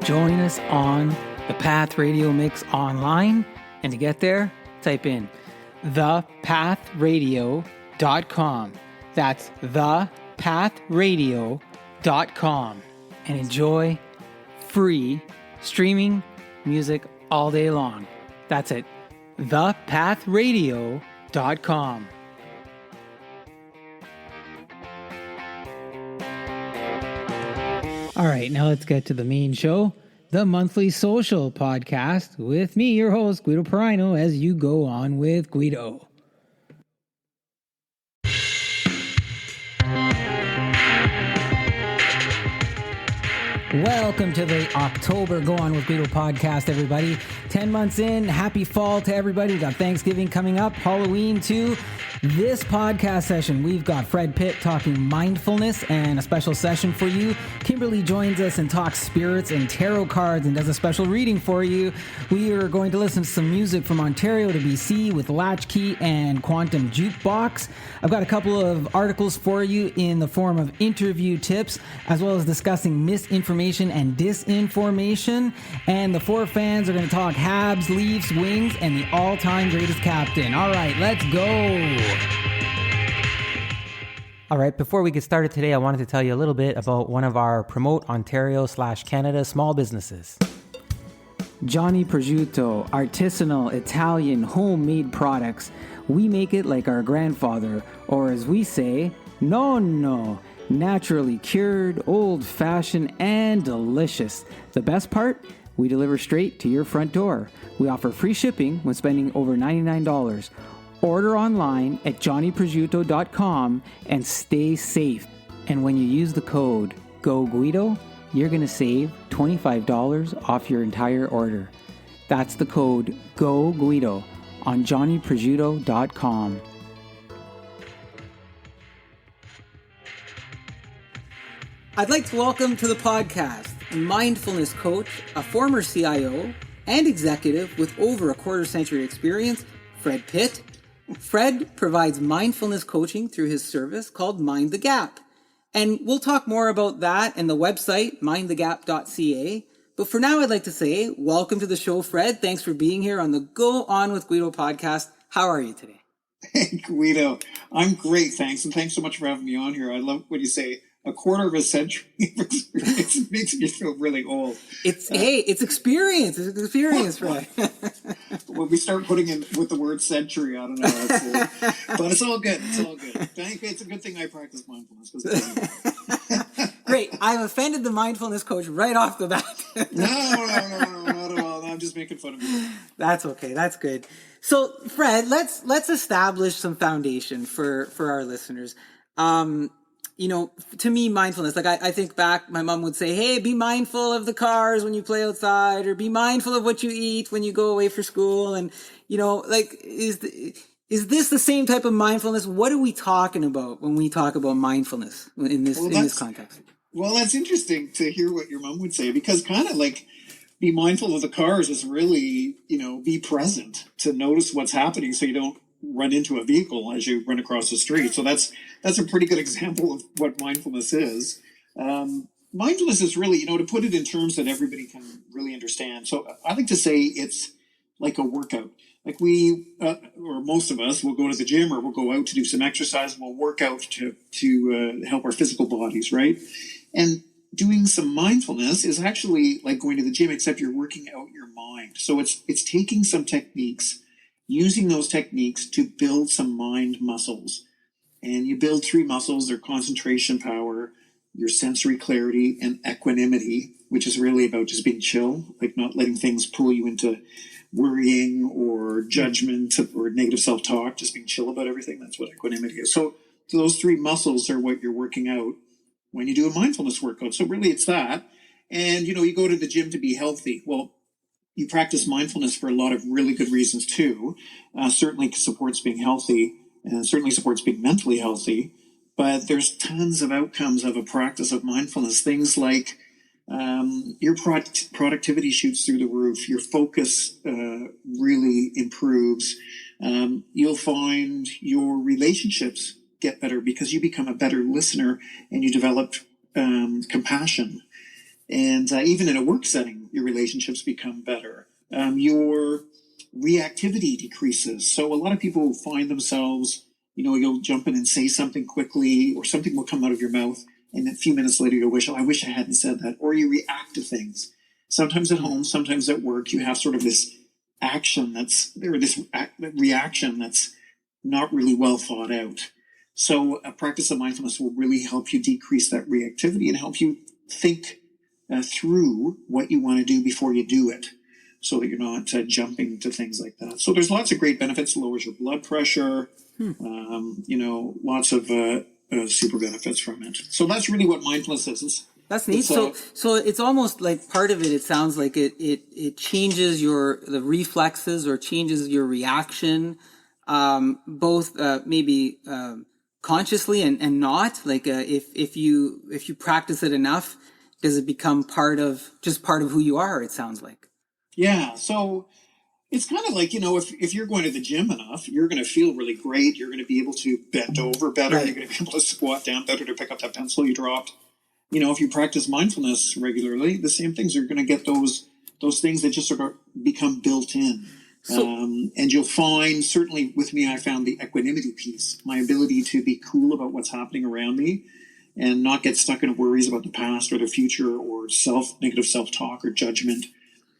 join us on the Path Radio Mix online. And to get there, type in thepathradio.com. That's thepathradio.com. And enjoy free streaming music all day long. That's it. thepathradio.com. All right, now let's get to the main show, the Monthly Social Podcast, with me, your host, Guido Perino, as you go on with Guido. Welcome to the October Go On with Guido podcast, everybody. 10 months in, happy fall to everybody. We've got Thanksgiving coming up, Halloween too. This podcast session, we've got Fred Pitt talking mindfulness and a special session for you. Kimberley joins us and talks spirits and tarot cards and does a special reading for you. We are going to listen to some music from Ontario to BC with Latch and Quantum Jukebox. I've got a couple of articles for you in the form of interview tips, as well as discussing misinformation and disinformation. And the four fans are going to talk Habs, Leafs, Wings, and the all-time greatest captain. All right, let's go. All right, before we get started today, I wanted to tell you a little bit about one of our Promote Ontario/Canada small businesses. Johnny Prosciutto, artisanal Italian homemade products. We make it like our grandfather, or as we say, Nonno. Naturally cured, old-fashioned, and delicious. The best part? We deliver straight to your front door. We offer free shipping when spending over $99. Order online at johnnyprosciutto.com and stay safe. And when you use the code GOGUIDO, you're going to save $25 off your entire order. That's the code GOGUIDO on johnnyprosciutto.com. I'd like to welcome to the podcast a mindfulness coach, a former CIO, and executive with over a quarter-century experience, Fred Pitt. Fred provides mindfulness coaching through his service called Mind the Gap. And we'll talk more about that and the website, mindthegap.ca. But for now, I'd like to say, welcome to the show, Fred. Thanks for being here on the Go On with Guido podcast. How are you today? Hey, Guido. I'm great, thanks. And thanks so much for having me on here. I love what you say. A quarter of a century of experience makes me feel really old. It's experience. It's experience, right? When we start putting in with the word century, I don't know. But it's all good. It's all good. It's a good thing I practice mindfulness. Great. I've offended the mindfulness coach right off the bat. No, not at all. No, I'm just making fun of you. That's okay. That's good. So, Fred, let's establish some foundation for our listeners. You know, to me, mindfulness, like I think back, my mom would say, hey, be mindful of the cars when you play outside, or be mindful of what you eat when you go away for school. And, you know, like, is this the same type of mindfulness? What are we talking about when we talk about mindfulness in this context? Well, that's interesting to hear what your mom would say, because kind of like be mindful of the cars is really, you know, be present to notice what's happening so you don't run into a vehicle as you run across the street. So that's a pretty good example of what mindfulness is. Mindfulness is really, you know, to put it in terms that everybody can really understand. So I like to say it's like a workout. Like we, or most of us, will go to the gym or we'll go out to do some exercise and we'll work out to help our physical bodies, right? And doing some mindfulness is actually like going to the gym, except you're working out your mind. So it's taking some techniques, using those techniques to build some mind muscles. And you build three muscles: their concentration power, your sensory clarity, and equanimity, which is really about just being chill, like not letting things pull you into worrying or judgment or negative self-talk, just being chill about everything. That's what equanimity is. So those three muscles are what you're working out when you do a mindfulness workout. So really it's that. And, you know, you go to the gym to be healthy. Well, you practice mindfulness for a lot of really good reasons too. Certainly supports being healthy and certainly supports being mentally healthy. But there's tons of outcomes of a practice of mindfulness. Things like your productivity shoots through the roof. Your focus really improves. You'll find your relationships get better because you become a better listener and you develop compassion. And even in a work setting, your relationships become better. Your reactivity decreases. So a lot of people find themselves, you'll jump in and say something quickly, or something will come out of your mouth, and a few minutes later you'll wish, oh, I wish I hadn't said that. Or you react to things. Sometimes at home, sometimes at work, you have sort of this reaction that's not really well thought out. So a practice of mindfulness will really help you decrease that reactivity and help you think through what you want to do before you do it, so that you're not jumping to things like that. So there's lots of great benefits. It lowers your blood pressure. Lots of super benefits from it. So that's really what mindfulness is. That's neat. So it's almost like part of it. It sounds like it changes the reflexes, or changes your reaction, both maybe consciously and not. Like if you practice it enough, does it become part of who you are? It sounds like. Yeah. So it's kind of like, if you're going to the gym enough, you're going to feel really great. You're going to be able to bend over better. Right. You're going to be able to squat down better to pick up that pencil you dropped. If you practice mindfulness regularly, the same things are going to get those things that just sort of become built in. And you'll find, certainly with me, I found the equanimity piece, my ability to be cool about what's happening around me and not get stuck in worries about the past or the future or negative self-talk or judgment.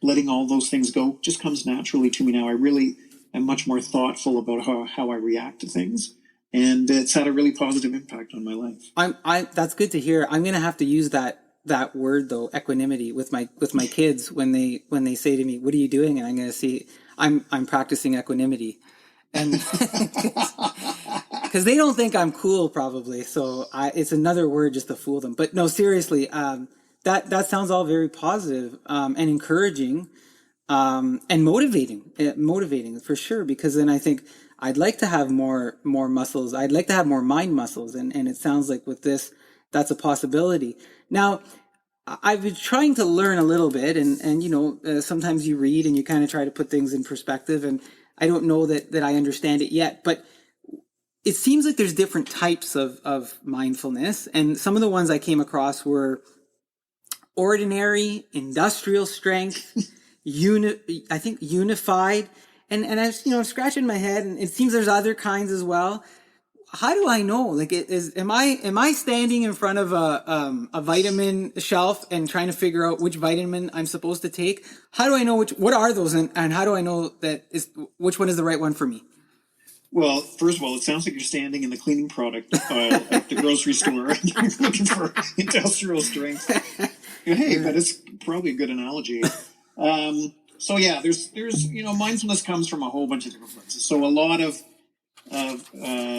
Letting all those things go just comes naturally to me now. I really am much more thoughtful about how I react to things. And it's had a really positive impact on my life. That's good to hear. I'm going to have to use that word though, equanimity, with my kids when they say to me, "What are you doing?" And I'm going to see I'm practicing equanimity, and because they don't think I'm cool probably. So it's another word just to fool them. But no, seriously, that sounds all very positive, and encouraging, and motivating for sure. Because then I think I'd like to have more muscles. I'd like to have more mind muscles. And it sounds like with this, that's a possibility. Now, I've been trying to learn a little bit, and sometimes you read and you kind of try to put things in perspective, and I don't know that I understand it yet, but it seems like there's different types of mindfulness. And some of the ones I came across were ordinary, industrial strength, I think unified. And I was, scratching my head, and it seems there's other kinds as well. How do I know? Like, am I standing in front of a vitamin shelf and trying to figure out which vitamin I'm supposed to take? How do I know what are those, and how do I know which one is the right one for me? Well, first of all, it sounds like you're standing in the cleaning product aisle at the grocery store and you're looking for industrial strength. Hey, but it's probably a good analogy. So yeah, there's mindfulness comes from a whole bunch of different places. So a lot of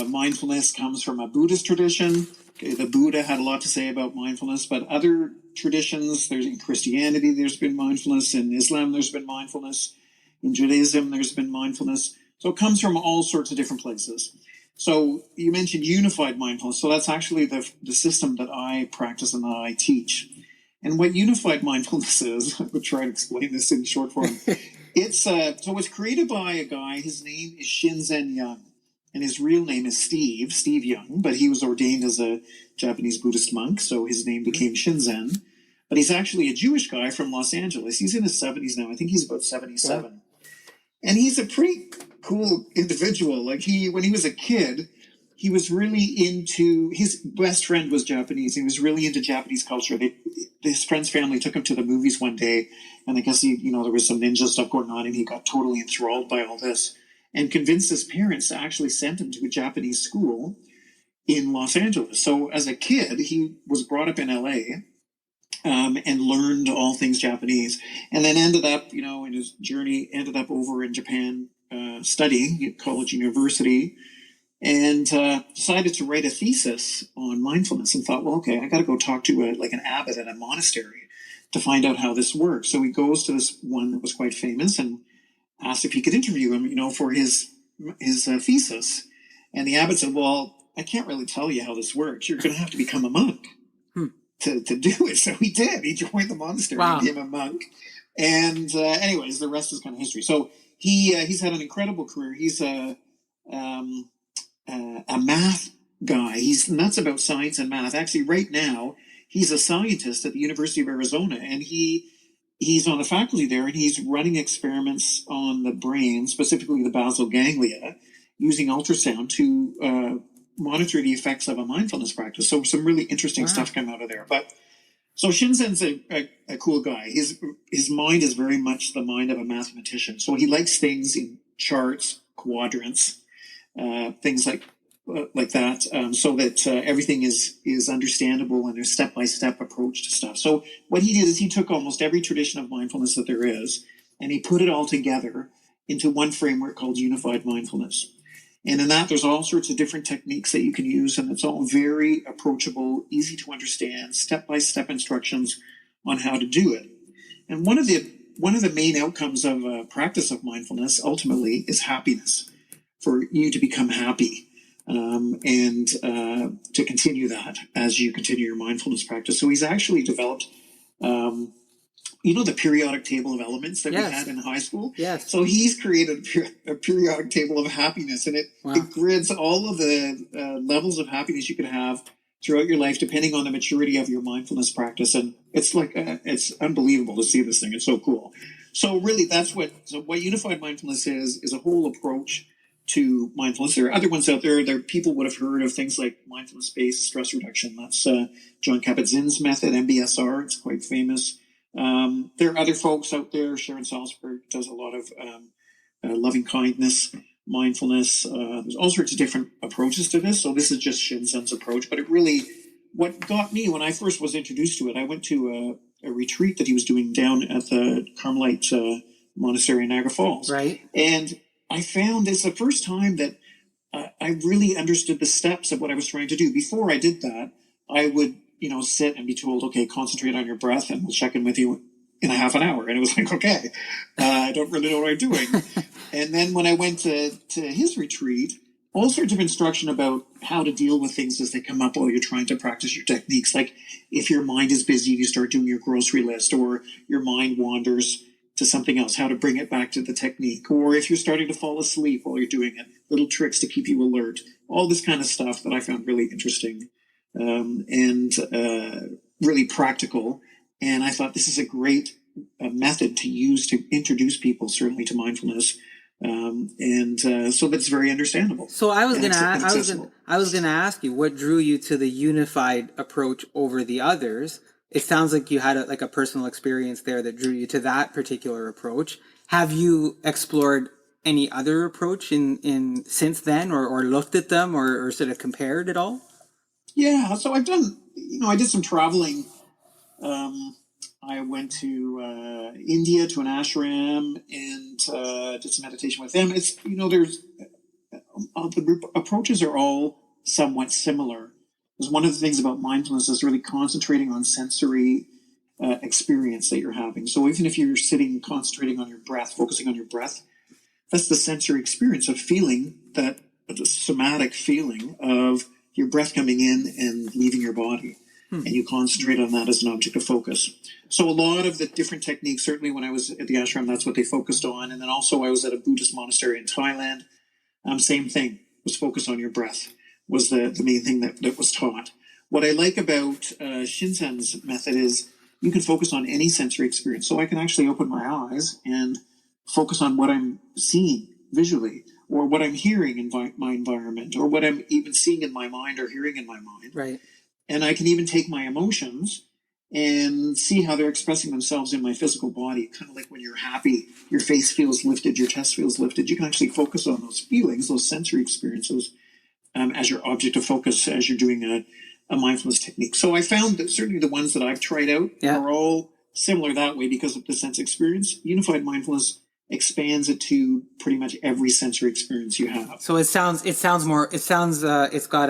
mindfulness comes from a Buddhist tradition. Okay, the Buddha had a lot to say about mindfulness, but other traditions, in Christianity, there's been mindfulness. In Islam, there's been mindfulness. In Judaism, there's been mindfulness. So it comes from all sorts of different places. So you mentioned unified mindfulness. So that's actually the system that I practice and that I teach. And what unified mindfulness is, I will try to explain this in short form. It's created by a guy. His name is Shinzen Young, and his real name is Steve Young, but he was ordained as a Japanese Buddhist monk, so his name became Shinzen. But he's actually a Jewish guy from Los Angeles. He's in his 70s now. I think he's about 77. Yeah. And he's a pretty cool individual. Like when he was a kid, he was really into, his best friend was Japanese. He was really into Japanese culture. His friend's family took him to the movies one day, and I guess there was some ninja stuff going on, and he got totally enthralled by all this and convinced his parents to actually send him to a Japanese school in Los Angeles. So as a kid, he was brought up in LA, and learned all things Japanese, and then ended up, in his journey, ended up over in Japan studying at college, university, and decided to write a thesis on mindfulness, and thought, well, okay, I got to go talk to an abbot at a monastery to find out how this works. So he goes to this one that was quite famous and asked if he could interview him, for his thesis. And the abbot said, well, I can't really tell you how this works. You're going to have to become a monk to do it. So he did. He joined the monastery, wow. Became a monk. And anyways, the rest is kind of history. So he's had an incredible career. He's a math guy. He's nuts about science and math. Actually, right now, he's a scientist at the University of Arizona, and he's on the faculty there, and he's running experiments on the brain, specifically the basal ganglia, using ultrasound to monitor the effects of a mindfulness practice. So some really interesting stuff came out of there. But so Shinzen's a cool guy. His mind is very much the mind of a mathematician. So he likes things in charts, quadrants, things like that, so that everything is understandable and there's step-by-step approach to stuff. So what he did is he took almost every tradition of mindfulness that there is, and he put it all together into one framework called unified mindfulness. And in that, there's all sorts of different techniques that you can use, and it's all very approachable, easy to understand, step-by-step instructions on how to do it. And one of the main outcomes of a practice of mindfulness ultimately is happiness, for you to become happy, and to continue that as you continue your mindfulness practice. So he's actually developed, the periodic table of elements that we had in high school. Yes. So he's created a periodic table of happiness, and it grids all of the levels of happiness you could have throughout your life, depending on the maturity of your mindfulness practice. And it's it's unbelievable to see this thing. It's so cool. So really, that's what unified mindfulness is a whole approach to mindfulness. There are other ones out there. People would have heard of things like mindfulness-based stress reduction. That's John Kabat-Zinn's method, MBSR. It's quite famous. There are other folks out there. Sharon Salzberg does a lot of loving kindness, mindfulness. There's all sorts of different approaches to this. So this is just Shinzen's approach. But what got me when I first was introduced to it, I went to a retreat that he was doing down at the Carmelite monastery in Niagara Falls. Right. And I found it's the first time that I really understood the steps of what I was trying to do. Before I did that, I would, sit and be told, okay, concentrate on your breath and we'll check in with you in a half an hour. And it was like, okay, I don't really know what I'm doing. And then when I went to his retreat, all sorts of instruction about how to deal with things as they come up while you're trying to practice your techniques. Like if your mind is busy, you start doing your grocery list, or your mind wanders to something else, how to bring it back to the technique. Or if you're starting to fall asleep while you're doing it, little tricks to keep you alert. All this kind of stuff that I found really interesting and really practical. And I thought this is a great method to use to introduce people, certainly, to mindfulness. So that's very understandable. So I was going to ask you, what drew you to the unified approach over the others? It sounds like you had a personal experience there that drew you to that particular approach. Have you explored any other approach in since then, or looked at them, or sort of compared at all? Yeah, so I've done, I did some traveling. I went to India to an ashram and did some meditation with them. It's, there's the approaches are all somewhat similar. Because one of the things about mindfulness is really concentrating on sensory experience that you're having. So even if you're sitting concentrating on your breath, focusing on your breath, that's the sensory experience of feeling that, the somatic feeling of your breath coming in and leaving your body. And you concentrate on that as an object of focus. So a lot of the different techniques, certainly when I was at the ashram, that's what they focused on. And then also I was at a Buddhist monastery in Thailand. Same thing, was focus on your breath, was the main thing that was taught. What I like about Shinzen's method is you can focus on any sensory experience. So I can actually open my eyes and focus on what I'm seeing visually, or what I'm hearing in my environment, or what I'm even seeing in my mind or hearing in my mind. Right. And I can even take my emotions and see how they're expressing themselves in my physical body. Kind of like when you're happy, your face feels lifted, your chest feels lifted. You can actually focus on those feelings, those sensory experiences, as your object of focus as you're doing a mindfulness technique. So I found that certainly the ones that I've tried out are all similar that way because of the sense experience. Unified mindfulness expands it to pretty much every sensory experience you have. So it's got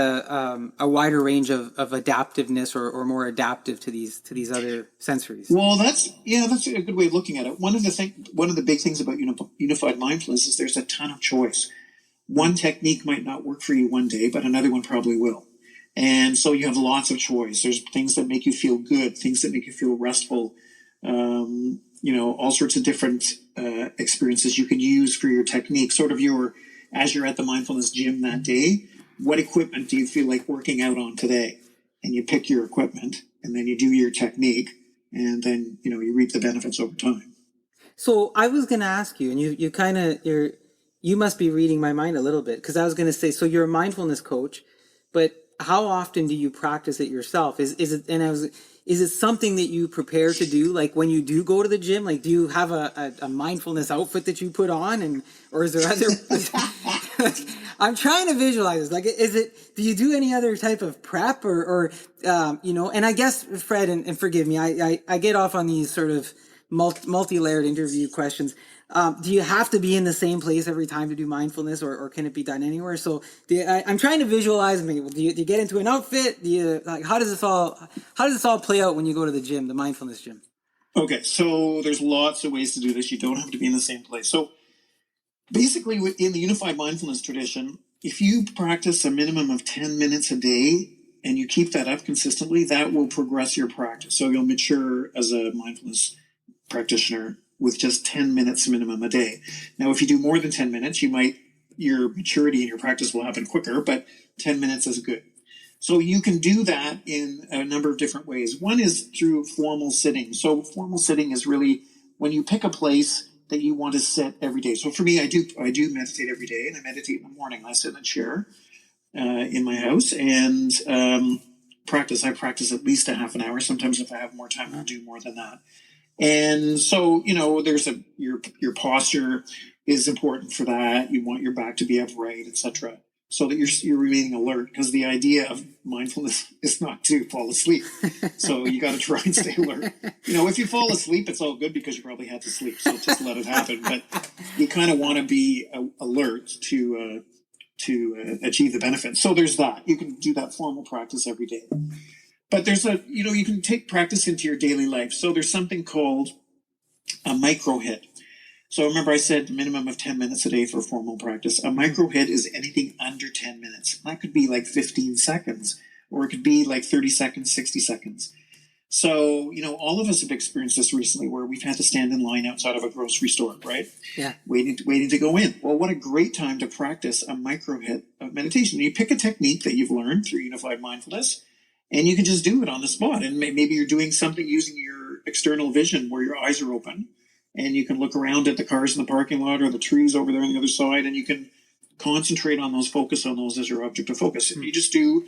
a wider range of adaptiveness or more adaptive to these other sensories. Well, that's a good way of looking at it. One of the big things about unified mindfulness is there's a ton of choice. One technique might not work for you one day, but another one probably will. And so you have lots of choice. There's things that make you feel good, things that make you feel restful, all sorts of different experiences you can use for your technique. Sort of as you're at the mindfulness gym that day, what equipment do you feel like working out on today? And you pick your equipment and then you do your technique, and then, you know, you reap the benefits over time. So I was going to ask you, and you kind of, you must be reading my mind a little bit, because I was going to say, so you're a mindfulness coach, but how often do you practice it yourself? Is it something that you prepare to do? Like when you do go to the gym, like do you have a mindfulness outfit that you put on, or is there other? I'm trying to visualize this. Like, do you do any other type of prep or you know? And I guess, Fred, and forgive me, I get off on these sort of multi-layered interview questions. Do you have to be in the same place every time to do mindfulness, or can it be done anywhere? So I'm trying to visualize. Maybe do you get into an outfit? Do you how does this all play out when you go to the gym, the mindfulness gym? Okay, so there's lots of ways to do this. You don't have to be in the same place. So basically, in the unified mindfulness tradition, if you practice a minimum of 10 minutes a day and you keep that up consistently, that will progress your practice. So you'll mature as a mindfulness practitioner with just 10 minutes minimum a day. Now, if you do more than 10 minutes, your maturity in your practice will happen quicker, but 10 minutes is good. So you can do that in a number of different ways. One is through formal sitting. So formal sitting is really when you pick a place that you want to sit every day. So for me, I do meditate every day, and I meditate in the morning. I sit in a chair in my house and practice. I practice at least a half an hour. Sometimes if I have more time, I'll do more than that. And so, you know, there's your posture is important for that. You want your back to be upright, etc., so that you're remaining alert. Because the idea of mindfulness is not to fall asleep. So you got to try and stay alert. You know, if you fall asleep, it's all good because you probably had to sleep. So just let it happen. But you kind of want to be alert to achieve the benefits. So there's that. You can do that formal practice every day. But you can take practice into your daily life. So there's something called a micro hit. So remember I said minimum of 10 minutes a day for formal practice. A micro hit is anything under 10 minutes. That could be like 15 seconds, or it could be like 30 seconds, 60 seconds. So, you know, all of us have experienced this recently where we've had to stand in line outside of a grocery store, right? Yeah. Waiting to go in. Well, what a great time to practice a micro hit of meditation. You pick a technique that you've learned through unified mindfulness, and you can just do it on the spot. And maybe you're doing something using your external vision where your eyes are open and you can look around at the cars in the parking lot or the trees over there on the other side, and you can concentrate on those, focus on those as your object of focus. If you just do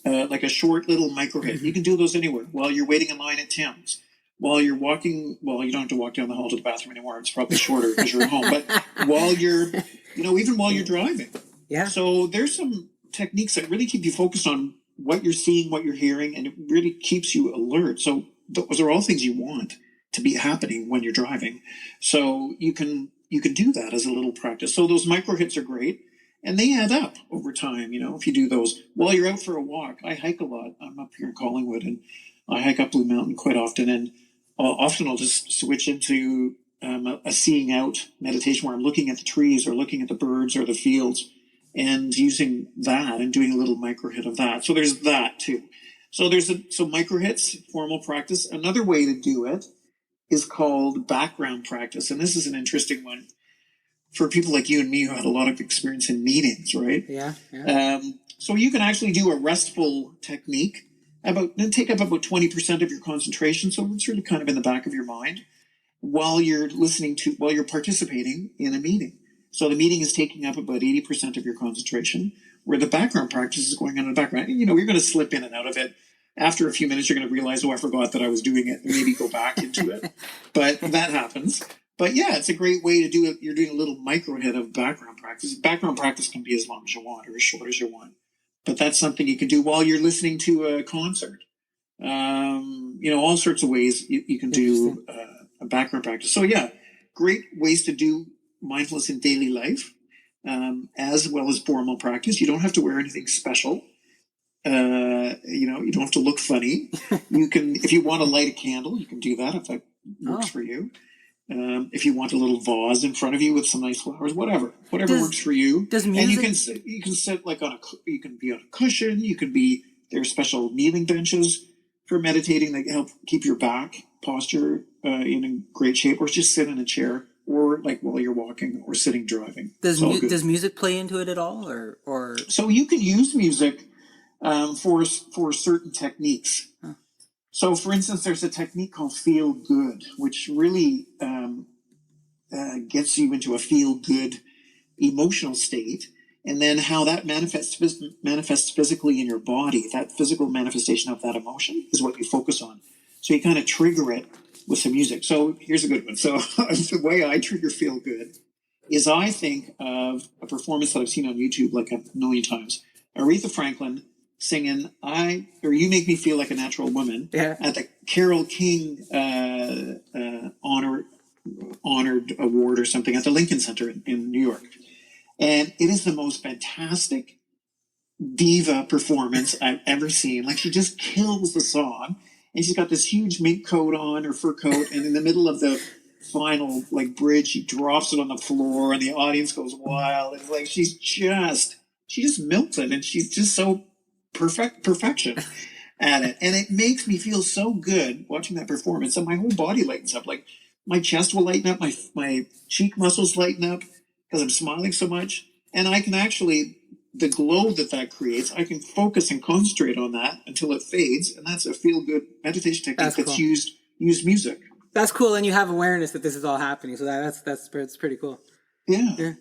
like a short little micro hit, you can do those anywhere while you're waiting in line at Tim's. While you're walking, well, you don't have to walk down the hall to the bathroom anymore. It's probably shorter because you're at home. But while you're, even while you're driving. Yeah. So there's some techniques that really keep you focused on what you're seeing, what you're hearing, and it really keeps you alert. So those are all things you want to be happening when you're driving. So you can do that as a little practice. So those micro hits are great, and they add up over time. If you do those while you're out for a walk. I hike a lot. I'm up here in Collingwood, and I hike up Blue Mountain quite often, and often I'll just switch into a seeing out meditation where I'm looking at the trees or looking at the birds or the fields and using that and doing a little micro hit of that. So there's that too. So so micro hits, formal practice. Another way to do it is called background practice. And this is an interesting one for people like you and me who had a lot of experience in meetings, right? Yeah. So you can actually do a restful technique take up about 20% of your concentration. So it's really kind of in the back of your mind while you're participating in a meeting. So the meeting is taking up about 80% of your concentration, where the background practice is going on in the background. You're going to slip in and out of it. After a few minutes, you're going to realize, I forgot that I was doing it, and maybe go back into it. But that happens. But yeah, it's a great way to do it. You're doing a little micro hit of background practice. Background practice can be as long as you want or as short as you want. But that's something you can do while you're listening to a concert. All sorts of ways you can do a background practice. So yeah, great ways to do mindfulness in daily life, as well as formal practice. You don't have to wear anything special. You don't have to look funny. You can, if you want to light a candle, you can do that if that works for you. If you want a little vase in front of you with some nice flowers, whatever works for you. Does music? And you can sit like you can be on a cushion. There are special kneeling benches for meditating that help keep your back posture in a great shape, or just sit in a chair, or like while you're walking or sitting driving. Does music play into it at all, or? So you can use music for certain techniques. Huh. So, for instance, there's a technique called feel good, which really gets you into a feel good emotional state. And then how that manifests physically in your body, that physical manifestation of that emotion is what you focus on. So you kind of trigger it with some music. So here's a good one. So the way I trigger feel good is I think of a performance that I've seen on YouTube like a million times. Aretha Franklin singing You Make Me Feel Like a Natural Woman at the Carole King honored award or something at the Lincoln Center in New York. And it is the most fantastic diva performance I've ever seen. Like, she just kills the song. And she's got this huge mink coat on, her fur coat, and in the middle of the final like bridge, she drops it on the floor and the audience goes wild. It's like she just milks it, and she's just so perfection at it. And it makes me feel so good watching that performance, and my whole body lightens up. Like, my chest will lighten up, my cheek muscles lighten up because I'm smiling so much. And I can actually, the glow that creates, I can focus and concentrate on that until it fades. And that's a feel-good meditation technique that's cool. used music. That's cool. And you have awareness that this is all happening. So that's pretty cool. Yeah.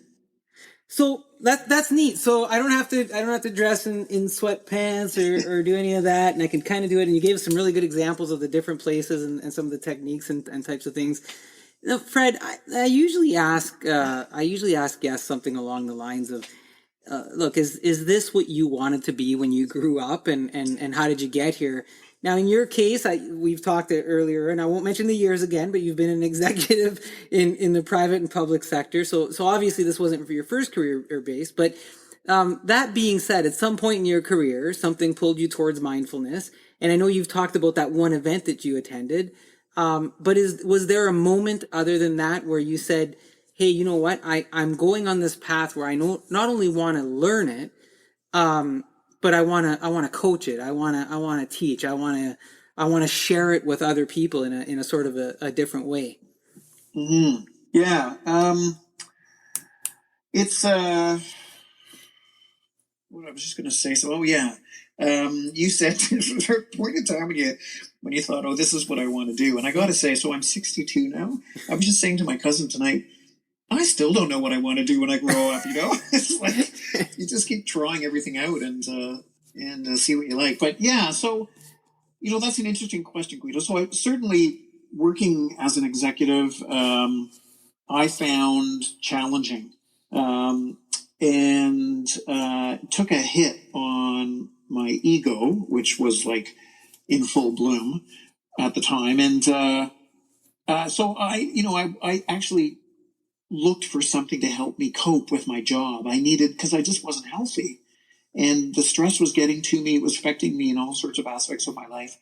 So that's neat. So I don't have to dress in sweatpants or do any of that, and I can kind of do it. And you gave us some really good examples of the different places and some of the techniques and types of things. Now, Fred, I usually ask guests something along the lines of, look, is this what you wanted to be when you grew up, and how did you get here? Now, in your case, we've talked earlier, and I won't mention the years again, but you've been an executive in the private and public sector. So obviously this wasn't for your first career base, but that being said, at some point in your career, something pulled you towards mindfulness. And I know you've talked about that one event that you attended. But was there a moment other than that where you said, hey, you know what? I'm going on this path where I not only want to learn it, but I want to coach it. I want to teach. I want to share it with other people in a sort of a different way. Mm-hmm. Yeah. It's what I was just going to say. So, you said for a point in time when you thought, oh, this is what I want to do. And I got to say, so I'm 62 now. I was just saying to my cousin tonight, I still don't know what I want to do when I grow up. It's like you just keep trying everything out and see what you like. But yeah, so that's an interesting question, Guido. So I certainly, working as an executive, I found challenging, and took a hit on my ego, which was like in full bloom at the time, and so I actually looked for something to help me cope with my job. Because I just wasn't healthy, and the stress was getting to me. It was affecting me in all sorts of aspects of my life.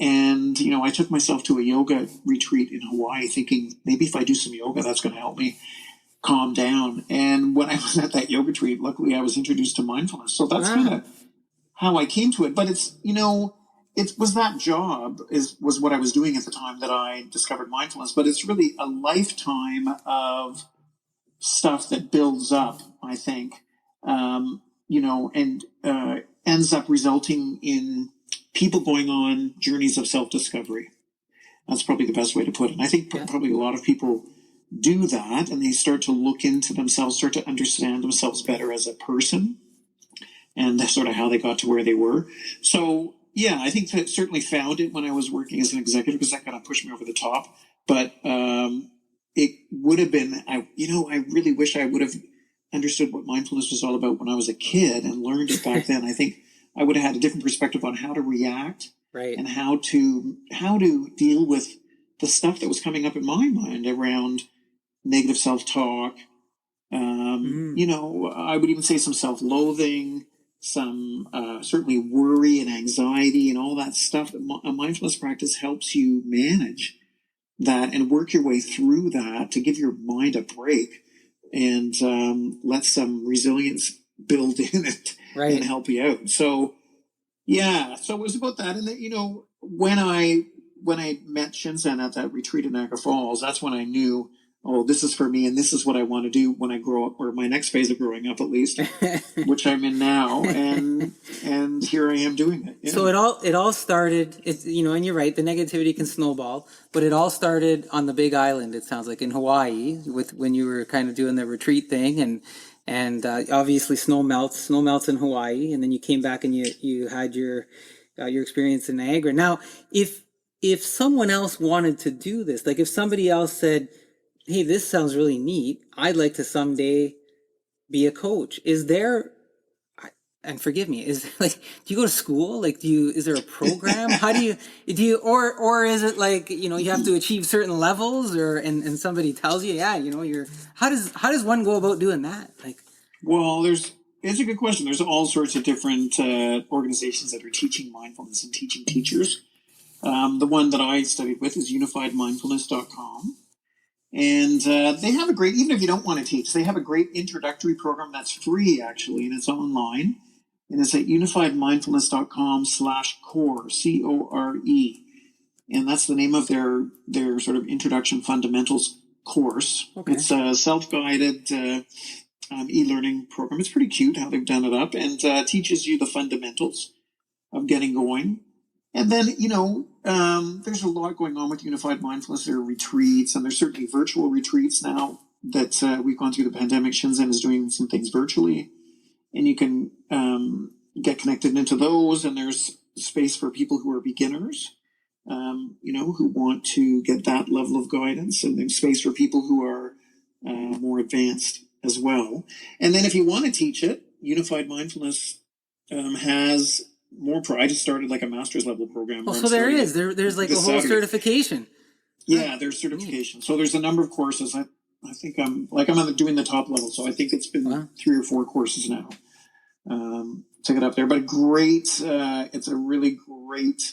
And, I took myself to a yoga retreat in Hawaii thinking maybe if I do some yoga, that's going to help me calm down. And when I was at that yoga retreat, luckily I was introduced to mindfulness. So that's kind of how I came to it. But it's, it was that job was what I was doing at the time that I discovered mindfulness. But it's really a lifetime of stuff that builds up, I think, and ends up resulting in people going on journeys of self-discovery. That's probably the best way to put it. And I think probably a lot of people do that, and they start to look into themselves, start to understand themselves better as a person, and that's sort of how they got to where they were. So, yeah, I think that certainly found it when I was working as an executive, because that kind of pushed me over the top. But it would have been, I really wish I would have understood what mindfulness was all about when I was a kid and learned it back then. I think I would have had a different perspective on how to react, right, and how to deal with the stuff that was coming up in my mind around negative self-talk. I would even say some self-loathing, some certainly worry and anxiety and all that stuff. A mindfulness practice helps you manage that and work your way through that to give your mind a break and let some resilience build in it, right, and help you out. So, yeah, so it was about that. And then, when I met Shinzen at that retreat in Niagara Falls, that's when I knew oh, this is for me, and this is what I want to do when I grow up, or my next phase of growing up, at least, which I'm in now, and here I am doing it. Yeah. So it all started. It's, and you're right. The negativity can snowball, but it all started on the Big Island. It sounds like in Hawaii, with when you were kind of doing the retreat thing, and obviously snow melts in Hawaii, and then you came back and you had your experience in Niagara. Now, if someone else wanted to do this, like if somebody else said, hey, this sounds really neat, I'd like to someday be a coach. Is there, and forgive me, is there, like, do you go to school? Like, is there a program? How do you, or is it like, you have to achieve certain levels, and somebody tells you, yeah, how does one go about doing that? Like, well, it's a good question. There's all sorts of different organizations that are teaching mindfulness and teaching teachers. The one that I studied with is unifiedmindfulness.com. And they have a great, even if you don't want to teach, they have a great introductory program that's free, actually, and it's online. And it's at unifiedmindfulness.com/core, CORE. And that's the name of their sort of introduction fundamentals course. Okay. It's a self-guided e-learning program. It's pretty cute how they've done it up, and teaches you the fundamentals of getting going. And then, there's a lot going on with Unified Mindfulness. There are retreats, and there's certainly virtual retreats now that we've gone through the pandemic. Shenzhen is doing some things virtually, and you can get connected into those. And there's space for people who are beginners, who want to get that level of guidance. And there's space for people who are more advanced as well. And then if you want to teach it, Unified Mindfulness has more. I just started like a master's level program. Oh, so there's like a whole Saturday. Certification. Yeah, there's certification. So there's a number of courses. I think I'm doing the top level. So I think it's been 3 or 4 courses now to get up there. But great, it's a really great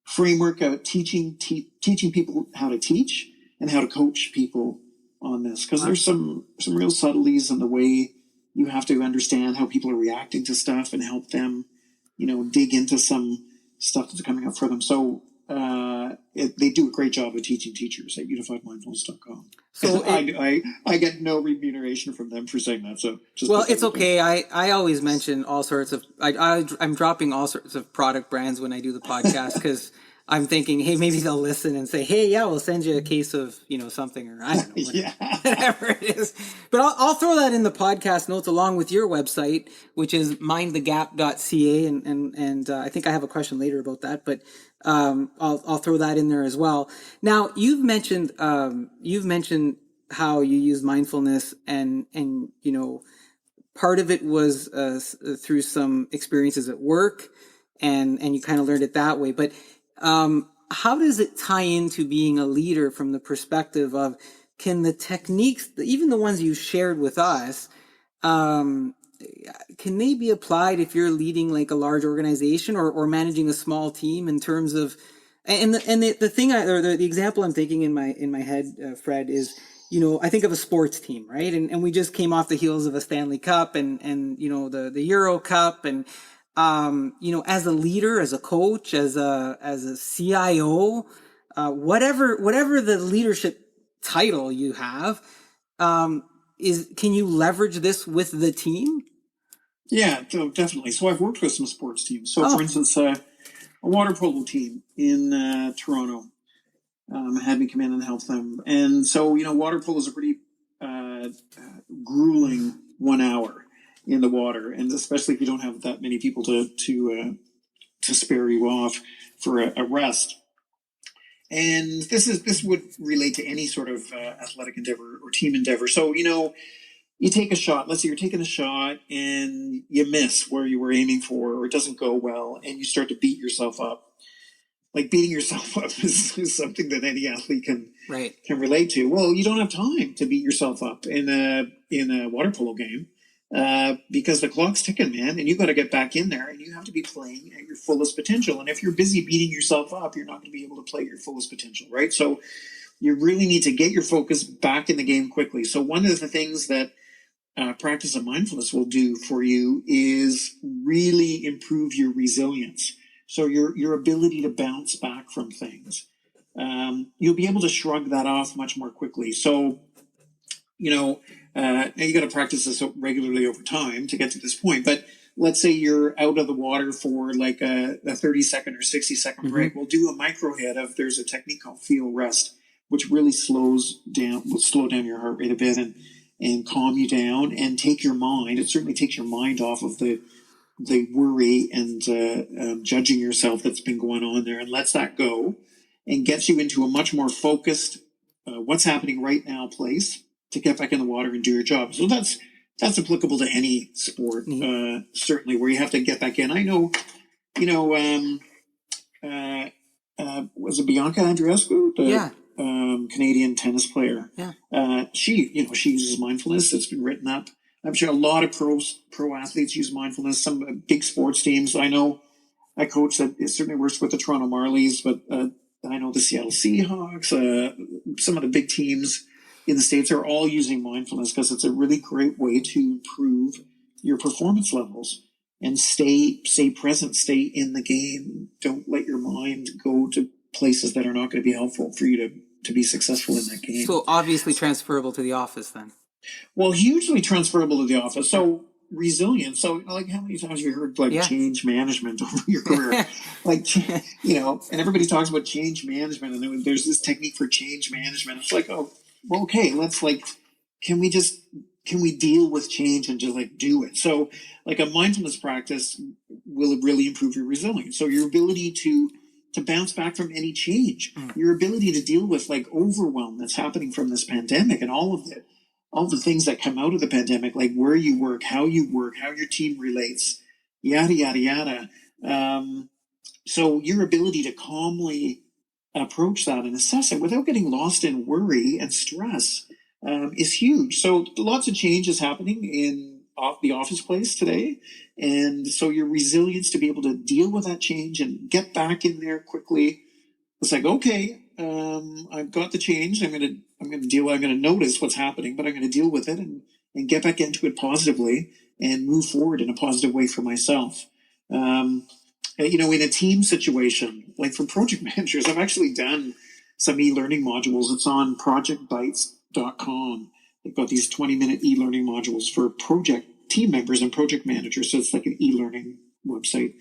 framework of teaching people how to teach and how to coach people on this. Because there's some real subtleties in the way you have to understand how people are reacting to stuff and help them, dig into some stuff that's coming up for them. So they do a great job of teaching teachers at unifiedmindfulness.com. So I get no remuneration from them for saying that. So it's okay. I always mention all sorts of I'm dropping all sorts of product brands when I do the podcast because I'm thinking, hey, maybe they'll listen and say, hey, yeah, we'll send you a case of, something, or I don't know, whatever it is. But I'll throw that in the podcast notes along with your website, which is mindthegap.ca. And I think I have a question later about that, but I'll throw that in there as well. Now, you've mentioned how you use mindfulness and part of it was through some experiences at work and you kind of learned it that way. But how does it tie into being a leader from the perspective of, can the techniques, even the ones you shared with us, can they be applied if you're leading like a large organization or managing a small team in terms of, the thing the example I'm thinking in my head, Fred, is, I think of a sports team, right? And we just came off the heels of a Stanley Cup and the Euro Cup, and as a leader, as a coach, as a CIO, whatever the leadership title you have, can you leverage this with the team? Yeah, definitely. So I've worked with some sports teams. So for instance, a water polo team in Toronto had me come in and help them. And so, water polo is a pretty grueling 1 hour in the water, and especially if you don't have that many people to spare you off for a rest. And this would relate to any sort of athletic endeavor or team endeavor. So you take a shot. Let's say you're taking a shot and you miss where you were aiming for, or it doesn't go well, and you start to beat yourself up. Like, beating yourself up is something that any athlete can relate to. Well, you don't have time to beat yourself up in a water polo game because the clock's ticking, man, and you got to get back in there, and you have to be playing at your fullest potential. And if you're busy beating yourself up, you're not going to be able to play at your fullest potential, right? So you really need to get your focus back in the game quickly. So one of the things that practice of mindfulness will do for you is really improve your resilience. So your ability to bounce back from things. you'll be able to shrug that off much more quickly. So, now you got to practice this regularly over time to get to this point. But let's say you're out of the water for like a 30-second or 60-second break. We'll do a micro hit of, there's a technique called feel rest, which really will slow down your heart rate a bit and calm you down and take your mind. It certainly takes your mind off of the worry and judging yourself that's been going on there, and lets that go and gets you into a much more focused, what's happening right now place to get back in the water and do your job. So that's applicable to any sport, certainly, where you have to get back in. I know, was it Bianca Andreescu, the Canadian tennis player? Yeah. She uses mindfulness. It's been written up. I'm sure a lot of pro athletes use mindfulness. Some big sports teams. I know a coach that certainly works with the Toronto Marlies, but I know the Seattle Seahawks, some of the big teams in the States are all using mindfulness because it's a really great way to improve your performance levels and stay present, stay in the game. Don't let your mind go to places that are not going to be helpful for you to be successful in that game. So obviously transferable to the office then. Well, hugely transferable to the office. So resilience. So like, how many times have you heard change management over your career? And everybody talks about change management, and there's this technique for change management. It's like, oh, well, okay, let's can we deal with change and just do it? So like a mindfulness practice will really improve your resilience. So your ability to bounce back from any change, your ability to deal with overwhelm that's happening from this pandemic and all the things that come out of the pandemic, like where you work, how your team relates, yada, yada, yada. So your ability to calmly approach that and assess it without getting lost in worry and stress is huge. So lots of change is happening in the office place today. And so your resilience to be able to deal with that change and get back in there quickly. It's like, okay, I've got the change. I'm going to notice what's happening, but I'm going to deal with it and get back into it positively and move forward in a positive way for myself. In a team situation, like for project managers, I've actually done some e-learning modules. It's on projectbytes.com. They've got these 20-minute e-learning modules for project team members and project managers. So it's like an e-learning website.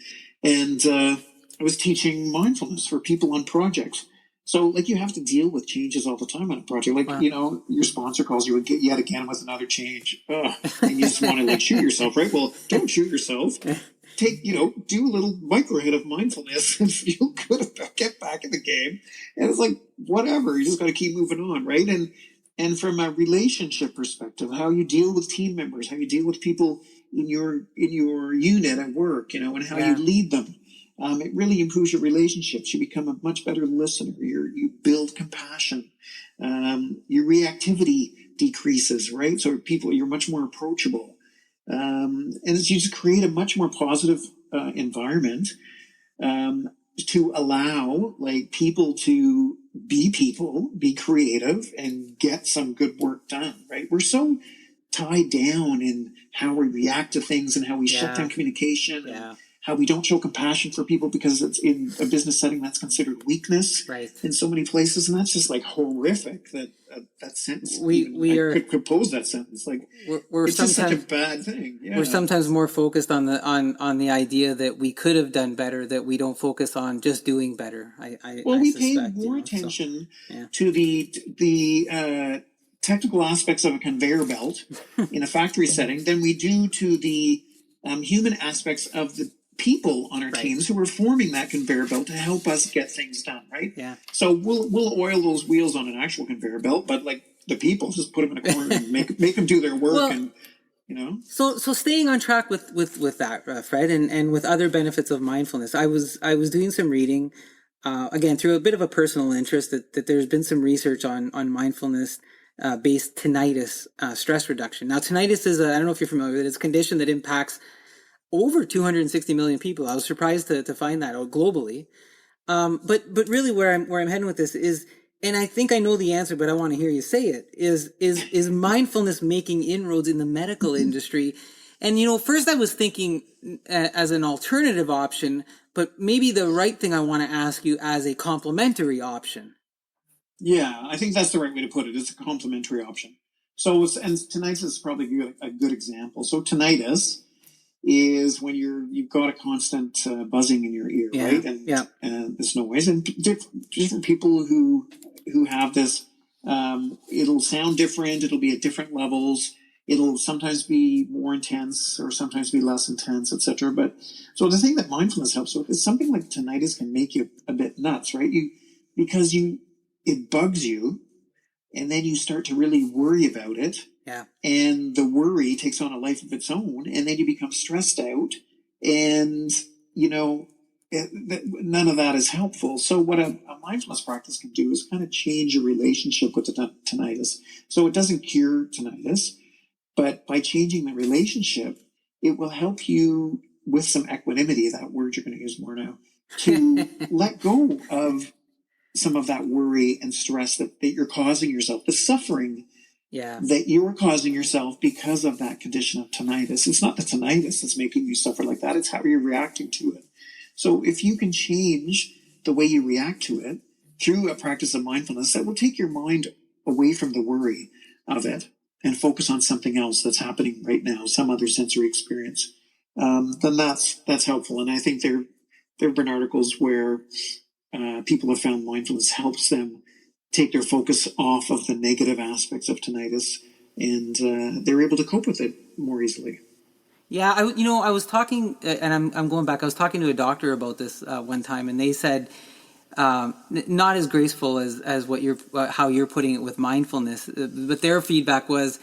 And I was teaching mindfulness for people on projects. So you have to deal with changes all the time on a project. Your sponsor calls you yet again with another change. And you just want to shoot yourself, right? Well, don't shoot yourself. Do a little micro hit of mindfulness and feel good about get back in the game. And it's whatever, you just got to keep moving on, right? And from a relationship perspective, how you deal with team members, how you deal with people in your unit at work, and how you lead them. It really improves your relationships. You become a much better listener. You build compassion. Your reactivity decreases, right? So you're much more approachable. And you just create a much more positive environment to allow people to be creative, and get some good work done, right? We're so tied down in how we react to things and how we shut down communication and how we don't show compassion for people because it's in a business setting that's considered weakness in so many places. And that's just horrific that sentence. I could compose that sentence. It's just such a bad thing. Yeah. We're sometimes more focused on the idea that we could have done better, that we don't focus on just doing better. We pay more attention to the technical aspects of a conveyor belt in a factory setting than we do to the human aspects of the people on our teams who are forming that conveyor belt to help us get things done, right? Yeah. So we'll oil those wheels on an actual conveyor belt, but the people, just put them in a corner and make them do their work. So staying on track with that, Fred, and with other benefits of mindfulness, I was doing some reading, again through a bit of a personal interest, that there's been some research on mindfulness based tinnitus stress reduction. Now, tinnitus is I don't know if you're familiar with it. It's a condition that impacts over 260 million people. I was surprised to find that out globally. But really where I'm heading with this is, and I think I know the answer, but I want to hear you say it, is mindfulness making inroads in the medical industry? And, first I was thinking as an alternative option, but maybe the right thing I want to ask you as a complementary option. Yeah, I think that's the right way to put it. It's a complementary option. So, and tinnitus is probably a good example. So, tinnitus is when you've got a constant buzzing in your ear, Yeah. right? And Yeah. there's noise, and different people who have this, it'll sound different. It'll be at different levels. It'll sometimes be more intense or sometimes be less intense, etc. But so the thing that mindfulness helps with is something like tinnitus can make you a bit nuts, right? Because it bugs you, and then you start to really worry about it. Yeah. And the worry takes on a life of its own, and then you become stressed out, and you know none of that is helpful. So what a mindfulness practice can do is kind of change your relationship with the tinnitus. So it doesn't cure tinnitus, but by changing the relationship, it will help you with some equanimity, that word you're going to use more now, to let go of some of that worry and stress that you're causing yourself, the suffering that you're causing yourself because of that condition of tinnitus. It's not the tinnitus that's making you suffer like that. It's how you're reacting to it. So if you can change the way you react to it through a practice of mindfulness, that will take your mind away from the worry of it and focus on something else that's happening right now, some other sensory experience, then that's helpful. And I think there have been articles where people have found mindfulness helps them take their focus off of the negative aspects of tinnitus, and they're able to cope with it more easily. Yeah, I was talking, and I'm going back. I was talking to a doctor about this one time, and they said not as graceful as what you're how you're putting it with mindfulness, but their feedback was,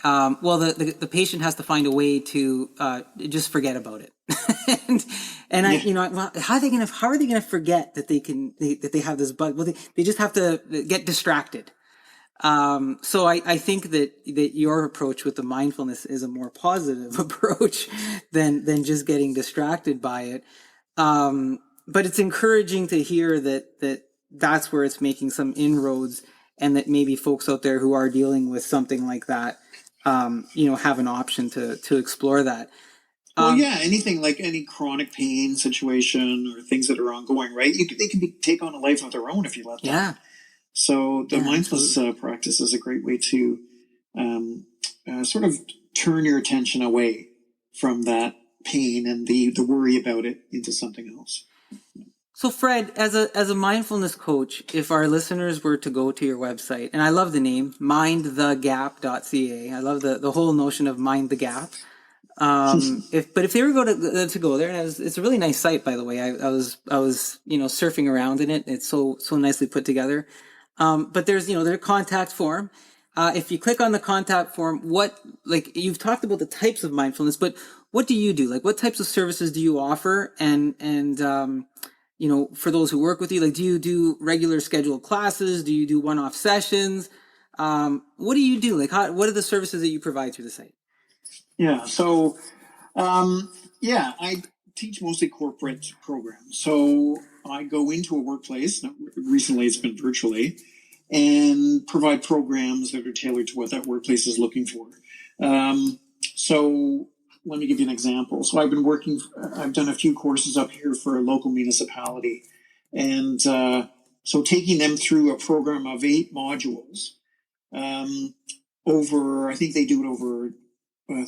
well, the patient has to find a way to just forget about it, and well, how are they gonna forget that that they have this bug? Well, they just have to get distracted. So I think that your approach with the mindfulness is a more positive approach than just getting distracted by it. But it's encouraging to hear that's where it's making some inroads, and that maybe folks out there who are dealing with something like that, have an option to explore that. Well, yeah, anything like any chronic pain situation or things that are ongoing, right? They can take on a life of their own if you let them. Yeah. So the mindfulness practice is a great way to sort of turn your attention away from that pain and the worry about it into something else. So Fred, as a mindfulness coach, if our listeners were to go to your website, and I love the name, mindthegap.ca. I love the whole notion of mind the gap. If they were to go there, and it's a really nice site, by the way. I was surfing around in it. It's so nicely put together. But there's their contact form. If you click on the contact form, you've talked about the types of mindfulness, but what do you do? Like, what types of services do you offer? And for those who work with you, like, do you do regular scheduled classes? Do you do one-off sessions? What do you do? Like, what are the services that you provide through the site? Yeah. So, I teach mostly corporate programs. So I go into a workplace. Recently, it's been virtually, and provide programs that are tailored to what that workplace is looking for. So let me give you an example. So I've done a few courses up here for a local municipality, and so taking them through a program of 8 modules over, I think they do it over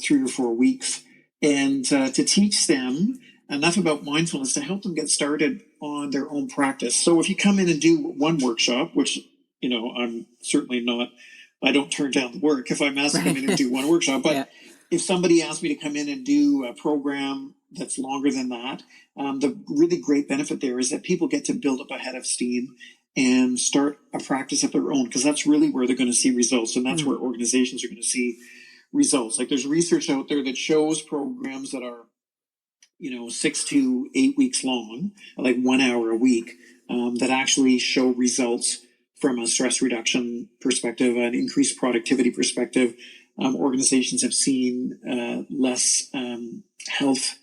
3 or 4 weeks, and to teach them enough about mindfulness to help them get started on their own practice. So if you come in and do one workshop, which I'm certainly not, I don't turn down the work if I'm asked to come in and do one workshop, but if somebody asked me to come in and do a program that's longer than that, the really great benefit there is that people get to build up a head of steam and start a practice of their own, because that's really where they're going to see results, and that's where organizations are going to see results. Like, there's research out there that shows programs that are 6 to 8 weeks long, like 1 hour a week, that actually show results from a stress reduction perspective, an increased productivity perspective. Organizations have seen less health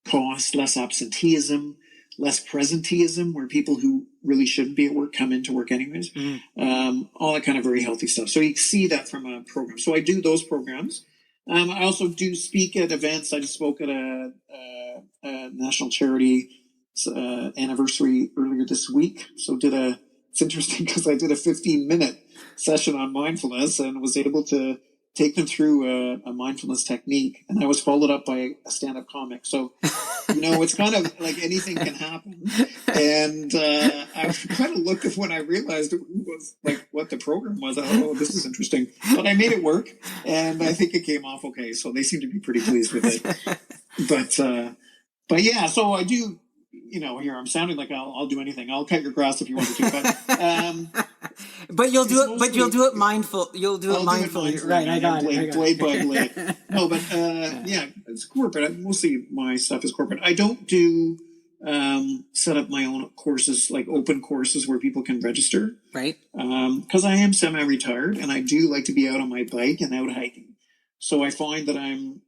costs, less absenteeism, less presenteeism, where people who really shouldn't be at work come into work anyways. All that kind of very healthy stuff. So you see that from a program. So I do those programs. I also do speak at events. I just spoke at a national charity anniversary earlier this week. So did a it's interesting because I did a 15-minute session on mindfulness and was able to take them through a mindfulness technique. And I was followed up by a stand-up comic. So, it's kind of like anything can happen. And I kind of looked at when I realized it was like what the program was. I thought, oh, this is interesting. But I made it work, and I think it came off okay. So they seem to be pretty pleased with it. But yeah, so I do. Here I'm sounding like I'll do anything. I'll cut your grass if you want me to. But you'll do it. But you'll do it mindful. You'll do it mindfully, right? I got it. Blade by blade. No, but yeah, it's corporate. Mostly my stuff is corporate. I don't do set up my own courses, like open courses where people can register, right? Because I am semi-retired and I do like to be out on my bike and out hiking. So I find that I'm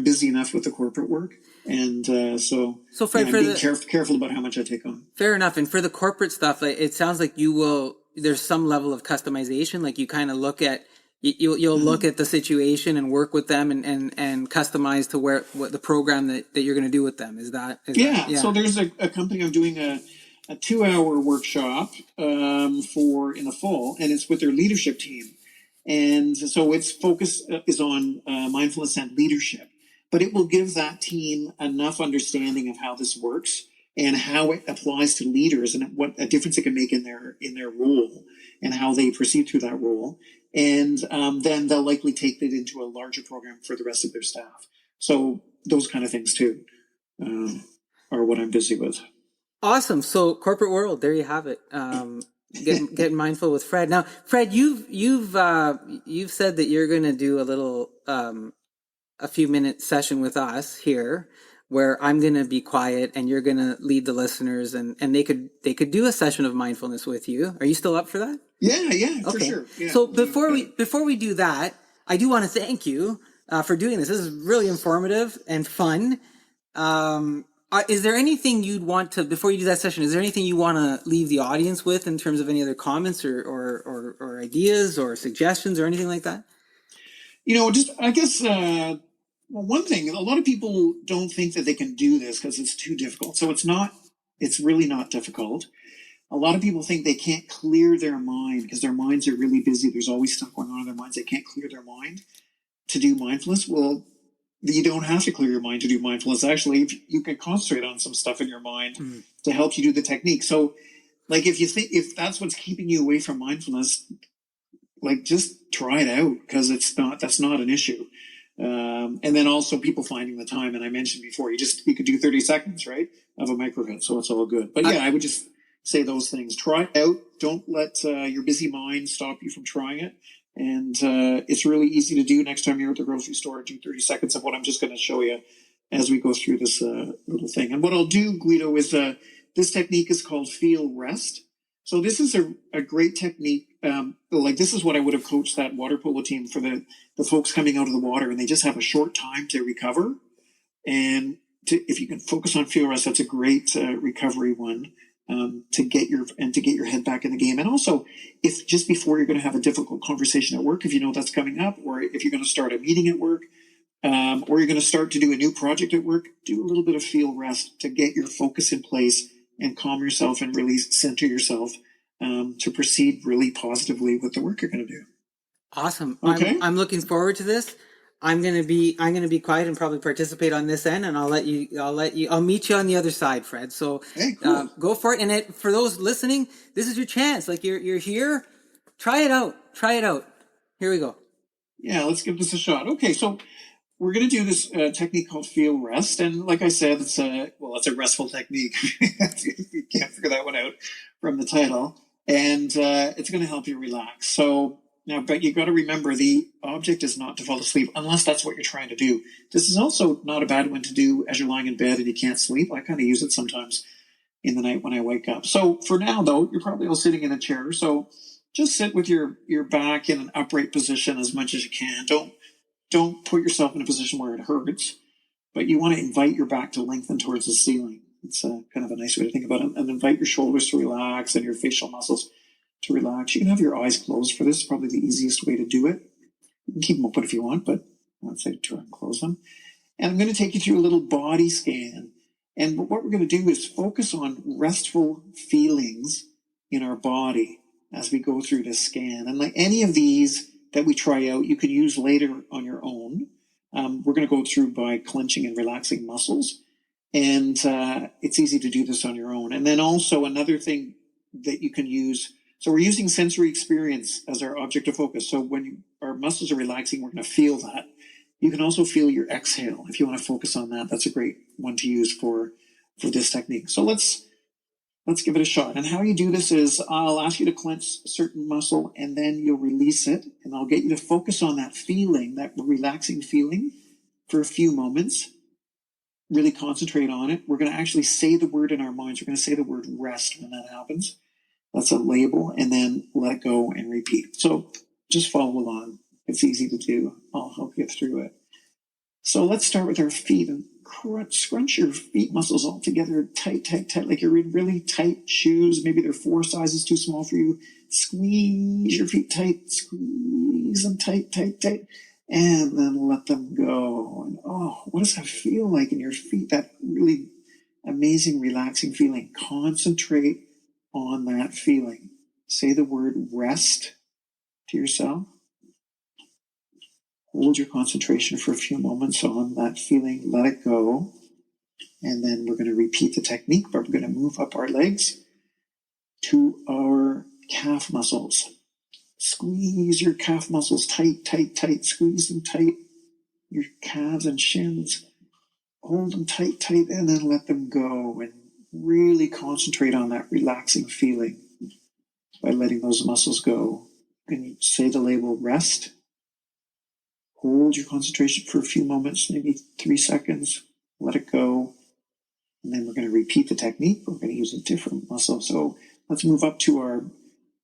busy enough with the corporate work. And so Fred, I'm being careful about how much I take on. Fair enough. And for the corporate stuff, it sounds like there's some level of customization. Like you kind of look at, you'll look at the situation and work with them and customize to what the program that you're going to do with them. Is that? So there's a company I'm doing a 2-hour workshop for in the fall, and it's with their leadership team. And so its focus is on mindfulness and leadership. But it will give that team enough understanding of how this works and how it applies to leaders and what a difference it can make in their role and how they proceed through that role. And then they'll likely take it into a larger program for the rest of their staff. So those kind of things too are what I'm busy with. Awesome. So corporate world, there you have it. Getting mindful with Fred. Now, Fred, you've said that you're going to do a little a few minute session with us here where I'm going to be quiet and you're going to lead the listeners and they could do a session of mindfulness with you. Are you still up for that? Yeah, okay. For sure. Yeah. So before we do that, I do want to thank you for doing this. This is really informative and fun. Is there anything you'd want to, before you do that session, is there anything you want to leave the audience with in terms of any other comments or ideas or suggestions or anything like that? I guess, one thing, a lot of people don't think that they can do this because it's too difficult. So it's really not difficult. A lot of people think they can't clear their mind because their minds are really busy. There's always stuff going on in their minds. They can't clear their mind to do mindfulness. Well, you don't have to clear your mind to do mindfulness. Actually, you can concentrate on some stuff in your mind to help you do the technique. So, like, if that's what's keeping you away from mindfulness, like, just try it out because that's not an issue. And then also people finding the time. And I mentioned before, you could do 30 seconds, right, of a micro hit. So it's all good. But yeah, I would just say those things. Try it out. Don't let your busy mind stop you from trying it. And it's really easy to do. Next time you're at the grocery store, do 30 seconds of what I'm just going to show you as we go through this little thing. And what I'll do, Guido, is this technique is called Feel Rest. So this is a great technique. This is what I would have coached that water polo team for the folks coming out of the water, and they just have a short time to recover. And if you can focus on Feel Rest, that's a great recovery one. To get your head back in the game. And also, if just before you're going to have a difficult conversation at work, if you know that's coming up, or if you're going to start a meeting at work, or you're going to start to do a new project at work, do a little bit of Feel Rest to get your focus in place and calm yourself and really center yourself to proceed really positively with the work you're going to do. Awesome. Okay. I'm looking forward to this. I'm gonna be quiet and probably participate on this end, and I'll meet you on the other side, Fred. So hey, cool. Go for it. And for those listening, this is your chance. Like you're here, try it out. Here we go. Yeah, let's give this a shot. Okay, so we're gonna do this technique called Feel Rest, and like I said, it's a restful technique. You can't figure that one out from the title, and it's gonna help you relax. So. Now, but you got to remember the object is not to fall asleep unless that's what you're trying to do. This is also not a bad one to do as you're lying in bed and you can't sleep. I kind of use it sometimes in the night when I wake up. So for now, though, you're probably all sitting in a chair. So just sit with your back in an upright position as much as you can. Don't put yourself in a position where it hurts, but you want to invite your back to lengthen towards the ceiling. It's kind of a nice way to think about it. And invite your shoulders to relax and your facial muscles to relax. You can have your eyes closed for this. Probably the easiest way to do it. You can keep them open if you want, but let's say try and close them. And I'm going to take you through a little body scan. And what we're going to do is focus on restful feelings in our body as we go through this scan. And like any of these that we try out, you can use later on your own. We're going to go through by clenching and relaxing muscles. And it's easy to do this on your own. And then also another thing that you can use. So we're using sensory experience as our object of focus. So when our muscles are relaxing, we're going to feel that. You can also feel your exhale. If you want to focus on that, that's a great one to use for this technique. So let's give it a shot. And how you do this is I'll ask you to clench a certain muscle and then you'll release it. And I'll get you to focus on that feeling, that relaxing feeling for a few moments. Really concentrate on it. We're going to actually say the word in our minds. We're going to say the word rest when that happens. That's a label. And then let it go and repeat. So just follow along. It's easy to do. I'll help you through it. So let's start with our feet and scrunch your feet muscles all together tight, like you're in really tight shoes. Maybe they're 4 sizes too small for you. Squeeze your feet tight, squeeze them tight, and then let them go. And oh, what does that feel like in your feet? That really amazing, relaxing feeling. Concentrate on that feeling. Say the word rest to yourself. Hold your concentration for a few moments on that feeling. Let it go. And then we're going to repeat the technique, but we're going to move up our legs to our calf muscles. Squeeze your calf muscles tight. Squeeze them tight. Your calves and shins. Hold them tight, and then let them go. And really concentrate on that relaxing feeling by letting those muscles go. And you say the label rest. Hold your concentration for a few moments, maybe 3 seconds. Let it go. And then we're going to repeat the technique. We're going to use a different muscle. So let's move up to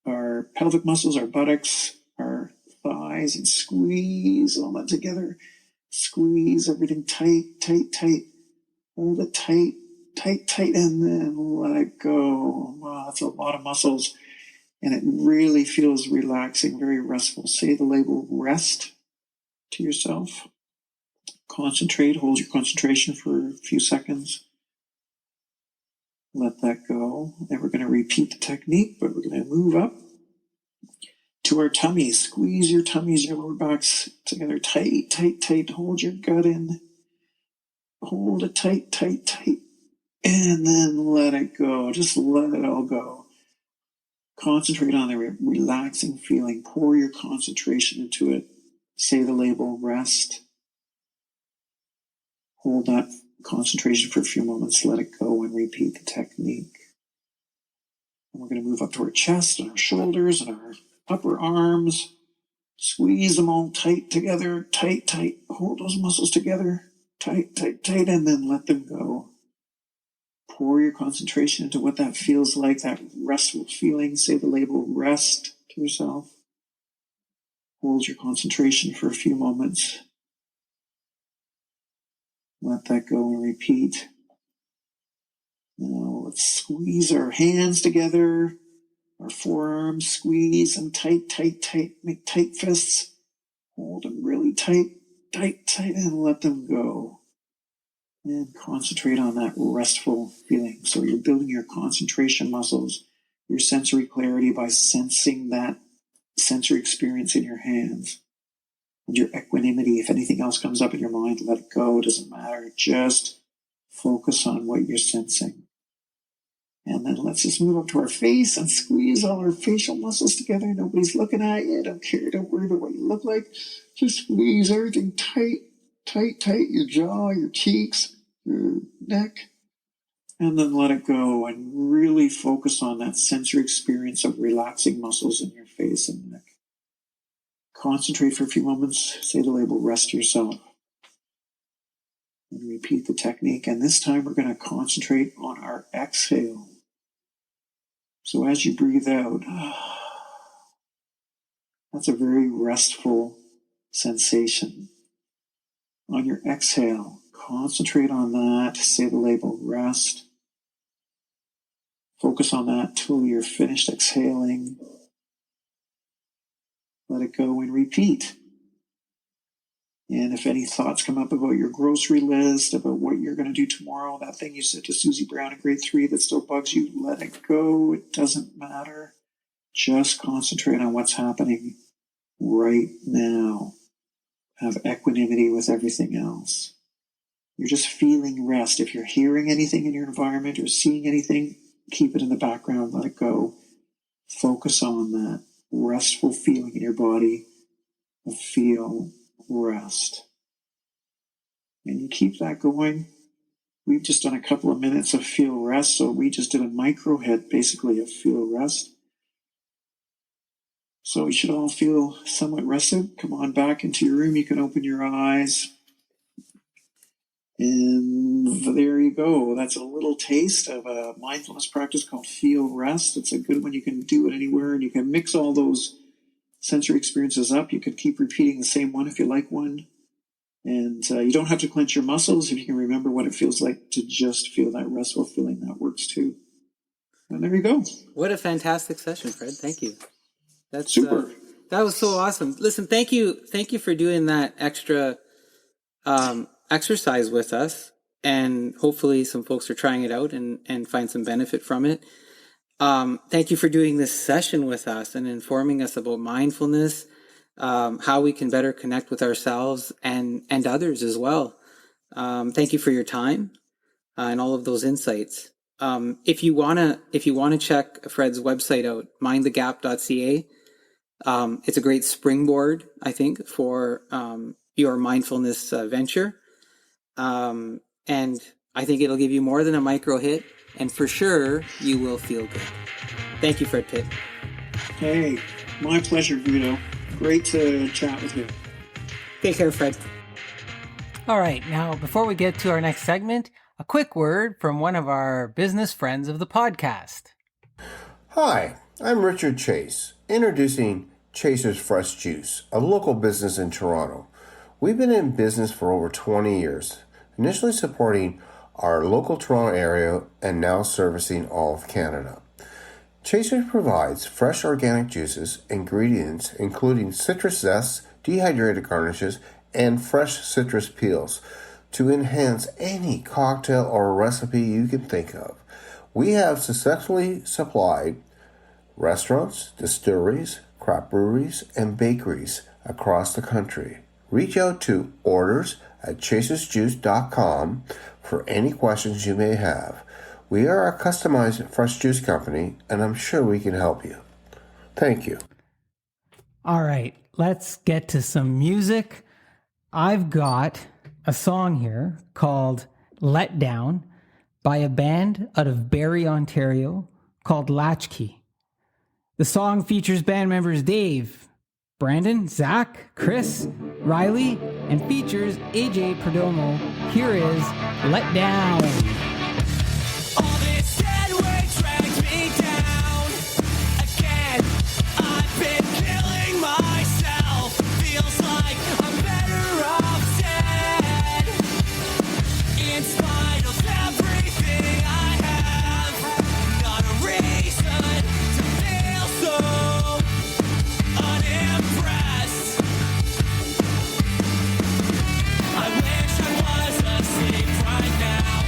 our pelvic muscles, our buttocks, our thighs, and squeeze all that together. Squeeze everything tight. Hold it tight, and then let it go. Wow, that's a lot of muscles. And it really feels relaxing, very restful. Say the label rest to yourself. Concentrate, hold your concentration for a few seconds. Let that go. Then we're going to repeat the technique, but we're going to move up to our tummies. Squeeze your tummies, your lower backs together tight. Hold your gut in. Hold it tight. And then let it go. Just let it all go. Concentrate on the relaxing feeling. Pour your concentration into it. Say the label rest. Hold that concentration for a few moments. Let it go and repeat the technique. And we're going to move up to our chest and our shoulders and our upper arms. Squeeze them all tight together. Tight. Hold those muscles together. Tight. And then let them go. Pour your concentration into what that feels like, that restful feeling. Say the label rest to yourself. Hold your concentration for a few moments. Let that go and repeat. Now let's squeeze our hands together, our forearms, squeeze them tight. Make tight fists. Hold them really tight, and let them go. And concentrate on that restful feeling. So you're building your concentration muscles, your sensory clarity by sensing that sensory experience in your hands. And your equanimity, if anything else comes up in your mind, let it go. It doesn't matter. Just focus on what you're sensing. And then let's just move up to our face and squeeze all our facial muscles together. Nobody's looking at you. Don't care. Don't worry about what you look like. Just squeeze everything tight. Your jaw, your cheeks, your neck. And then let it go and really focus on that sensory experience of relaxing muscles in your face and neck. Concentrate for a few moments. Say the label rest yourself. And repeat the technique. And this time we're going to concentrate on our exhale. So as you breathe out, that's a very restful sensation. On your exhale, concentrate on that. Say the label rest. Focus on that till you're finished exhaling. Let it go and repeat. And if any thoughts come up about your grocery list, about what you're going to do tomorrow, that thing you said to Susie Brown in grade 3 that still bugs you, let it go. It doesn't matter. Just concentrate on what's happening right now. Have equanimity with everything else. You're just feeling rest. If you're hearing anything in your environment or seeing anything, keep it in the background, let it go. Focus on that restful feeling in your body of feel rest. And you keep that going. We've just done a couple of minutes of feel rest, so we just did a micro hit basically of feel rest. So we should all feel somewhat rested. Come on back into your room. You can open your eyes. And there you go. That's a little taste of a mindfulness practice called Feel Rest. It's a good one. You can do it anywhere, and you can mix all those sensory experiences up. You could keep repeating the same one if you like one. And you don't have to clench your muscles. If you can remember what it feels like to just feel that restful feeling, that works too. And there you go. What a fantastic session, Fred. Thank you. That's super. That was so awesome. Listen, thank you for doing that extra exercise with us, and hopefully some folks are trying it out and find some benefit from it. Thank you for doing this session with us and informing us about mindfulness, how we can better connect with ourselves and others as well. Thank you for your time and all of those insights. If you wanna check Fred's website out, mindthegap.ca. It's a great springboard, I think, for your mindfulness venture. And I think it'll give you more than a micro hit, and for sure you will feel good. Thank you, Fred Pitt. Hey, my pleasure, Guido. Great to chat with you. Take care, Fred. All right, now before we get to our next segment, a quick word from one of our business friends of the podcast. Hi, I'm Richard Chase, introducing Chaser's Fresh Juice, a local business in Toronto. We've been in business for over 20 years, initially supporting our local Toronto area and now servicing all of Canada. Chaser provides fresh organic juices, ingredients including citrus zest, dehydrated garnishes, and fresh citrus peels to enhance any cocktail or recipe you can think of. We have successfully supplied restaurants, distilleries, craft breweries, and bakeries across the country. Reach out to orders@chasersjuice.com for any questions you may have. We are a customized fresh juice company, and I'm sure we can help you. Thank you. All right, let's get to some music. I've got a song here called Let Down by a band out of Barrie, Ontario called Latch. The song features band members Dave, Brandon, Zach, Chris, Riley, and features AJ Perdomo. Here is Let Down. All this dead weight dragged me down. Again, I've been killing myself. Feels like I'm better off dead. In spite of everything I have, not a reason to feel so unimpressed. I wish I was asleep right now.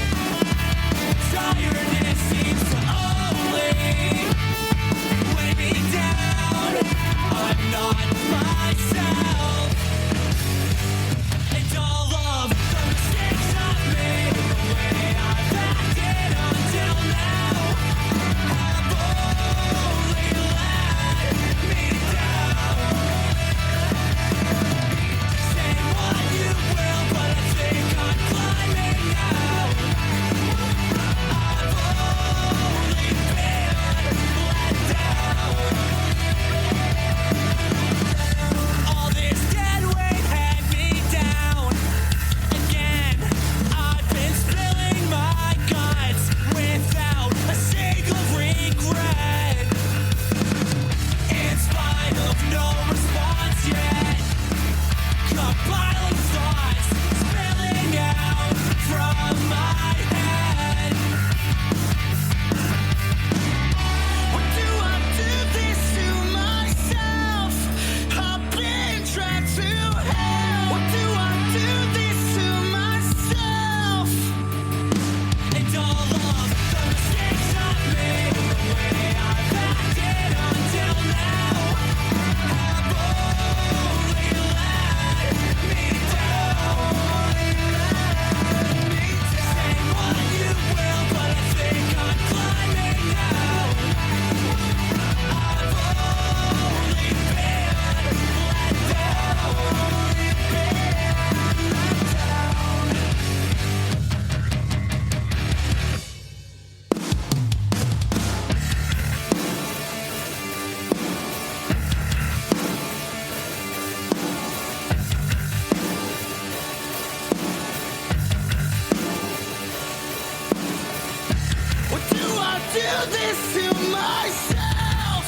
this to myself?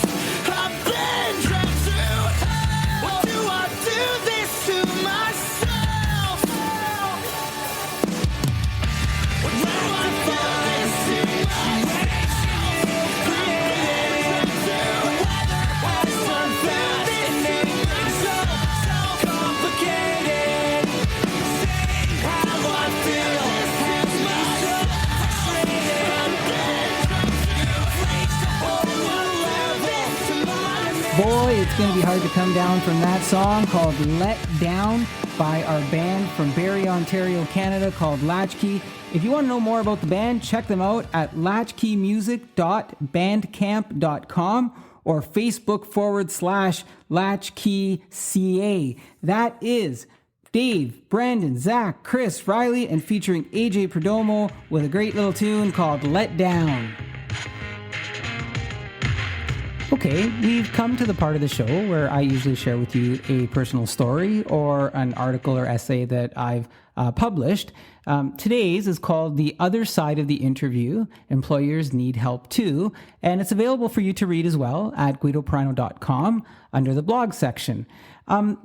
I've been dropped to hell. Or do I do this to myself? Or do I do this to myself? Boy, it's going to be hard to come down from that song called Let Down by our band from Barrie, Ontario, Canada called Latch. If you want to know more about the band, check them out at latchkeymusic.bandcamp.com or Facebook/LatchkeyCA. That is Dave, Brandon, Zach, Chris, Riley, and featuring AJ Perdomo with a great little tune called Let Down. Okay, we've come to the part of the show where I usually share with you a personal story or an article or essay that I've published. Today's is called The Other Side of the Interview, Employers Need Help Too, and it's available for you to read as well at guidoprano.com under the blog section.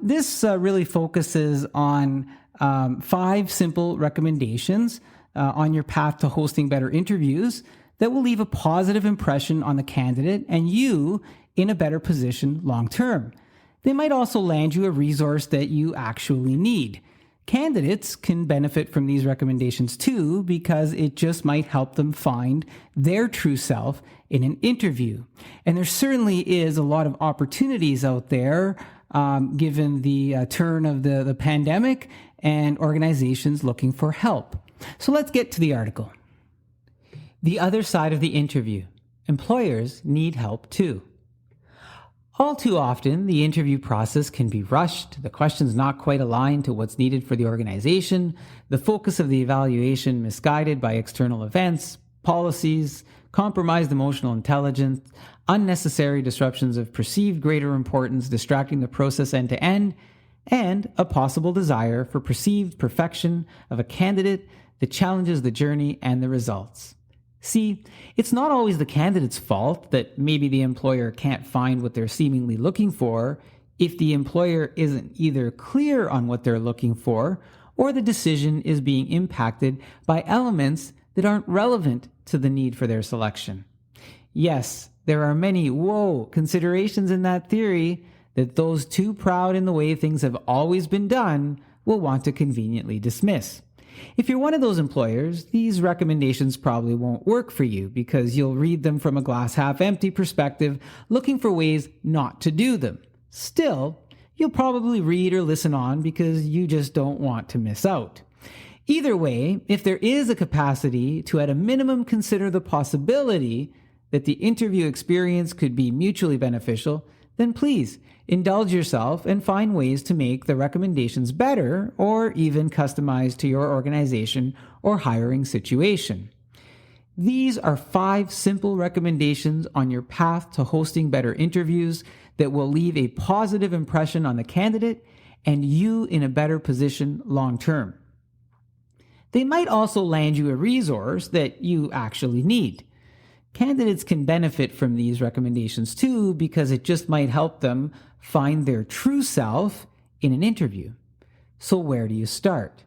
This really focuses on 5 simple recommendations on your path to hosting better interviews that will leave a positive impression on the candidate and you in a better position long term. They might also land you a resource that you actually need. Candidates can benefit from these recommendations too because it just might help them find their true self in an interview. And there certainly is a lot of opportunities out there given the turn of the pandemic and organizations looking for help. So let's get to the article. The Other Side of the Interview. Employers need help too. All too often, the interview process can be rushed, the questions not quite aligned to what's needed for the organization, the focus of the evaluation misguided by external events, policies, compromised emotional intelligence, unnecessary disruptions of perceived greater importance distracting the process end to end, and a possible desire for perceived perfection of a candidate that challenges the journey and the results. See, it's not always the candidate's fault that maybe the employer can't find what they're seemingly looking for if the employer isn't either clear on what they're looking for or the decision is being impacted by elements that aren't relevant to the need for their selection. Yes, there are many considerations in that theory that those too proud in the way things have always been done will want to conveniently dismiss. If you're one of those employers, these recommendations probably won't work for you because you'll read them from a glass half empty perspective, looking for ways not to do them. Still, you'll probably read or listen on because you just don't want to miss out. Either way, if there is a capacity to at a minimum consider the possibility that the interview experience could be mutually beneficial, then please indulge yourself and find ways to make the recommendations better or even customized to your organization or hiring situation. These are 5 simple recommendations on your path to hosting better interviews that will leave a positive impression on the candidate and you in a better position long term. They might also land you a resource that you actually need. Candidates can benefit from these recommendations too because it just might help them find their true self in an interview. So where do you start?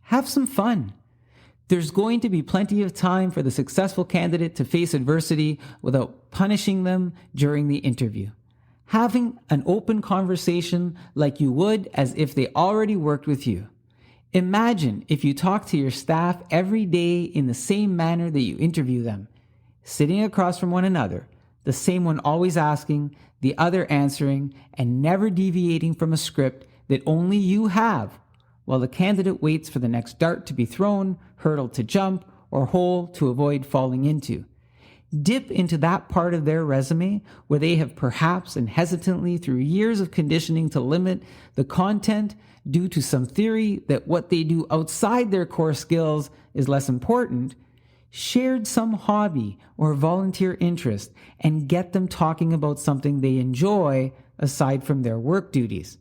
Have some fun. There's going to be plenty of time for the successful candidate to face adversity without punishing them during the interview. Having an open conversation like you would as if they already worked with you. Imagine if you talk to your staff every day in the same manner that you interview them, sitting across from one another, the same one always asking, the other answering, and never deviating from a script that only you have, while the candidate waits for the next dart to be thrown, hurdle to jump, or hole to avoid falling into. Dip into that part of their resume where they have perhaps and hesitantly through years of conditioning to limit the content due to some theory that what they do outside their core skills is less important, shared some hobby or volunteer interest and get them talking about something they enjoy aside from their work duties.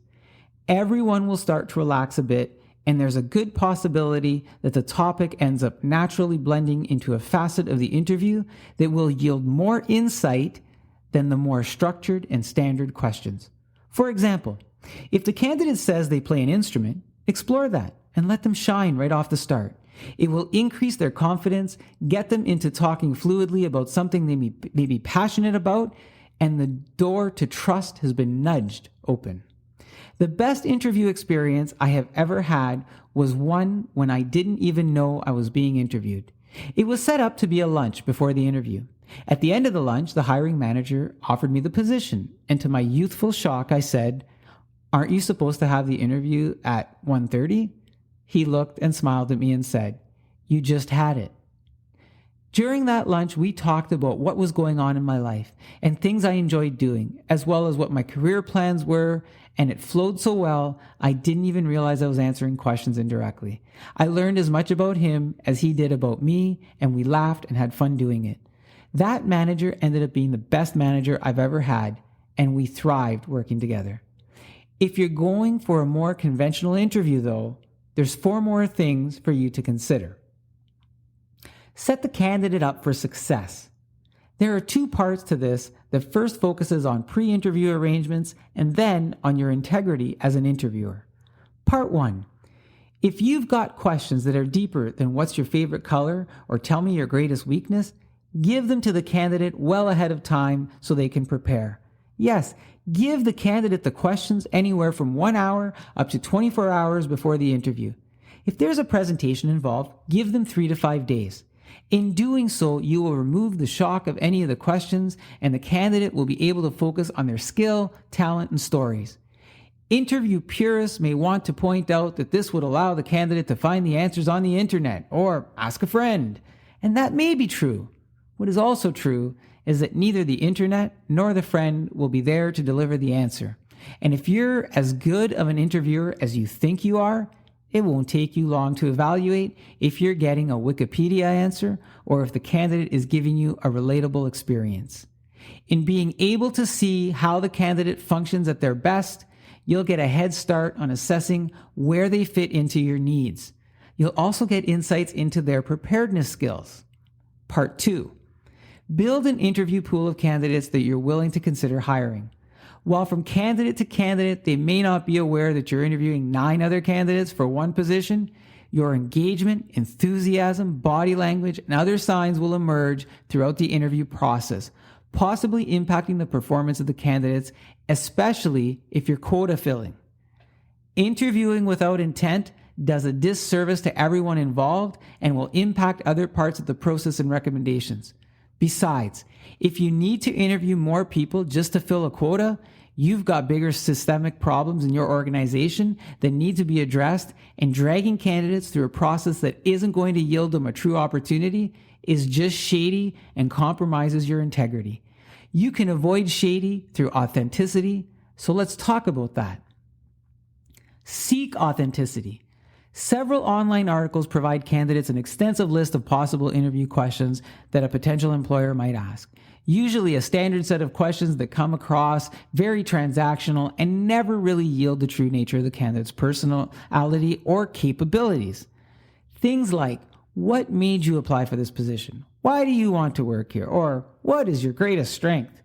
Everyone will start to relax a bit and there's a good possibility that the topic ends up naturally blending into a facet of the interview that will yield more insight than the more structured and standard questions. For example, if the candidate says they play an instrument, explore that and let them shine right off the start. It will increase their confidence, get them into talking fluidly about something they may be passionate about, and the door to trust has been nudged open. The best interview experience I have ever had was one when I didn't even know I was being interviewed. It was set up to be a lunch before the interview. At the end of the lunch, the hiring manager offered me the position, and to my youthful shock, I said, "Aren't you supposed to have the interview at 1:30? He looked and smiled at me and said, "You just had it." During that lunch, we talked about what was going on in my life and things I enjoyed doing, as well as what my career plans were, and it flowed so well, I didn't even realize I was answering questions indirectly. I learned as much about him as he did about me, and we laughed and had fun doing it. That manager ended up being the best manager I've ever had, and we thrived working together. If you're going for a more conventional interview, though, there's 4 more things for you to consider. Set the candidate up for success. There are 2 parts to this that first focuses on pre-interview arrangements and then on your integrity as an interviewer. Part 1. If you've got questions that are deeper than what's your favorite color or tell me your greatest weakness, give them to the candidate well ahead of time so they can prepare. Yes, give the candidate the questions anywhere from 1 hour up to 24 hours before the interview. If there's a presentation involved, give them 3 to 5 days. In doing so, you will remove the shock of any of the questions, and the candidate will be able to focus on their skill, talent, and stories. Interview purists may want to point out that this would allow the candidate to find the answers on the internet or ask a friend, and that may be true. What is also true is that neither the internet nor the friend will be there to deliver the answer. And if you're as good of an interviewer as you think you are, it won't take you long to evaluate if you're getting a Wikipedia answer or if the candidate is giving you a relatable experience. In being able to see how the candidate functions at their best, you'll get a head start on assessing where they fit into your needs. You'll also get insights into their preparedness skills. Part 2. Build an interview pool of candidates that you're willing to consider hiring. While from candidate to candidate, they may not be aware that you're interviewing 9 other candidates for one position, your engagement, enthusiasm, body language, and other signs will emerge throughout the interview process, possibly impacting the performance of the candidates, especially if you're quota filling. Interviewing without intent does a disservice to everyone involved and will impact other parts of the process and recommendations. Besides, if you need to interview more people just to fill a quota, you've got bigger systemic problems in your organization that need to be addressed, and dragging candidates through a process that isn't going to yield them a true opportunity is just shady and compromises your integrity. You can avoid shady through authenticity, so let's talk about that. Seek authenticity. Several online articles provide candidates an extensive list of possible interview questions that a potential employer might ask. Usually a standard set of questions that come across very transactional and never really yield the true nature of the candidate's personality or capabilities. Things like, what made you apply for this position? Why do you want to work here? Or what is your greatest strength?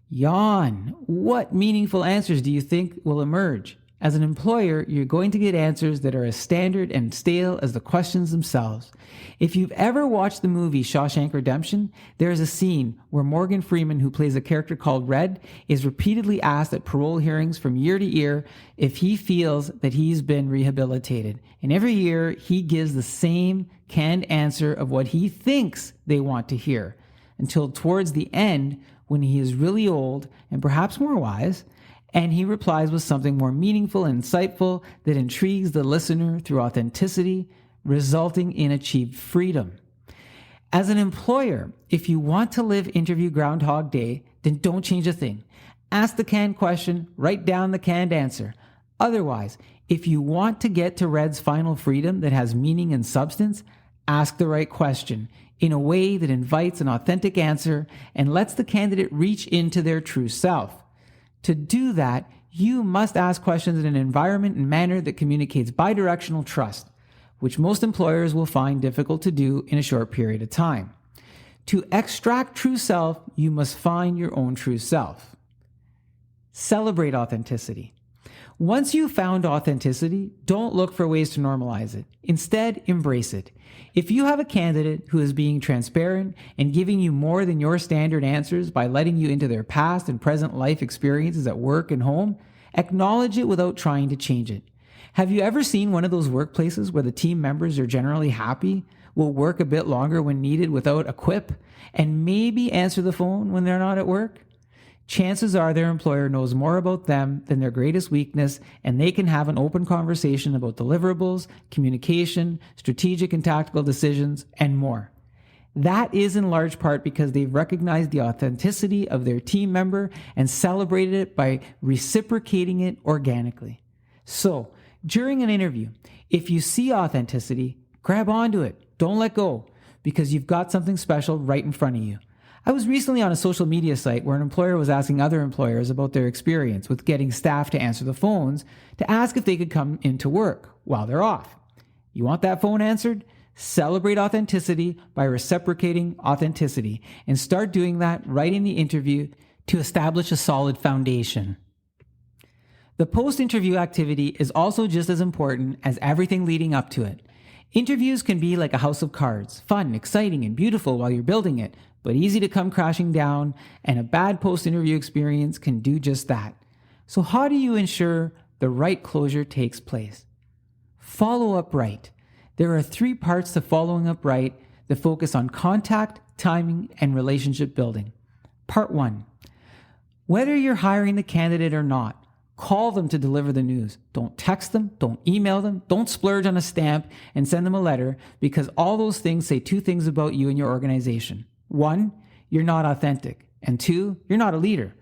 Yawn. What meaningful answers do you think will emerge? As an employer, you're going to get answers that are as standard and stale as the questions themselves. If you've ever watched the movie Shawshank Redemption, there is a scene where Morgan Freeman, who plays a character called Red, is repeatedly asked at parole hearings from year to year if he feels that he's been rehabilitated. And every year, he gives the same canned answer of what he thinks they want to hear, until towards the end, when he is really old and perhaps more wise, and he replies with something more meaningful and insightful that intrigues the listener through authenticity, resulting in achieved freedom. As an employer, if you want to live interview Groundhog Day, then don't change a thing. Ask the canned question, write down the canned answer. Otherwise, if you want to get to Red's final freedom that has meaning and substance, ask the right question in a way that invites an authentic answer and lets the candidate reach into their true self. To do that, you must ask questions in an environment and manner that communicates bidirectional trust, which most employers will find difficult to do in a short period of time. To extract true self, you must find your own true self. Celebrate authenticity. Once you've found authenticity, don't look for ways to normalize it. Instead, embrace it. If you have a candidate who is being transparent and giving you more than your standard answers by letting you into their past and present life experiences at work and home, acknowledge it without trying to change it. Have you ever seen one of those workplaces where the team members are generally happy, will work a bit longer when needed without a quip, and maybe answer the phone when they're not at work? Chances are their employer knows more about them than their greatest weakness, and they can have an open conversation about deliverables, communication, strategic and tactical decisions, and more. That is in large part because they've recognized the authenticity of their team member and celebrated it by reciprocating it organically. So, during an interview, if you see authenticity, grab onto it. Don't let go, because you've got something special right in front of you. I was recently on a social media site where an employer was asking other employers about their experience with getting staff to answer the phones to ask if they could come into work while they're off. You want that phone answered? Celebrate authenticity by reciprocating authenticity and start doing that right in the interview to establish a solid foundation. The post-interview activity is also just as important as everything leading up to it. Interviews can be like a house of cards, fun, exciting, and beautiful while you're building it, but easy to come crashing down, and a bad post-interview experience can do just that. So how do you ensure the right closure takes place? Follow up right. There are 3 parts to following up right that focus on contact, timing, and relationship building. Part 1. Whether you're hiring the candidate or not, call them to deliver the news. Don't text them, don't email them, don't splurge on a stamp and send them a letter, because all those things say 2 things about you and your organization. 1, you're not authentic. And 2, you're not a leader.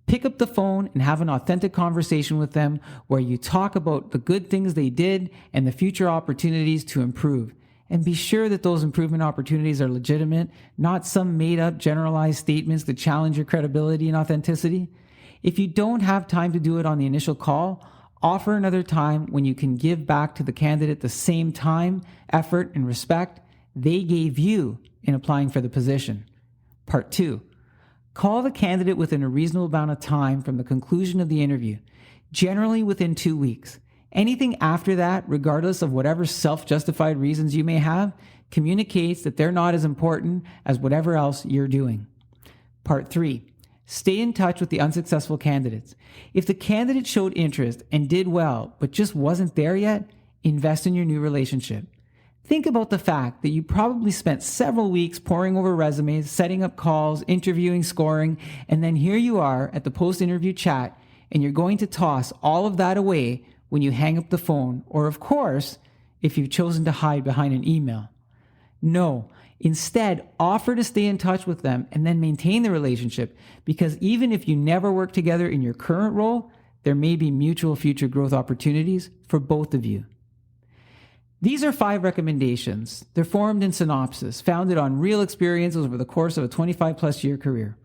Pick up the phone and have an authentic conversation with them where you talk about the good things they did and the future opportunities to improve. And be sure that those improvement opportunities are legitimate, not some made-up generalized statements that challenge your credibility and authenticity. If you don't have time to do it on the initial call, offer another time when you can give back to the candidate the same time, effort, and respect they gave you in applying for the position. Part 2. Call the candidate within a reasonable amount of time from the conclusion of the interview, generally within 2 weeks. Anything after that, regardless of whatever self-justified reasons you may have, communicates that they're not as important as whatever else you're doing. Part 3. Stay in touch with the unsuccessful candidates. If the candidate showed interest and did well, but just wasn't there yet, invest in your new relationship. Think about the fact that you probably spent several weeks poring over resumes, setting up calls, interviewing, scoring, and then here you are at the post-interview chat, and you're going to toss all of that away when you hang up the phone, or of course, if you've chosen to hide behind an email. No, instead, offer to stay in touch with them and then maintain the relationship, because even if you never work together in your current role, there may be mutual future growth opportunities for both of you. These are 5 recommendations. They're formed in synopsis, founded on real experiences over the course of a 25-plus year career.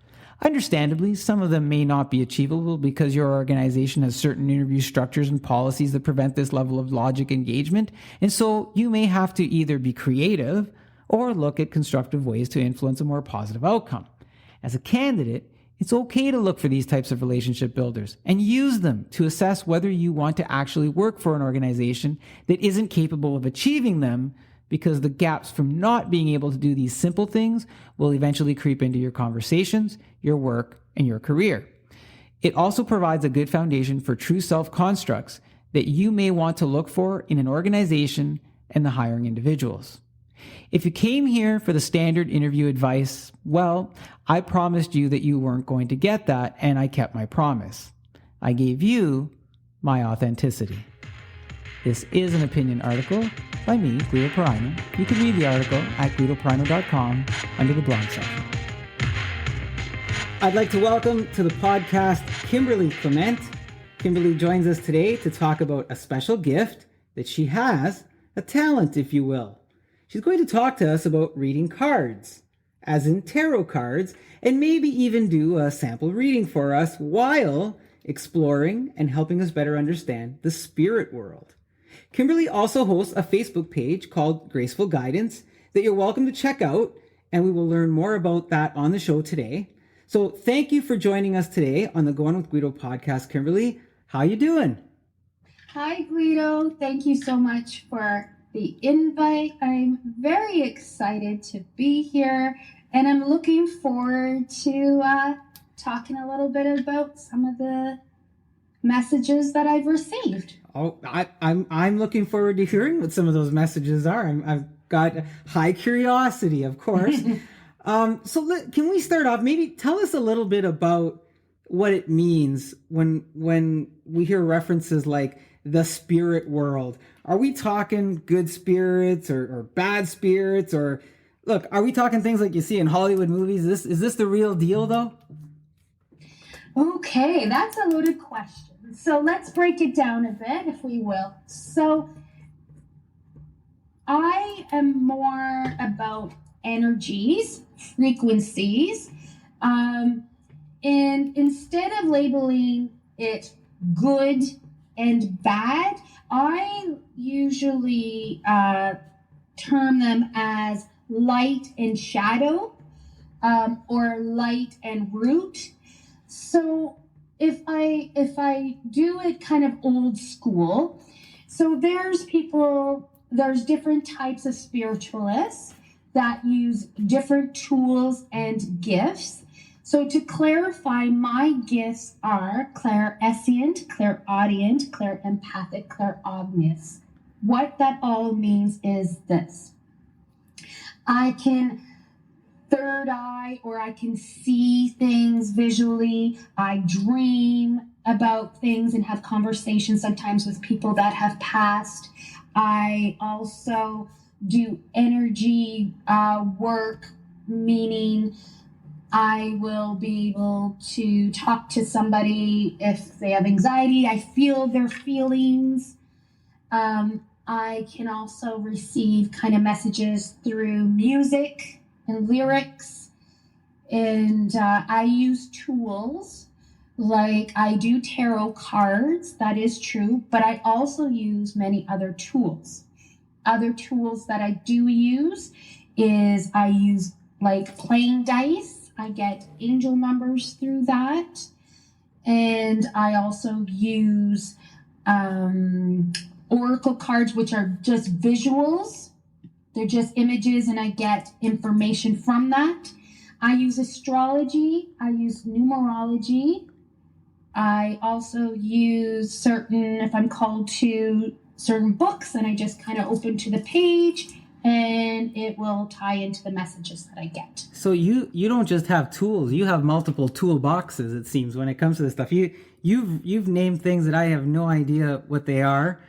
Understandably, some of them may not be achievable because your organization has certain interview structures and policies that prevent this level of logic engagement, and so you may have to either be creative or look at constructive ways to influence a more positive outcome. As a candidate, it's okay to look for these types of relationship builders and use them to assess whether you want to actually work for an organization that isn't capable of achieving them, because the gaps from not being able to do these simple things will eventually creep into your conversations, your work, and your career. It also provides a good foundation for true self-constructs that you may want to look for in an organization and the hiring individuals. If you came here for the standard interview advice, well, I promised you that you weren't going to get that, and I kept my promise. I gave you my authenticity. This is an opinion article by me, Guido Perino. You can read the article at guidoperino.com under the blog section. I'd like to welcome to the podcast Kimberley Clement. Kimberley joins us today to talk about a special gift that she has, a talent, if you will. She's going to talk to us about reading cards, as in tarot cards, and maybe even do a sample reading for us while exploring and helping us better understand the spirit world. Kimberley also hosts a Facebook page called Graceful Guidance that you're welcome to check out, and we will learn more about that on the show today. So thank you for joining us today on the Going with Guido podcast, Kimberley. How you doing? Hi, Guido. Thank you so much for the invite. I'm very excited to be here, and I'm looking forward to talking a little bit about some of the messages that I've received. Oh, I'm looking forward to hearing what some of those messages are. I've got high curiosity, of course. Can we start off? Maybe tell us a little bit about what it means when we hear references like the spirit world. Are we talking good spirits or bad spirits? Or look, are we talking things like you see in Hollywood movies? Is this the real deal, though? Okay, that's a loaded question. So let's break it down a bit, if we will. So I am more about energies, frequencies, and instead of labeling it good and bad, I usually term them as light and shadow, or light and root. So if I do it kind of old school, so there's different types of spiritualists that use different tools and gifts. So to clarify, my gifts are clairsentient, clairaudient, clairempathic, clairognious. What that all means is this. I can third eye, or I can see things visually. I dream about things and have conversations sometimes with people that have passed. I also do energy work, meaning I will be able to talk to somebody if they have anxiety. I feel their feelings. I can also receive kind of messages through music and lyrics, and I use tools like I do tarot cards, that is true, but I also use many other tools. Other tools that I do use is I use like playing dice. I get angel numbers through that, and I also use oracle cards, which are just visuals. They're just images, and I get information from that. I use astrology. I use numerology. I also use if I'm called to certain books, and I just kind of open to the page, and it will tie into the messages that I get. So you don't just have tools; you have multiple toolboxes. It seems when it comes to this stuff, you've named things that I have no idea what they are.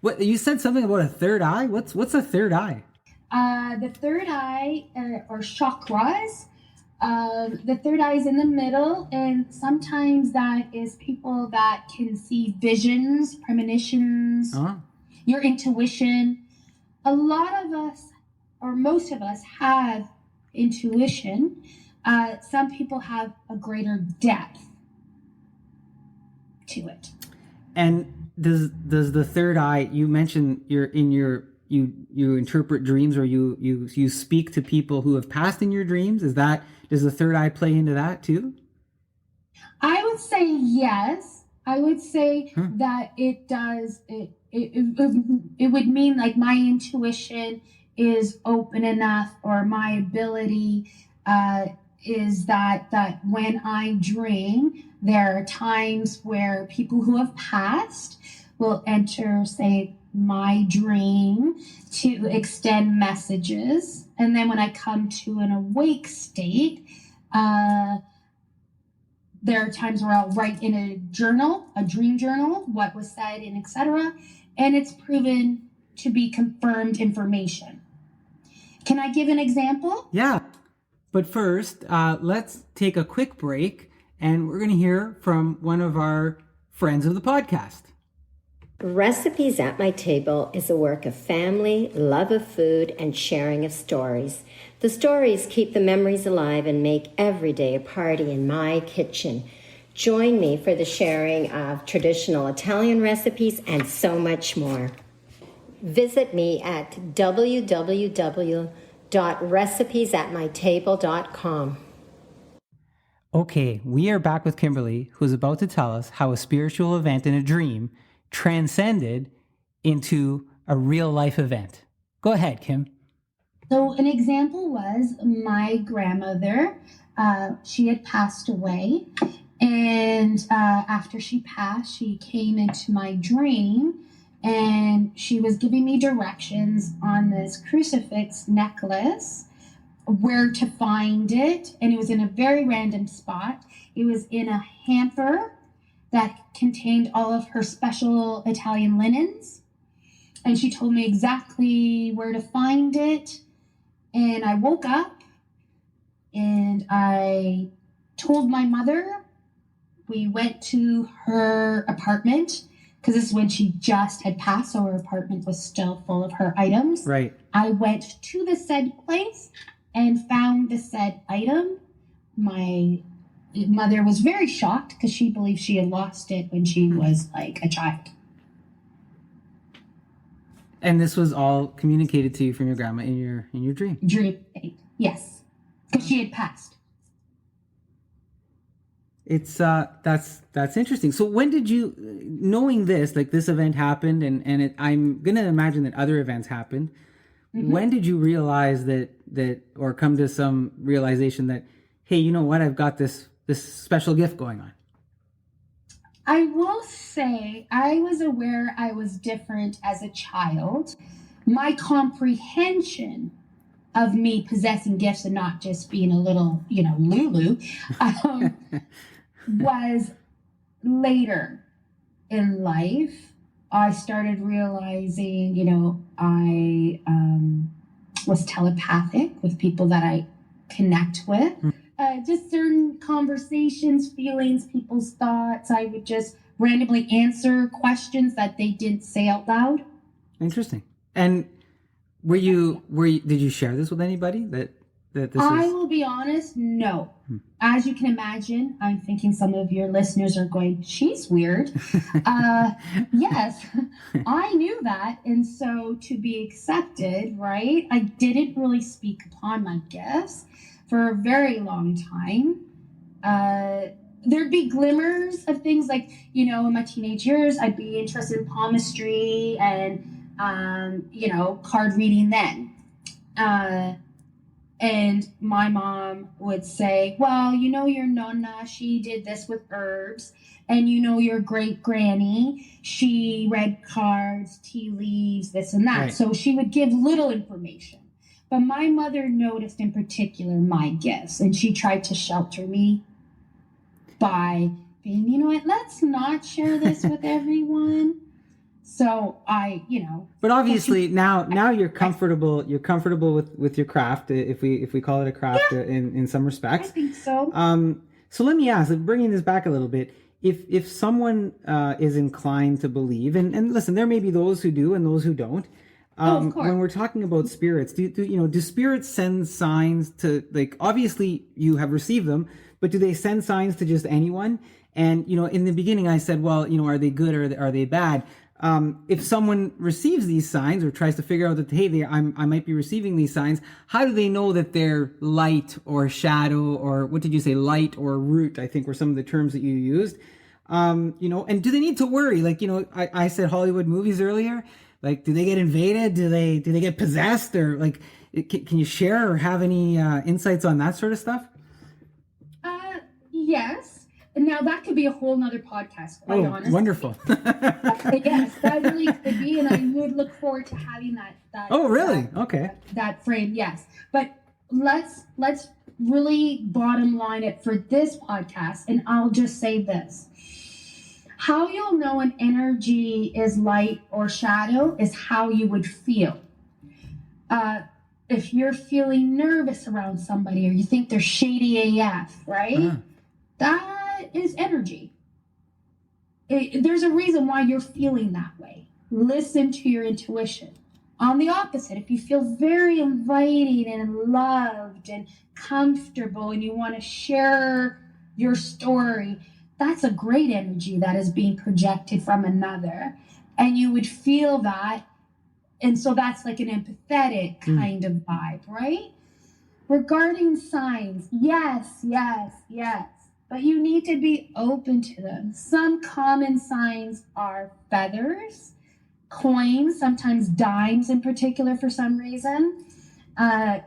What you said something about a third eye? What's a third eye? The third eye or chakras. The third eye is in the middle, and sometimes that is people that can see visions, premonitions, your intuition. A lot of us, or most of us, have intuition. Some people have a greater depth to it. And does the third eye? You mentioned you interpret dreams, or you speak to people who have passed in your dreams. Does the third eye play into that too? I would say yes. I would say that it does. It would mean like my intuition is open enough, or my ability is that when I dream, there are times where people who have passed will enter, say, my dream to extend messages. And then when I come to an awake state, there are times where I'll write in a journal, a dream journal, what was said and etc. And it's proven to be confirmed information. Can I give an example? Yeah. But first, let's take a quick break, and we're going to hear from one of our friends of the podcast. Recipes at My Table is a work of family, love of food, and sharing of stories. The stories keep the memories alive and make every day a party in my kitchen. Join me for the sharing of traditional Italian recipes and so much more. Visit me at www.recipesatmytable.com. Okay, we are back with Kimberly, who's about to tell us how a spiritual event in a dream transcended into a real life event. Go ahead, Kim. So an example was my grandmother. She had passed away, and after she passed, she came into my dream, and she was giving me directions on this crucifix necklace, where to find it, and it was in a very random spot. It was in a hamper that contained all of her special Italian linens, and she told me exactly where to find it. And I woke up and I told my mother. We went to her apartment because this is when she just had passed, so her apartment was still full of her items. Right. I went to the said place and found the said item. My mother was very shocked because she believed she had lost it when she was like a child. And this was all communicated to you from your grandma in your dream. Dream, yes, because she had passed. It's that's interesting. So when did you, knowing this, like this event happened, and I'm gonna imagine that other events happened. Mm-hmm. When did you realize that or come to some realization that, hey, you know what, I've got this special gift going on? I will say I was aware I was different as a child. My comprehension of me possessing gifts and not just being a little, Lulu, was later in life. I started realizing, I was telepathic with people that I connect with. Just certain conversations, feelings, people's thoughts. I would just randomly answer questions that they didn't say out loud. Interesting. And did you share this with anybody that this I will be honest, no. As you can imagine, I'm thinking some of your listeners are going, she's weird. Yes, I knew that. And so to be accepted, right, I didn't really speak upon my gifts for a very long time. There'd be glimmers of things like, in my teenage years, I'd be interested in palmistry and, card reading then. And my mom would say, well, your Nonna, she did this with herbs. And your great granny, she read cards, tea leaves, this and that. Right. So she would give little information. But my mother noticed in particular my gifts, and she tried to shelter me by being, you know what, let's not share this with everyone. So But obviously now you're comfortable. You're comfortable with your craft, if we call it a craft, in some respects. I think so. So let me ask, bringing this back a little bit, if someone is inclined to believe, and listen, there may be those who do and those who don't. Of course. When we're talking about spirits, do spirits send signs to, like, obviously you have received them, but do they send signs to just anyone? And, in the beginning I said, well, are they good or are they bad? If someone receives these signs or tries to figure out that, hey, I might be receiving these signs, how do they know that they're light or shadow, or what did you say, light or root, I think were some of the terms that you used. And do they need to worry? Like, I said Hollywood movies earlier. Like, do they get invaded? Do they get possessed? Or like, can you share or have any insights on that sort of stuff? Yes. Now that could be a whole nother podcast, quite honest. Wonderful. Yes, that really could be, and I would look forward to having that. Oh, really? Okay. That frame, yes. But let's really bottom line it for this podcast, and I'll just say this. How you'll know an energy is light or shadow is how you would feel. If you're feeling nervous around somebody or you think they're shady AF, right? That is energy. There's a reason why you're feeling that way. Listen to your intuition. On the opposite, if you feel very inviting and loved and comfortable and you want to share your story, that's a great energy that is being projected from another. And you would feel that. And so that's like an empathetic kind of vibe, right? Regarding signs, yes. But you need to be open to them. Some common signs are feathers, coins, sometimes dimes in particular for some reason,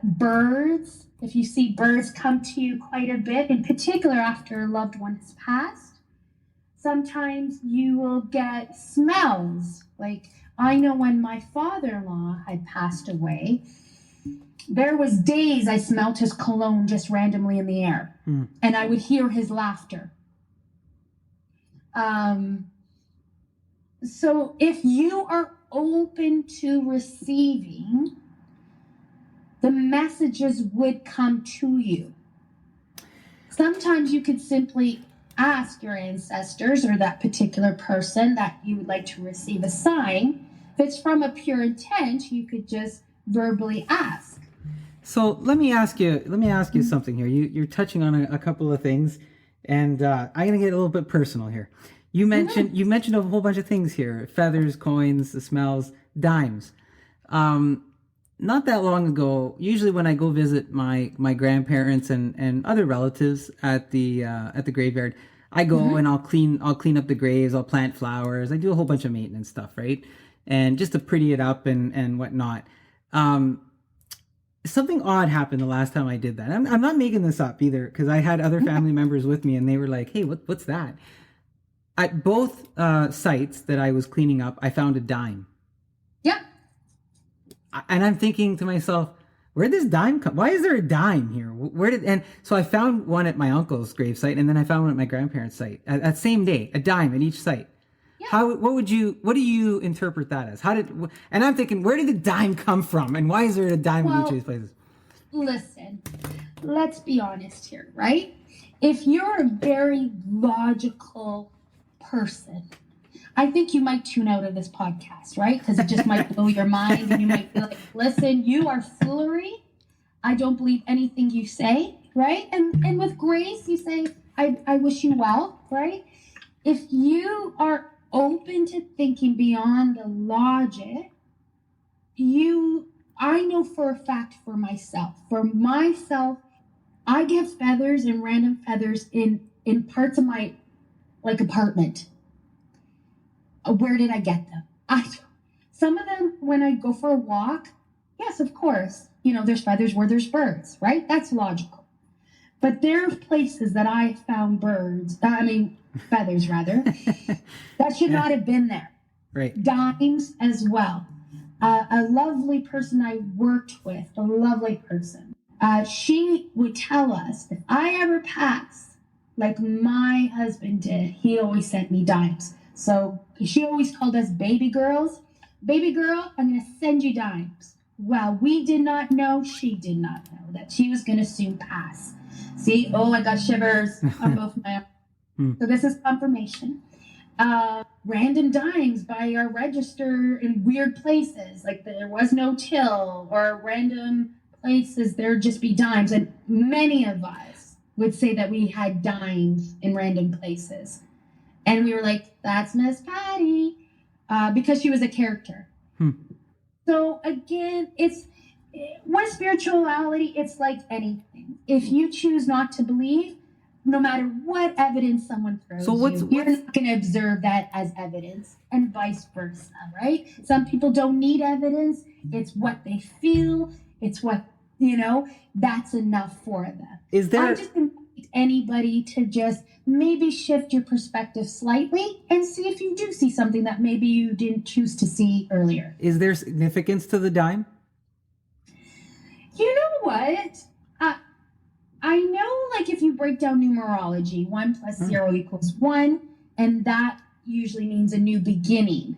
birds. If you see birds come to you quite a bit, in particular after a loved one has passed. Sometimes you will get smells. Like, I know when my father-in-law had passed away, there was days I smelt his cologne just randomly in the air, and I would hear his laughter. So if you are open to receiving, the messages would come to you. Sometimes you could simply ask your ancestors or that particular person that you would like to receive a sign. If it's from a pure intent, you could just verbally ask. So let me ask you something here. You're touching on a couple of things, and I'm gonna get a little bit personal here. You mentioned a whole bunch of things here: feathers, coins, the smells, dimes. Not that long ago, usually when I go visit my grandparents and other relatives at the graveyard, I go and I'll clean up the graves, I'll plant flowers, I do a whole bunch of maintenance stuff, right? And just to pretty it up and whatnot. Something odd happened the last time I did that. I'm not making this up either, because I had other family members with me and they were like, "Hey, what's that?" At both sites that I was cleaning up, I found a dime. Yeah. And I'm thinking to myself, where did this dime come? Why is there a dime here? And so I found one at my uncle's gravesite, and then I found one at my grandparents' site at same day, a dime at each site. Yeah. What do you interpret that as? And I'm thinking, where did the dime come from? And why is there a dime in each of these places? Listen, let's be honest here, right? If you're a very logical person, I think you might tune out of this podcast, right? Because it just might blow your mind and you might be like, listen, you are foolery. I don't believe anything you say, right? And with grace, you say, I wish you well, right? If you are open to thinking beyond the logic, I know for a fact for myself, I get feathers and random feathers in parts of my apartment. Where did I get them? Some of them, when I go for a walk, yes, of course, there's feathers where there's birds, right? That's logical. But there are places that I found feathers rather, that should not have been there. Right. Dimes as well. A lovely person I worked with, she would tell us, if I ever pass, like my husband did, he always sent me dimes. So she always called us baby girls. Baby girl, I'm going to send you dimes. Well, we did not know, she did not know that she was going to soon pass. See, I got shivers on both my arms. So this is confirmation. Random dimes by our register in weird places, like there was no till, or random places, there'd just be dimes. And many of us would say that we had dimes in random places. And we were like, that's Miss Patty, because she was a character. So again, with spirituality, it's like anything. If you choose not to believe, no matter what evidence someone throws you're not going to observe that as evidence, and vice versa, right? Some people don't need evidence. It's what they feel. It's what, that's enough for them. I just invite anybody to just maybe shift your perspective slightly and see if you do see something that maybe you didn't choose to see earlier. Is there significance to the dime? You know what? I know, if you break down numerology, 1 + 0 = 1, and that usually means a new beginning.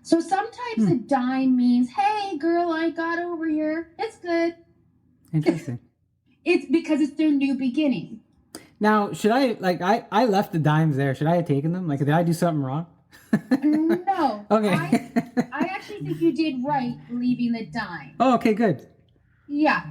So sometimes a dime means, hey, girl, I got over here. It's good. Interesting. It's because it's their new beginning. Now, should I, I left the dimes there. Should I have taken them? Did I do something wrong? No. Okay. I actually think you did right leaving the dime. Oh, okay, good. Yeah.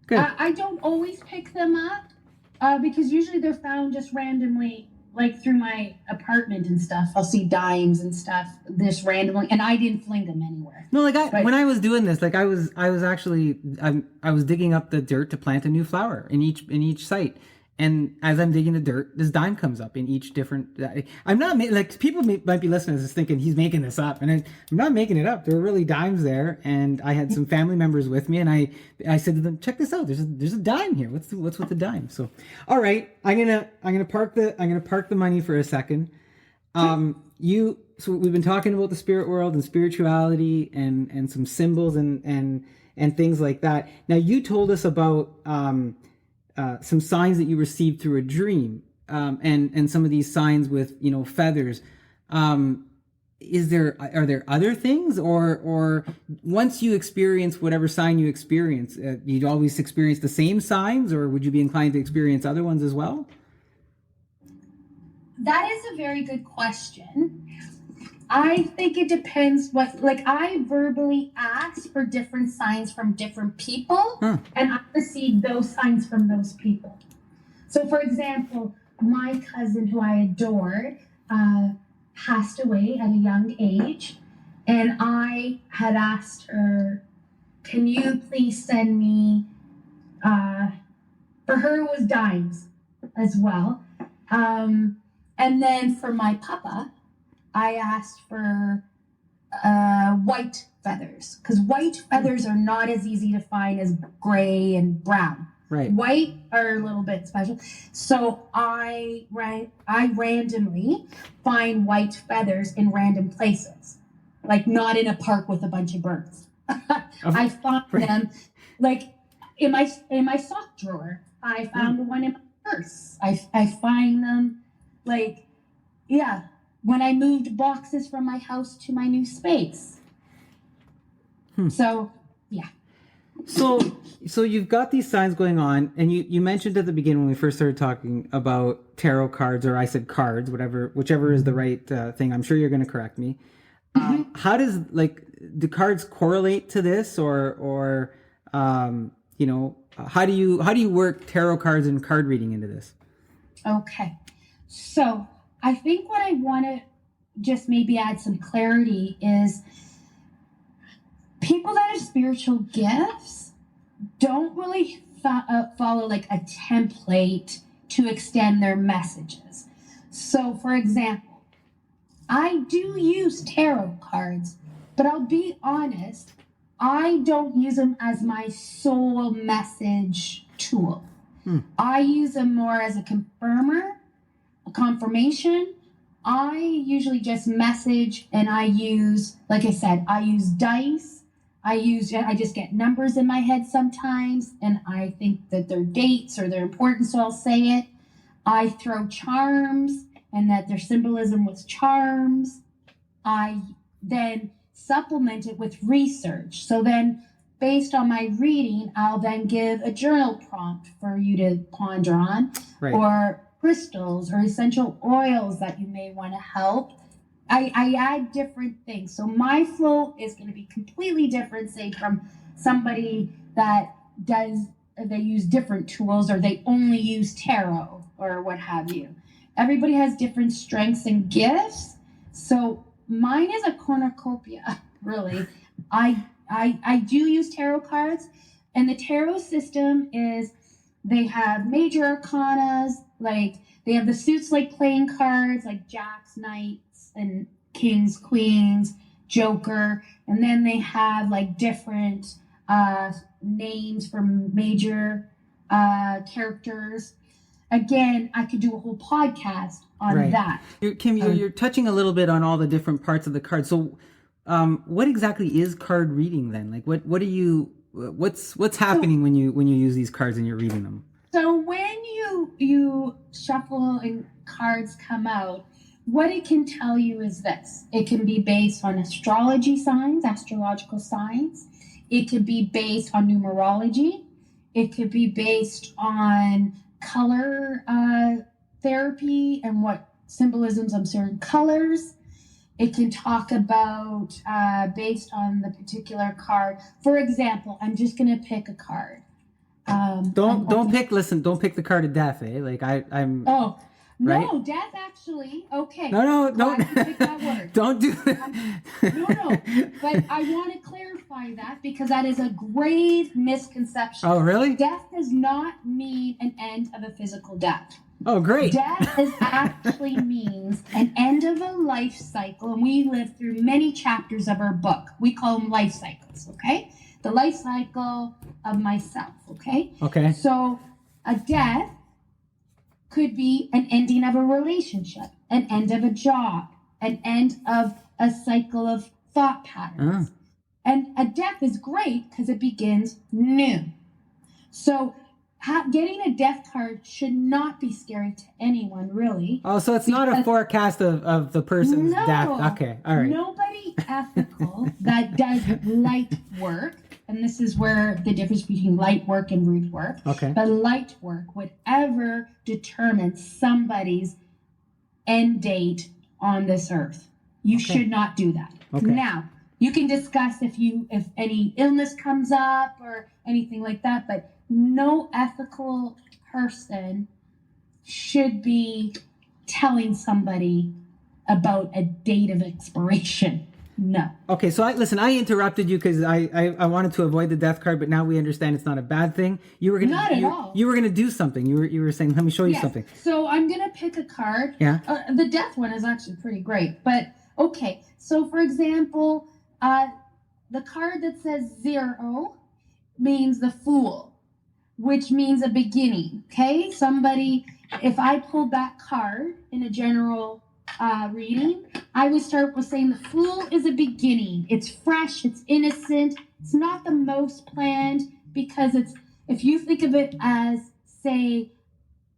Good. I don't always pick them up because usually they're found just randomly like through my apartment and stuff, I'll see dimes and stuff this randomly, and I didn't fling them anywhere. No, like when I was doing this, like I was actually I was digging up the dirt to plant a new flower in each site, and as I'm digging the dirt, this dime comes up in each different. I'm not like people might be listening to this thinking he's making this up, and I'm not making it up. There were really dimes there, and I had some family members with me, and I said to them, check this out. There's a dime here. What's with the dime? So, all right, I'm gonna park the money for a second. So we've been talking about the spirit world and spirituality and some symbols and things like that. Now you told us about some signs that you received through a dream, and some of these signs with feathers. Are there other things, or once you experience whatever sign you experience, you'd always experience the same signs, or would you be inclined to experience other ones as well? That is a very good question. I think it depends I verbally ask for different signs from different people, and I receive those signs from those people. So, for example, my cousin, who I adored, passed away at a young age, and I had asked her, can you please send me, for her it was dimes as well. And then for my papa, I asked for white feathers, because white feathers are not as easy to find as gray and brown. Right. White are a little bit special. So I randomly find white feathers in random places, like not in a park with a bunch of birds. I find them like in my sock drawer. I found one in my purse. I find them when I moved boxes from my house to my new space. So, yeah. So you've got these signs going on, and you mentioned at the beginning when we first started talking about tarot cards, or I said cards, whichever is the right thing. I'm sure you're going to correct me. How does do cards correlate to this, or how do you work tarot cards and card reading into this? Okay, so I think what I want to just maybe add some clarity is people that have spiritual gifts don't really follow like a template to extend their messages. So, for example, I do use tarot cards, but I'll be honest, I don't use them as my sole message tool. I use them more as a confirmer, a confirmation. I usually just message, and I use, like I said, I use dice. I just get numbers in my head sometimes, and I think that they're dates or they're important, so I'll say it. I throw charms, and that their symbolism was charms. I then supplement it with research. So then, based on my reading, I'll then give a journal prompt for you to ponder on, right, or crystals or essential oils that you may want to help. I add different things. So my flow is going to be completely different, say, from somebody that they use different tools, or they only use tarot or what have you. Everybody has different strengths and gifts. So mine is a cornucopia, really. I do use tarot cards, and the tarot system is they have major arcanas, like they have the suits like playing cards, like jacks, knights, and kings, queens, joker, and then they have like different names for major characters. Again, I could do a whole podcast on that. Kim, you're touching a little bit on all the different parts of the card. So what exactly is card reading then? Like what are you what's happening when you use these cards and you're reading them? So when you shuffle and cards come out, what it can tell you is this. It can be based on astrological signs. It could be based on numerology. It could be based on color therapy and what symbolisms of certain colors. It can talk about based on the particular card. For example, I'm just going to pick a card. Don't pick the card of death, eh? Like I'm. Oh, right? No, death actually. Okay. No, Glad you picked that word. don't do that. No. But I want to clarify that because that is a grave misconception. Oh, really? Death does not mean an end of a physical death. Oh, great. Death actually means an end of a life cycle, and we live through many chapters of our book. We call them life cycles, okay? The life cycle of myself, okay? Okay. So a death could be an ending of a relationship, an end of a job, an end of a cycle of thought patterns. And a death is great because it begins new. So getting a death card should not be scary to anyone, really. Oh, so it's not a forecast of the person's death. Okay, all right. Nobody ethical that does light work, and this is where the difference between light work and rude work. Okay. But light work would ever determine somebody's end date on this earth. You should not do that. Okay. Now, you can discuss if any illness comes up or anything like that, but no ethical person should be telling somebody about a date of expiration. No. Okay, so I interrupted you because I wanted to avoid the death card, but now we understand it's not a bad thing. You were gonna Not at all. You were gonna do something. You were saying, let me show you Yes. something. So I'm going to pick a card. Yeah. The death one is actually pretty great. But, okay. So, for example, the card that says 0 means the Fool, which means a beginning. Okay? If I pulled that card in a general reading, I would start with saying the Fool is a beginning. It's fresh. It's innocent. It's not the most planned because if you think of it as, say,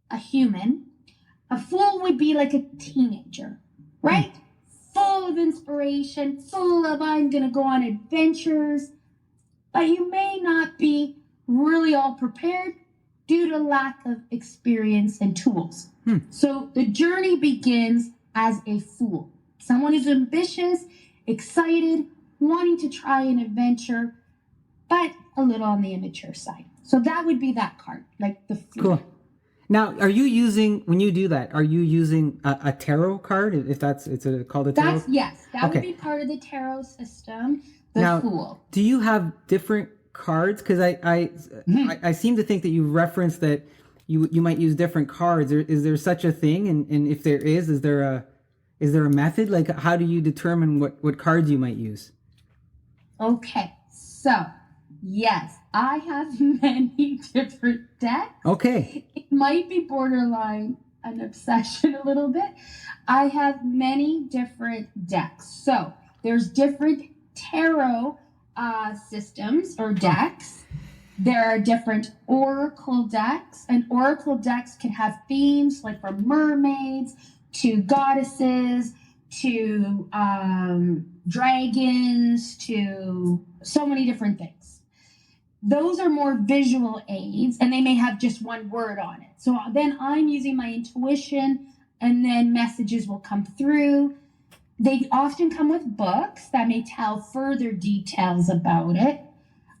a human, a fool would be like a teenager, right? Full of inspiration, full of I'm going to go on adventures, but you may not be really all prepared due to lack of experience and tools. So the journey begins as a fool. Someone who's ambitious, excited, wanting to try an adventure, but a little on the immature side. So that would be that card, like the fool. Cool. Now, are you using, when you do that, are you using a tarot card? If called a tarot? Yes, that Okay. would be part of the tarot system, the Now, Fool. do you have different cards? Because I seem to think that you referenced that you might use different cards. Is there such a thing? And if there is there a method? Like, how do you determine what cards you might use? Okay, so yes, I have many different decks. Okay. It might be borderline an obsession a little bit. I have many different decks. So there's different tarot systems or decks. There are different oracle decks, and oracle decks can have themes like from mermaids to goddesses to dragons to so many different things. Those are more visual aids, and they may have just one word on it. So then I'm using my intuition, and then messages will come through. They often come with books that may tell further details about it.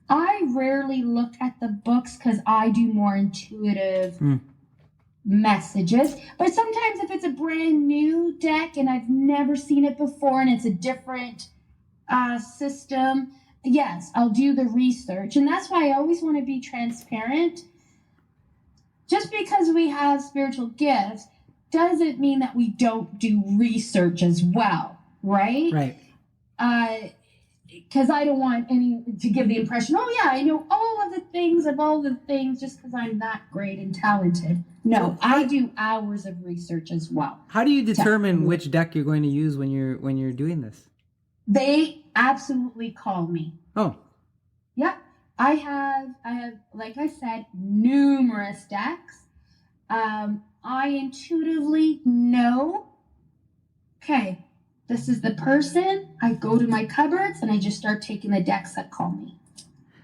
I rarely look at the books because I do more intuitive messages. But sometimes if it's a brand new deck and I've never seen it before and it's a different system, yes, I'll do the research. And that's why I always want to be transparent. Just because we have spiritual gifts doesn't mean that we don't do research as well, right? Right. Because I don't want any to give the impression, oh yeah, I know all of the things just because I'm that great and talented. No, I do hours of research as well. How do you determine which deck you're going to use when you're doing this? They absolutely call me. Oh. Yeah. I have, like I said, numerous decks. I intuitively know, okay, this is the person. I go to my cupboards and I just start taking the decks that call me.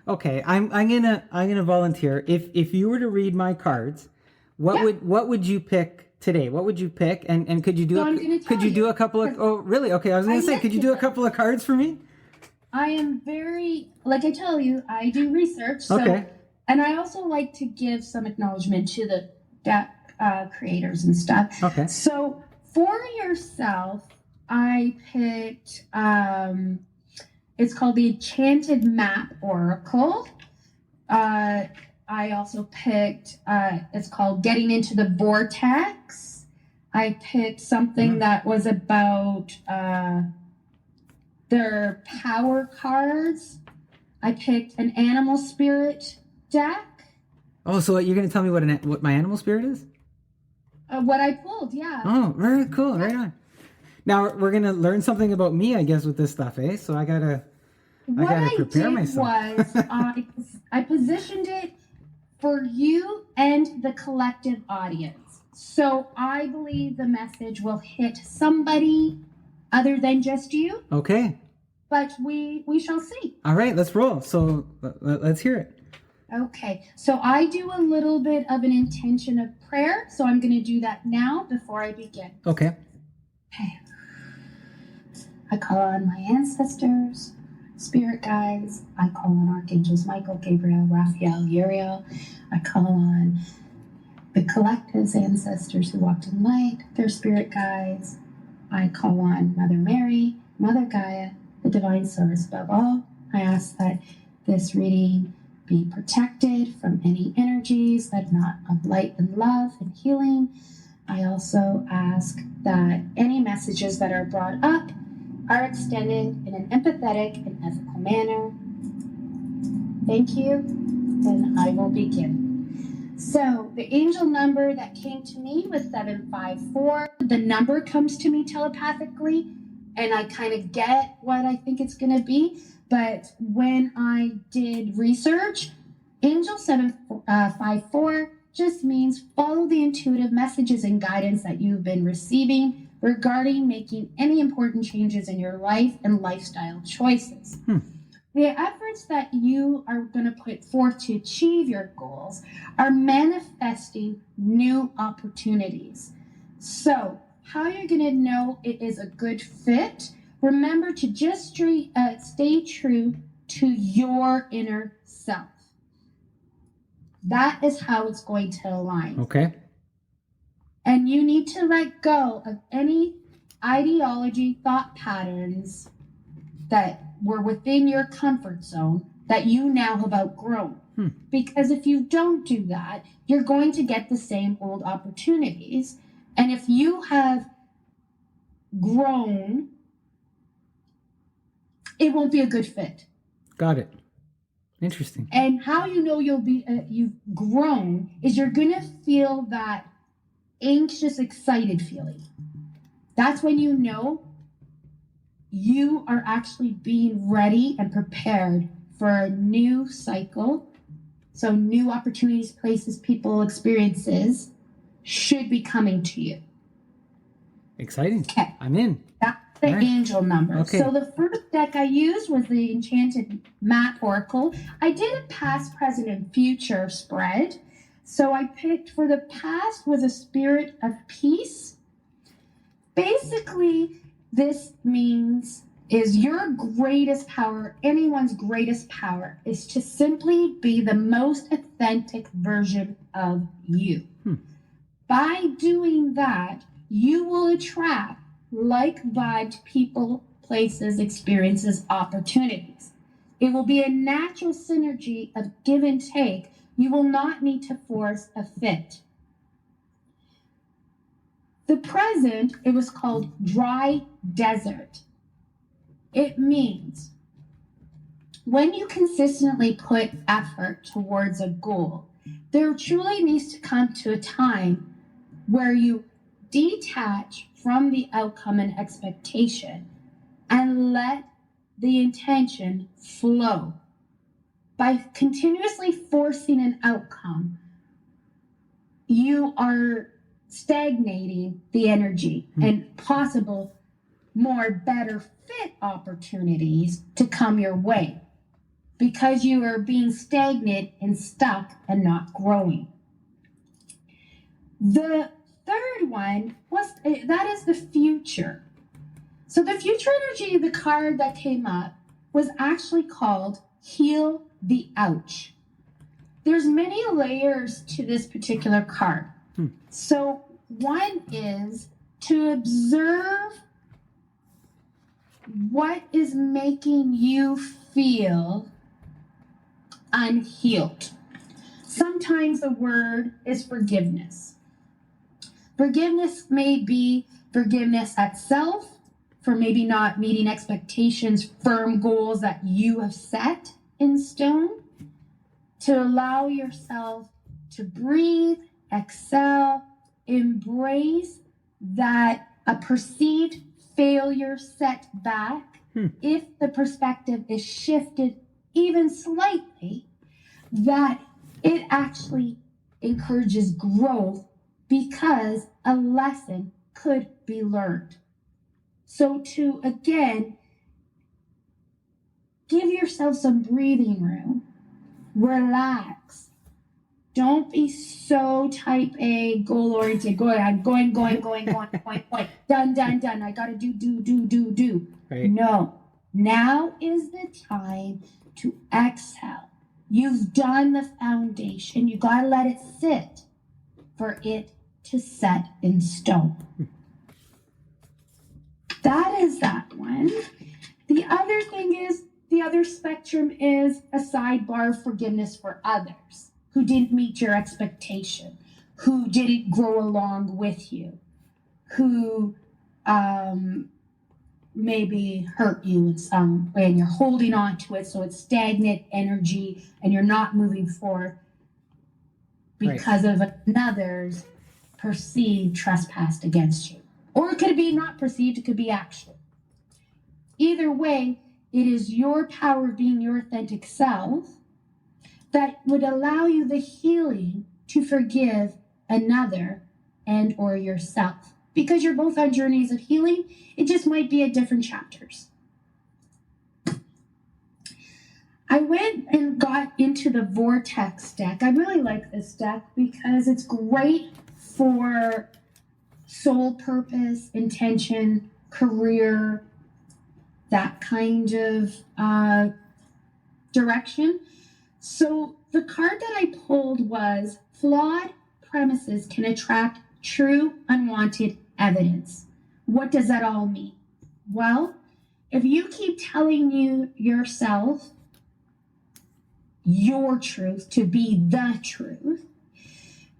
Okay, I'm gonna volunteer. If you were to read my cards, what would you pick today? What would you pick? And could you do a couple of? Oh, really? Okay, I was gonna say, could you do a couple of cards for me? I am very, like I tell you, I do research. So, okay. And I also like to give some acknowledgement to the deck creators and stuff. Okay. So for yourself, I picked, it's called the Enchanted Map Oracle. I also picked, it's called Getting into the Vortex. I picked something that was about their power cards. I picked an animal spirit deck. Oh, so you're going to tell me what my animal spirit is? What I pulled, yeah. Oh, very cool. Right on. Now we're going to learn something about me, I guess, with this stuff, eh? So I got to prepare myself. I positioned it for you and the collective audience. So I believe the message will hit somebody other than just you. Okay. But we shall see. All right, let's roll. So let's hear it. Okay, so I do a little bit of an intention of prayer, so I'm going to do that now before I begin. Okay. Okay. I call on my ancestors, spirit guides. I call on archangels Michael, Gabriel, Raphael, Uriel. I call on the collective's ancestors who walked in light, their spirit guides. I call on Mother Mary, Mother Gaia, the divine source. Above all, I ask that this reading be protected from any energies that are not of light and love and healing. I also ask that any messages that are brought up are extended in an empathetic and ethical manner. Thank you, and I will begin. So the angel number that came to me was 754. The number comes to me telepathically, and I kind of get what I think it's going to be. But when I did research, angel 754 just means follow the intuitive messages and guidance that you've been receiving regarding making any important changes in your life and lifestyle choices. The efforts that you are going to put forth to achieve your goals are manifesting new opportunities. So, how you're going to know it is a good fit? Remember to just stay true to your inner self. That is how it's going to align. Okay. And you need to let go of any ideology, thought patterns that were within your comfort zone that you now have outgrown. Because if you don't do that, you're going to get the same old opportunities. And if you have grown, it won't be a good fit. Got it. Interesting. And how you know you've grown is you're going to feel that anxious, excited feeling. That's when you know you are actually being ready and prepared for a new cycle. So new opportunities, places, people, experiences should be coming to you. Exciting. Okay. I'm in. That's the Right. angel number. Okay. So the first deck I used was the Enchanted Map Oracle. I did a past, present, and future spread. So I picked for the past was a spirit of peace. Basically, this means is your greatest power, anyone's greatest power, is to simply be the most authentic version of you. By doing that, you will attract like-minded people, places, experiences, opportunities. It will be a natural synergy of give and take. You will not need to force a fit. The present, it was called dry desert. It means when you consistently put effort towards a goal, there truly needs to come to a time where you detach from the outcome and expectation and let the intention flow. By continuously forcing an outcome, you are stagnating the energy and possible more better fit opportunities to come your way because you are being stagnant and stuck and not growing. The third one that is the future. So the future energy, the card that came up was actually called Heal the Ouch. There's many layers to this particular card. So one is to observe what is making you feel unhealed. Sometimes the word is forgiveness. Forgiveness may be forgiveness at self for maybe not meeting expectations, firm goals that you have set in stone, to allow yourself to breathe, excel, embrace that a perceived failure setback, if the perspective is shifted even slightly, that it actually encourages growth because a lesson could be learned. So to, again, give yourself some breathing room, relax. Don't be so type A, goal-oriented, going, done. I gotta do. Right. No. Now is the time to exhale. You've done the foundation. You gotta let it sit for it to set in stone. That is that one. The other thing is, the other spectrum is a sidebar of forgiveness for others who didn't meet your expectation, who didn't grow along with you, who maybe hurt you in some way, and you're holding on to it, so it's stagnant energy and you're not moving forward because of another's perceived trespass against you. Or it could be not perceived, it could be actual. Either way, it is your power of being your authentic self that would allow you the healing to forgive another and or yourself. Because you're both on journeys of healing, it just might be at different chapters. I went and got into the Vortex deck. I really like this deck because it's great for soul purpose, intention, career, that kind of direction. So the card that I pulled was flawed premises can attract true unwanted evidence. What does that all mean? Well, if you keep telling yourself your truth to be the truth,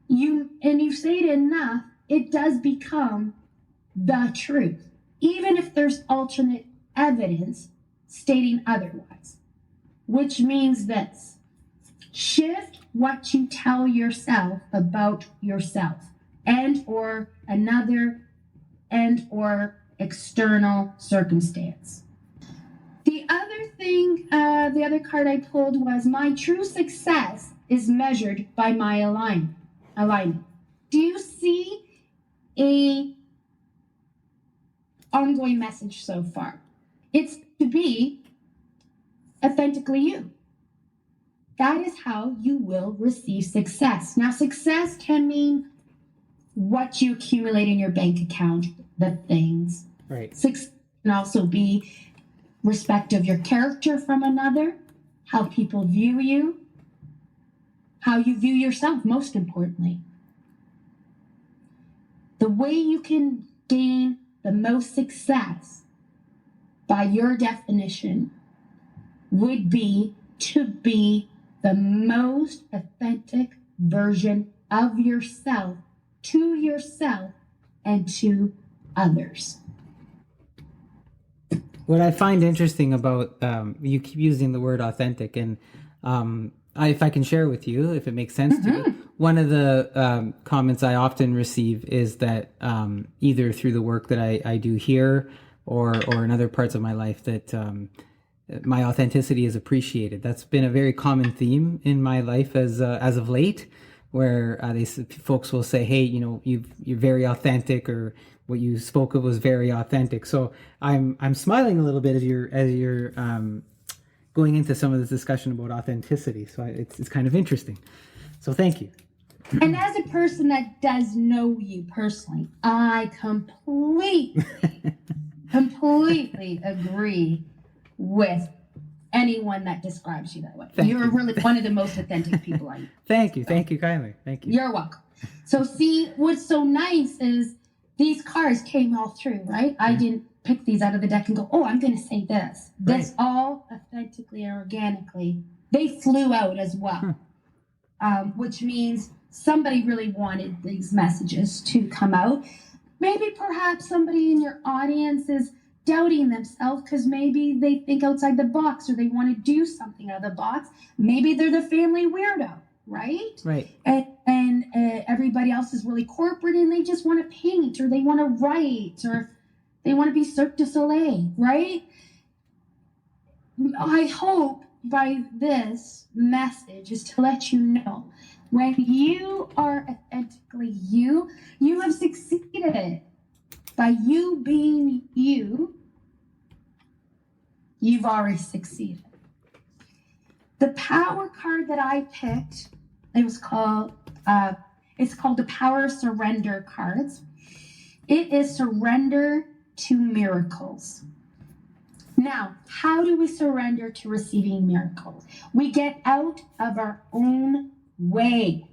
you say it enough, it does become the truth, even if there's alternate evidence stating otherwise. Which means this: shift what you tell yourself about yourself and or another and or external circumstance. The other thing, the other card I pulled was my true success is measured by my alignment. Do you see a ongoing message so far? It's to be authentically you. That is how you will receive success. Now, success can mean what you accumulate in your bank account, the things. Right. Success can also be respect of your character from another, how people view you, how you view yourself, most importantly. The way you can gain the most success, by your definition, would be to be the most authentic version of yourself to yourself and to others. What I find interesting about, you keep using the word authentic, and if I can share with you, if it makes sense to you, one of the comments I often receive is that either through the work that I do here or in other parts of my life, that my authenticity is appreciated. That's been a very common theme in my life as of late, where folks will say, "Hey, you're very authentic," or "What you spoke of was very authentic." So I'm smiling a little bit as you're going into some of this discussion about authenticity. So it's kind of interesting. So thank you. And as a person that does know you personally, I completely agree with anyone that describes you that way. You're really one of the most authentic people I know. Thank you kindly. Thank you. You're welcome. So see, what's so nice is these cards came all through, right? I didn't pick these out of the deck and go, oh, I'm going to say this. This all authentically and organically. They flew out as well, which means somebody really wanted these messages to come out. Maybe perhaps somebody in your audience is doubting themselves because maybe they think outside the box or they want to do something out of the box. Maybe they're the family weirdo, right? Right. And everybody else is really corporate and they just want to paint or they want to write or they want to be Cirque du Soleil, right? I hope by this message is to let you know when you are authentically you, you have succeeded. By you being you, you've already succeeded. The power card that I picked, it's called the Power of Surrender cards. It is surrender to miracles. Now, how do we surrender to receiving miracles? We get out of our own way.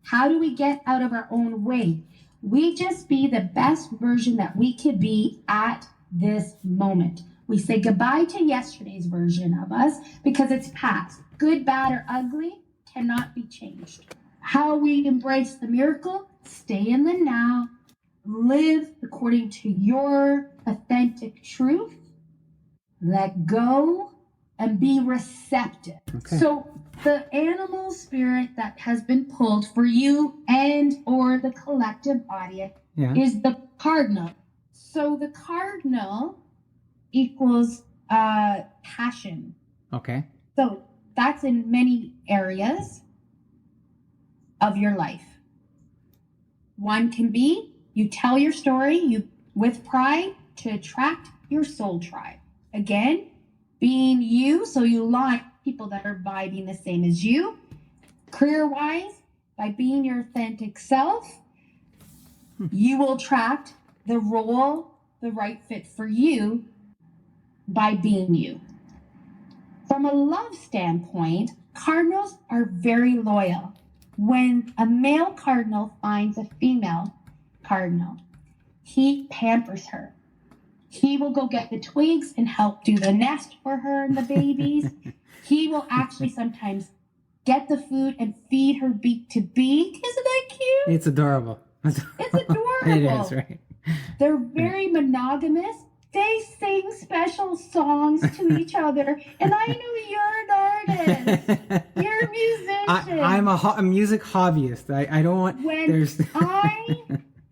How do we get out of our own way? We just be the best version that we could be at this moment. We say goodbye to yesterday's version of us because it's past. Good, bad, or ugly cannot be changed. How we embrace the miracle, stay in the now, live according to your authentic truth, let go, and be receptive. Okay. So the animal spirit that has been pulled for you and or the collective audience is the cardinal. So the cardinal equals passion. Okay. So that's in many areas of your life. One can be you tell your story with pride to attract your soul tribe. Again, being you, so you like people that are vibing the same as you. Career-wise, by being your authentic self, you will attract the role, the right fit for you by being you. From a love standpoint, cardinals are very loyal. When a male cardinal finds a female cardinal, he pampers her. He will go get the twigs and help do the nest for her and the babies. He will actually sometimes get the food and feed her beak to beak. Isn't that cute? It's adorable. It's adorable. It is, right? They're very monogamous. They sing special songs to each other. And I know you're an artist. You're a musician. I'm a music hobbyist. I don't want...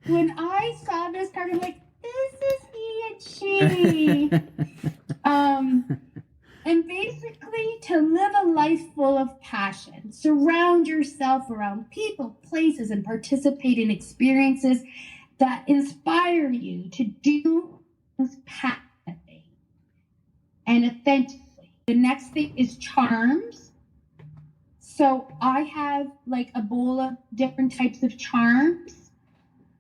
When I saw this card, I'm like, this is he and she. And basically to live a life full of passion. Surround yourself around people, places, and participate in experiences that inspire you to do things passionately and authentically. The next thing is charms. So I have like a bowl of different types of charms.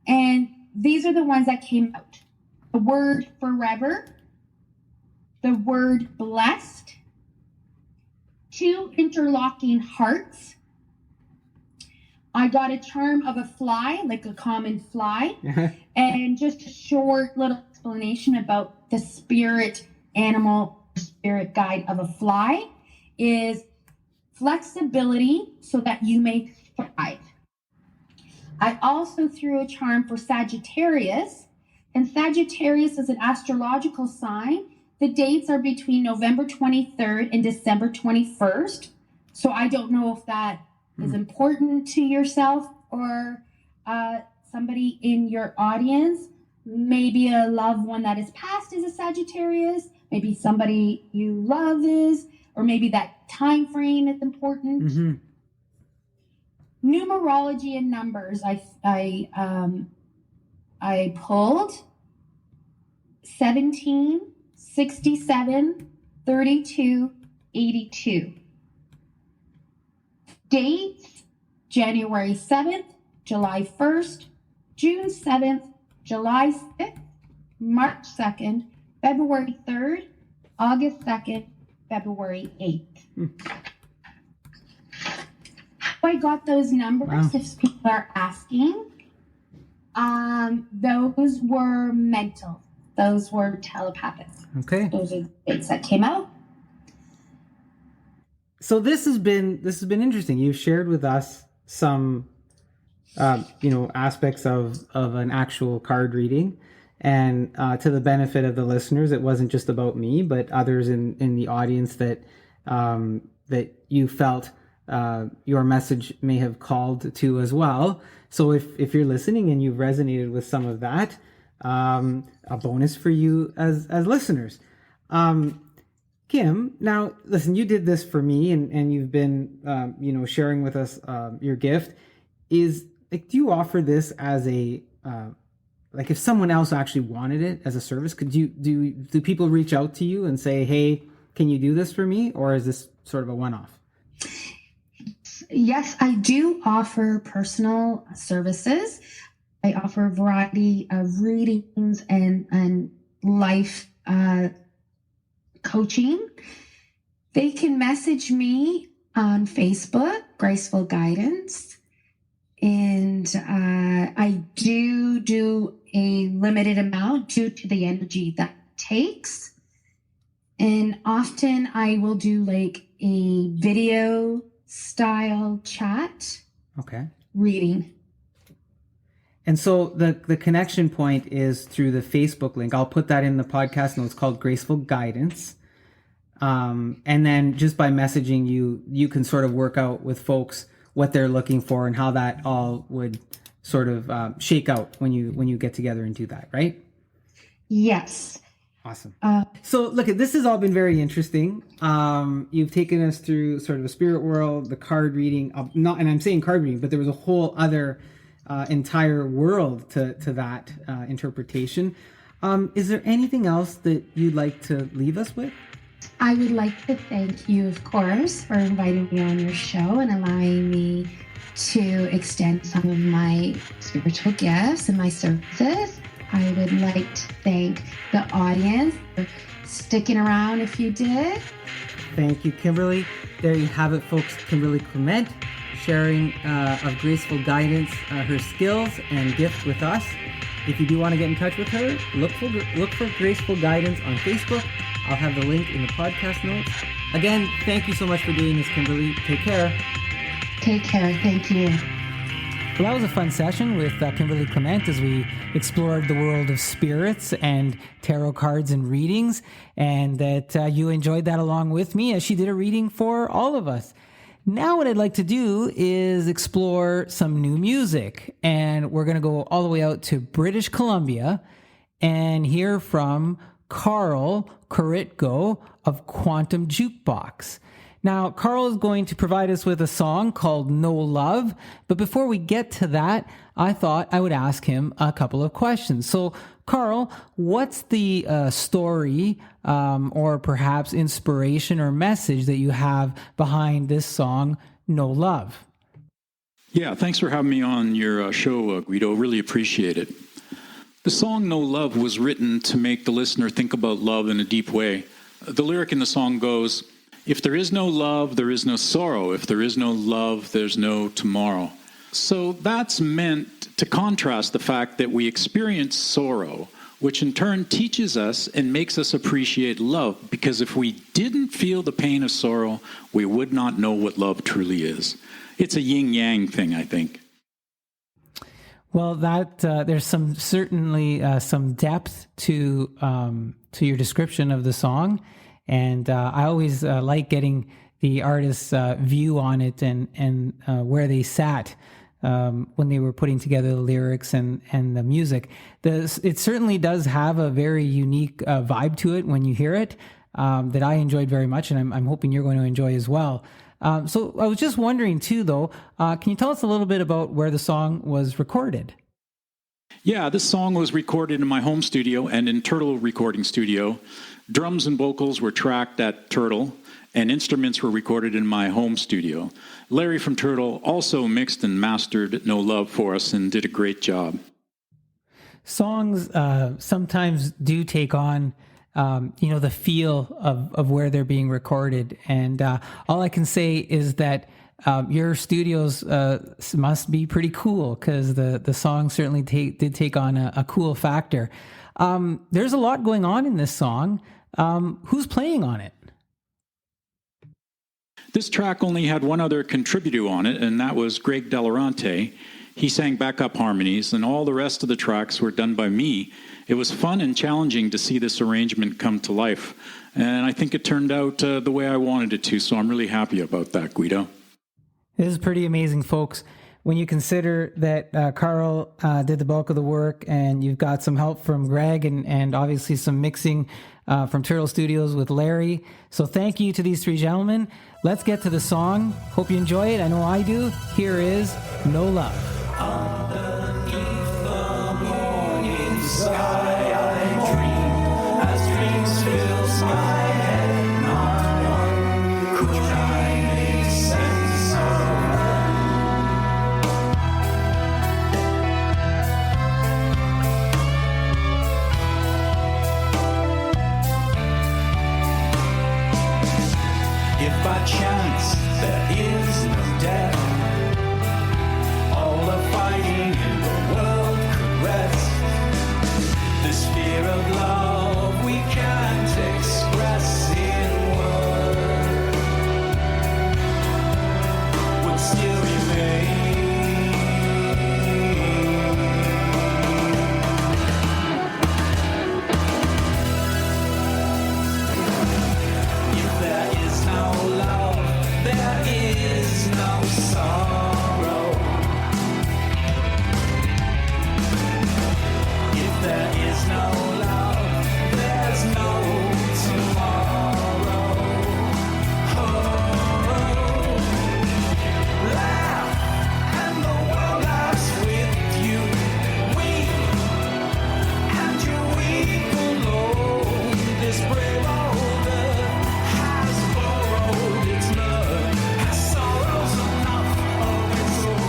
And these are the ones that came out. The word forever, the word blessed, 2 interlocking hearts. I got a charm of a fly, like a common fly, and just a short little explanation about the spirit animal, spirit guide of a fly is flexibility so that you may thrive. I also threw a charm for Sagittarius, and Sagittarius is an astrological sign. The dates are between November 23rd and December 21st. So I don't know if that is important to yourself or somebody in your audience. Maybe a loved one that is passed is a Sagittarius. Maybe somebody you love is, or maybe that time frame is important. Mm-hmm. Numerology and numbers. I pulled 17, 67, 32, 82. Dates: January 7th, July 1st, June 7th, July 6th, March 2nd, February 3rd, August 2nd, February 8th. I got those numbers, Wow. if people are asking. Those were mental. Those were telepathic. Okay. Those are the dates that came out. So this has been interesting. You've shared with us some aspects of an actual card reading, and to the benefit of the listeners, it wasn't just about me, but others in the audience that you felt your message may have called to as well. So if you're listening and you've resonated with some of that, a bonus for you as listeners. Kim, now listen, you did this for me, and you've been sharing with us your gift. Is like, do you offer this as a like, if someone else actually wanted it as a service, do people reach out to you and say, hey, can you do this for me? Or is this sort of a one-off? Yes, I do offer personal services. I offer a variety of readings and life coaching. They can message me on Facebook, Graceful Guidance. And I do a limited amount due to the energy that it takes. And often I will do like a video style chat reading. And so the connection point is through the Facebook link. I'll put that in the podcast notes, called Graceful Guidance. And then just by messaging you can sort of work out with folks what they're looking for and how that all would sort of shake out when you get together and do that, right? Yes. Awesome. So look, this has all been very interesting. You've taken us through sort of a spirit world, the card reading, and I'm saying card reading, but there was a whole other entire world to that interpretation. Is there anything else that you'd like to leave us with? I would like to thank you, of course, for inviting me on your show and allowing me to extend some of my spiritual gifts and my services. I would like to thank the audience for sticking around if you did. Thank you, Kimberly. There you have it, folks. Kimberley Clement sharing of Graceful Guidance, her skills and gifts with us. If you do want to get in touch with her, look for Graceful Guidance on Facebook. I'll have the link in the podcast notes. Again, thank you so much for doing this, Kimberly. Take care. Take care. Thank you. Well, that was a fun session with Kimberley Clement as we explored the world of spirits and tarot cards and readings, and that you enjoyed that along with me as she did a reading for all of us. Now what I'd like to do is explore some new music, and we're going to go all the way out to British Columbia and hear from Carl Koritko of Quantum Jukebox. Now, Carl is going to provide us with a song called No Love, but before we get to that, I thought I would ask him a couple of questions. So, Carl, what's the story or perhaps inspiration or message that you have behind this song, No Love? Yeah, thanks for having me on your show, Guido. Really appreciate it. The song No Love was written to make the listener think about love in a deep way. The lyric in the song goes, if there is no love, there is no sorrow. If there is no love, there's no tomorrow. So that's meant to contrast the fact that we experience sorrow, which in turn teaches us and makes us appreciate love. Because if we didn't feel the pain of sorrow, we would not know what love truly is. It's a yin-yang thing, I think. Well, that there's certainly some depth to your description of the song, and I always like getting the artist's view on it and where they sat when they were putting together the lyrics and the music. It certainly does have a very unique vibe to it when you hear it that I enjoyed very much, and I'm hoping you're going to enjoy as well. So I was just wondering too, though, can you tell us a little bit about where the song was recorded? Yeah, this song was recorded in my home studio and in Turtle Recording Studio. Drums and vocals were tracked at Turtle, and instruments were recorded in my home studio. Larry from Turtle also mixed and mastered No Love for us and did a great job. Songs sometimes do take on the feel of where they're being recorded. And all I can say is that your studios must be pretty cool, because the song certainly did take on a cool factor. There's a lot going on in this song. Who's playing on it? This track only had one other contributor on it, and that was Greg Delarante. He sang backup harmonies, and all the rest of the tracks were done by me. It was fun and challenging to see this arrangement come to life, and I think it turned out the way I wanted it to, so I'm really happy about that, Guido. This is pretty amazing, folks. When you consider that Carl did the bulk of the work, and you've got some help from Greg, and obviously some mixing from Turtle Studios with Larry. So thank you to these three gentlemen. Let's get to the song. Hope you enjoy it. I know I do. Here is No Love. Underneath the morning sky, I dream as dreams fills my head. Not one could I make sense of. If by chance there is no death, all the fighting in the world could rest. This fear of love we can't express in words would still remain. If there is no love, there is no sorrow. If there is no love, there's no tomorrow. Oh, laugh and the world laughs with you. Weep and you weep alone. This brave old earth has borrowed its blood, has sorrows enough of its own.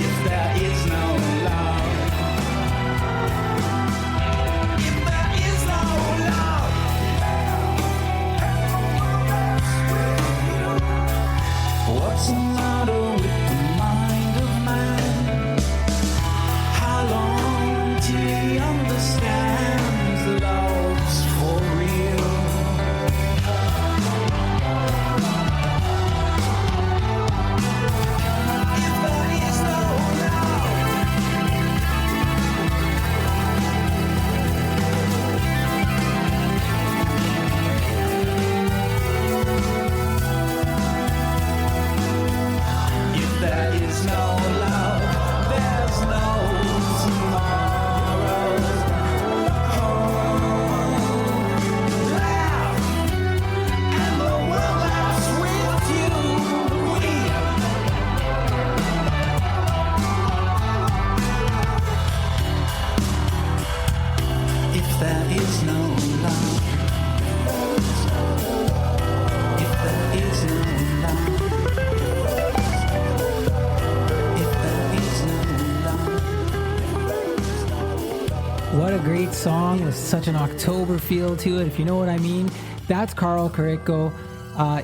If there is no love, if there is no love, what's the matter with the mind of man? How long till he understands love's for real? If there is no love, if there is no love, there's no tomorrow. Oh, laugh and the world laughs with you. Weep. If there is no love, if there is no love, if there is no love. What a great song with such an October feel to it, if you know what I mean. That's Carl Carrico.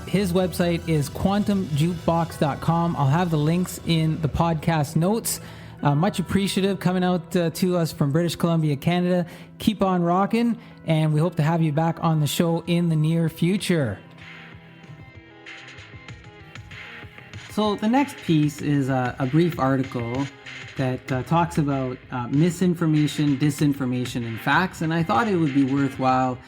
His website is quantumjukebox.com. I'll have the links in the podcast notes. Much appreciative coming out to us from British Columbia, Canada. Keep on rocking, and we hope to have you back on the show in the near future. So the next piece is a brief article that talks about misinformation, disinformation, and facts, and I thought it would be worthwhile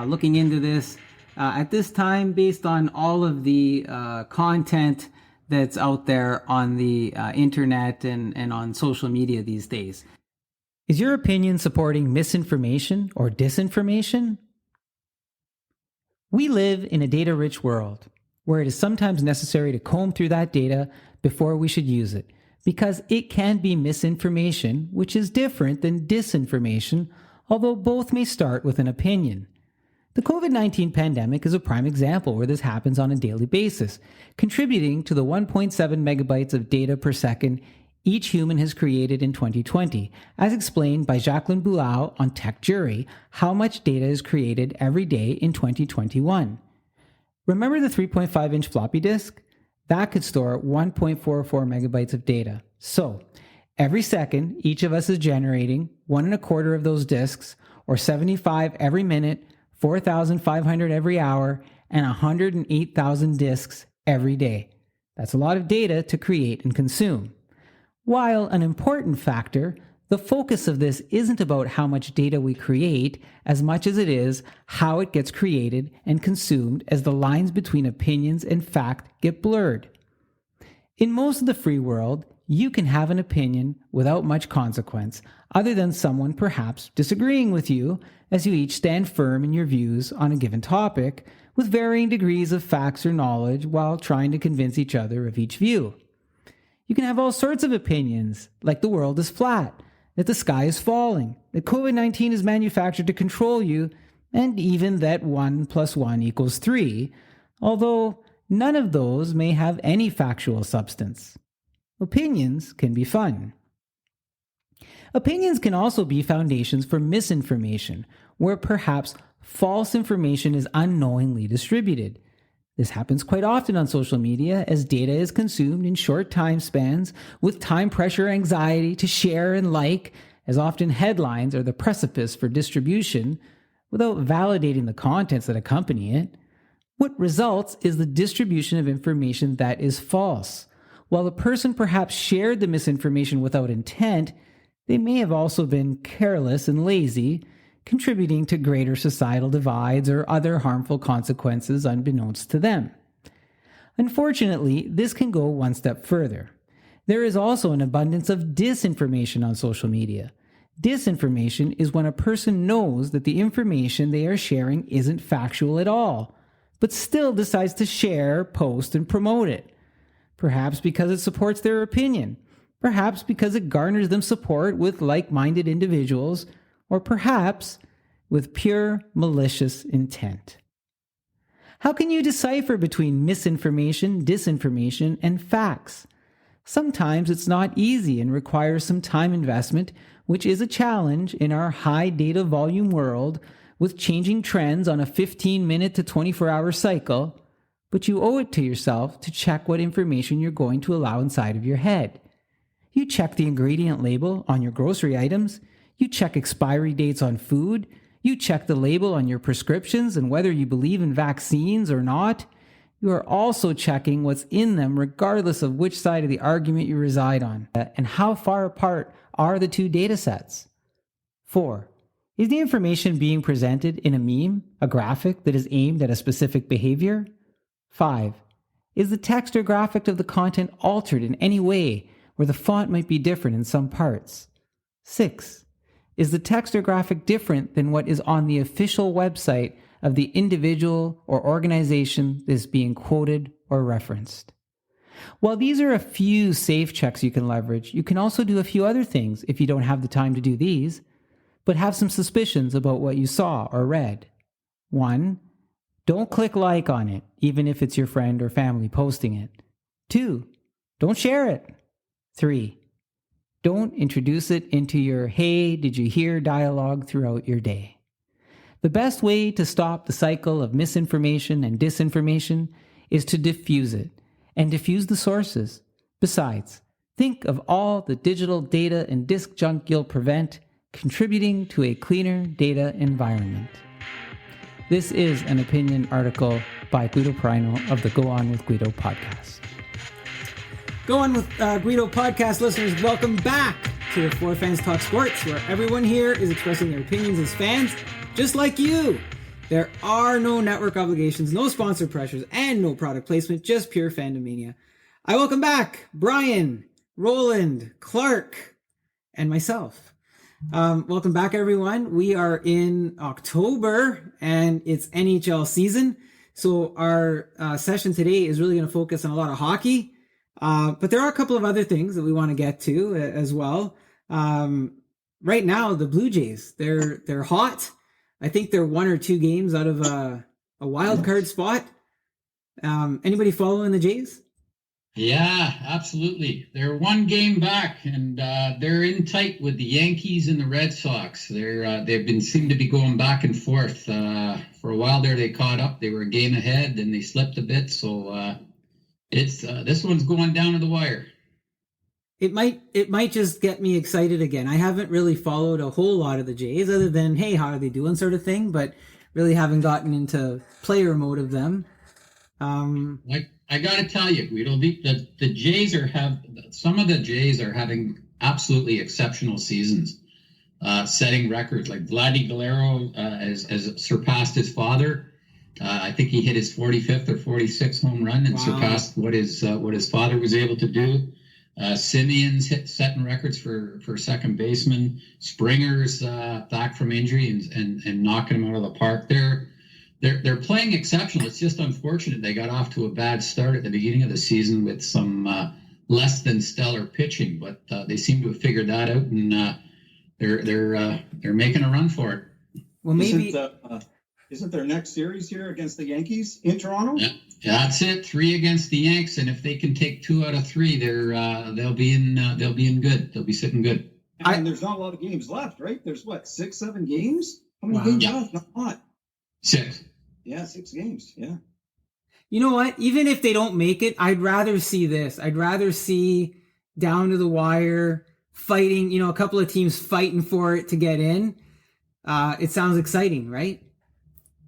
looking into this at this time based on all of the content that's out there on the internet and on social media these days. Is your opinion supporting misinformation or disinformation? We live in a data-rich world where it is sometimes necessary to comb through that data before we should use it, because it can be misinformation, which is different than disinformation, although both may start with an opinion. The COVID-19 pandemic is a prime example where this happens on a daily basis, contributing to the 1.7 megabytes of data per second each human has created in 2020, as explained by Jacqueline Boulau on Tech Jury, how much data is created every day in 2021. Remember the 3.5-inch floppy disk? That could store 1.44 megabytes of data. So, every second, each of us is generating 1.25 of those disks, or 75 every minute, 4,500 every hour, and 108,000 disks every day. That's a lot of data to create and consume. While an important factor, the focus of this isn't about how much data we create as much as it is how it gets created and consumed as the lines between opinions and fact get blurred. In most of the free world, you can have an opinion without much consequence, other than someone perhaps disagreeing with you as you each stand firm in your views on a given topic with varying degrees of facts or knowledge while trying to convince each other of each view. You can have all sorts of opinions, like the world is flat, that the sky is falling, that COVID-19 is manufactured to control you, and even that 1 + 1 = 3, although none of those may have any factual substance. Opinions can be fun. Opinions can also be foundations for misinformation, where perhaps false information is unknowingly distributed. This happens quite often on social media as data is consumed in short time spans with time pressure anxiety to share and like, as often headlines are the precipice for distribution, without validating the contents that accompany it. What results is the distribution of information that is false. While the person perhaps shared the misinformation without intent, they may have also been careless and lazy, contributing to greater societal divides or other harmful consequences unbeknownst to them. Unfortunately, this can go one step further. There is also an abundance of disinformation on social media. Disinformation is when a person knows that the information they are sharing isn't factual at all, but still decides to share, post, and promote it. Perhaps because it supports their opinion, perhaps because it garners them support with like-minded individuals, or perhaps with pure malicious intent. How can you decipher between misinformation, disinformation, and facts? Sometimes it's not easy and requires some time investment, which is a challenge in our high data volume world with changing trends on a 15-minute to 24-hour cycle, but you owe it to yourself to check what information you're going to allow inside of your head. You check the ingredient label on your grocery items. You check expiry dates on food. You check the label on your prescriptions and whether you believe in vaccines or not. You are also checking what's in them regardless of which side of the argument you reside on. And how far apart are the two data sets? 4. Is the information being presented in a meme, a graphic that is aimed at a specific behavior? 5. Is the text or graphic of the content altered in any way where the font might be different in some parts? 6. Is the text or graphic different than what is on the official website of the individual or organization that is being quoted or referenced? While these are a few safe checks you can leverage, you can also do a few other things if you don't have the time to do these, but have some suspicions about what you saw or read. 1. Don't click like on it, even if it's your friend or family posting it. 2. Don't share it. 3. Don't introduce it into your "hey, did you hear" dialogue throughout your day. The best way to stop the cycle of misinformation and disinformation is to diffuse it, and diffuse the sources. Besides, think of all the digital data and disk junk you'll prevent, contributing to a cleaner data environment. This is an opinion article by Guido Perino of the Go On with Guido podcast. Go On with Guido podcast listeners, welcome back to Four Fans Talk Sports, where everyone here is expressing their opinions as fans, just like you. There are no network obligations, no sponsor pressures, and no product placement, just pure fandomania. I welcome back Brian, Roland, Clark, and myself. Welcome back, everyone. We are in October, and it's NHL season. So our session today is really going to focus on a lot of hockey. But there are a couple of other things that we want to get to as well. Right now, the Blue Jays, they're hot. I think they're 1 or 2 games out of a wild card spot. Anybody following the Jays? Yeah, absolutely. They're one game back, and they're in tight with the Yankees and the Red Sox. They've been seem to be going back and forth. For a while there, they caught up. They were a game ahead, then they slipped a bit. So it's this one's going down to the wire. It might just get me excited again. I haven't really followed a whole lot of the Jays other than, hey, how are they doing sort of thing, but really haven't gotten into player mode of them. I got to tell you, Guido, the Jays some of the Jays are having absolutely exceptional seasons, setting records. Like Vladdy Guerrero has surpassed his father. I think he hit his 45th or 46th home run and surpassed what his father was able to do. Simeon's setting records for second baseman. Springer's back from injury and knocking him out of the park. They're playing exceptional. It's just unfortunate they got off to a bad start at the beginning of the season with some less than stellar pitching, but they seem to have figured that out, and they're making a run for it. Well, maybe isn't their next series here against the Yankees in Toronto? Yeah, that's it. 3 against the Yanks, and if they can take 2 out of 3, they'll be in good. They'll be sitting good. And there's not a lot of games left, right? There's what, 6, 7 games? How many games left? Not a lot. 6. Yeah, 6 games. Yeah. You know what? Even if they don't make it, I'd rather see this. I'd rather see down to the wire fighting, a couple of teams fighting for it to get in. It sounds exciting, right?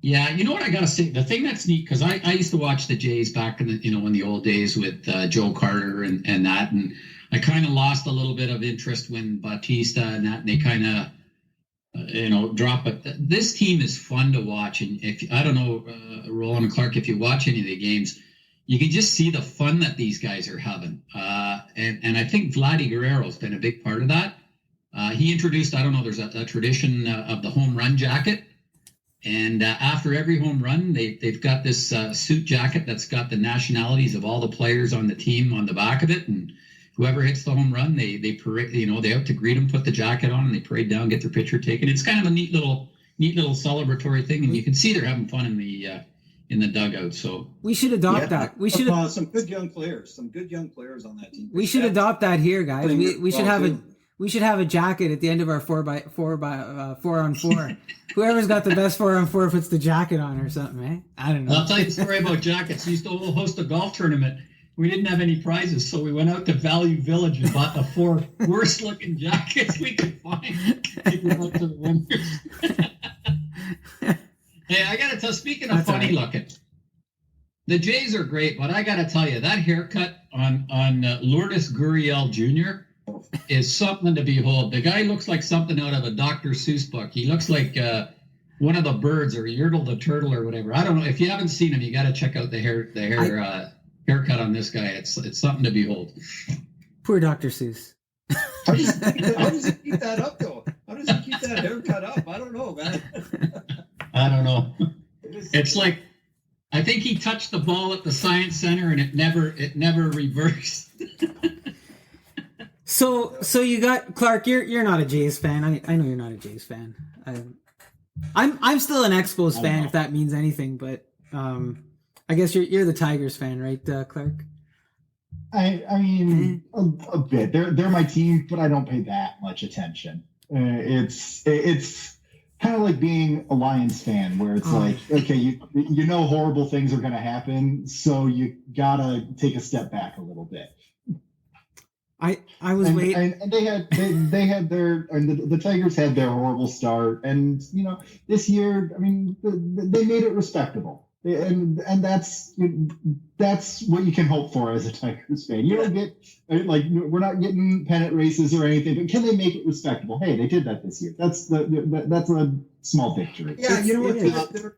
Yeah, you know what I got to say? The thing that's neat, because I used to watch the Jays back in the old days with Joe Carter and that, and I kind of lost a little bit of interest when Bautista and that, and they kind of drop it. This team is fun to watch, and I don't know, Roland and Clark, if you watch any of the games, you can just see the fun that these guys are having. And I think Vladdy Guerrero has been a big part of that. He introduced, I don't know, there's a tradition of the home run jacket. And after every home run, they've got this suit jacket that's got the nationalities of all the players on the team on the back of it. And whoever hits the home run, they parade, they out to greet them, put the jacket on, and they parade down, get their picture taken. It's kind of a neat little celebratory thing, and you can see they're having fun in the dugout. So we should adopt that. We should some good young players on that team. We should adopt that here, guys. We should have We should have a jacket at the end of our 4x4. Whoever's got the best 4-on-4 puts the jacket on or something, eh? I don't know. I'll tell you a story about jackets. We used to host a golf tournament. We didn't have any prizes, so we went out to Value Village and bought the 4 worst-looking jackets we could find. People out to the winners. Hey, I got to tell, speaking of funny looking, the Jays are great, but I got to tell you, that haircut on Lourdes Gurriel Jr. is something to behold. The guy looks like something out of a Dr. Seuss book. He looks like one of the birds, or Yertle the turtle, or whatever. I don't know. If you haven't seen him, you got to check out the haircut on this guy. It's something to behold. Poor Dr. Seuss. How does he keep that up, though? How does he keep that haircut up? I don't know, man. I don't know. It's like, I think he touched the ball at the Science Center and it never reversed. So you got Clark. You're not a Jays fan. I know you're not a Jays fan. I'm still an Expos fan, if that means anything. But I guess you're the Tigers fan, right, Clark? I mean, a bit. They're my team, but I don't pay that much attention. It's kind of like being a Lions fan, where it's like, okay, you know horrible things are going to happen, so you gotta take a step back a little bit. I was waiting, and they had their, and the Tigers had their horrible start, and this year, I mean, they made it respectable, and that's what you can hope for as a Tigers fan. You don't get, like, we're not getting pennant races or anything, but can they make it respectable? Hey, they did that this year. That's a small victory. Yeah, you know what?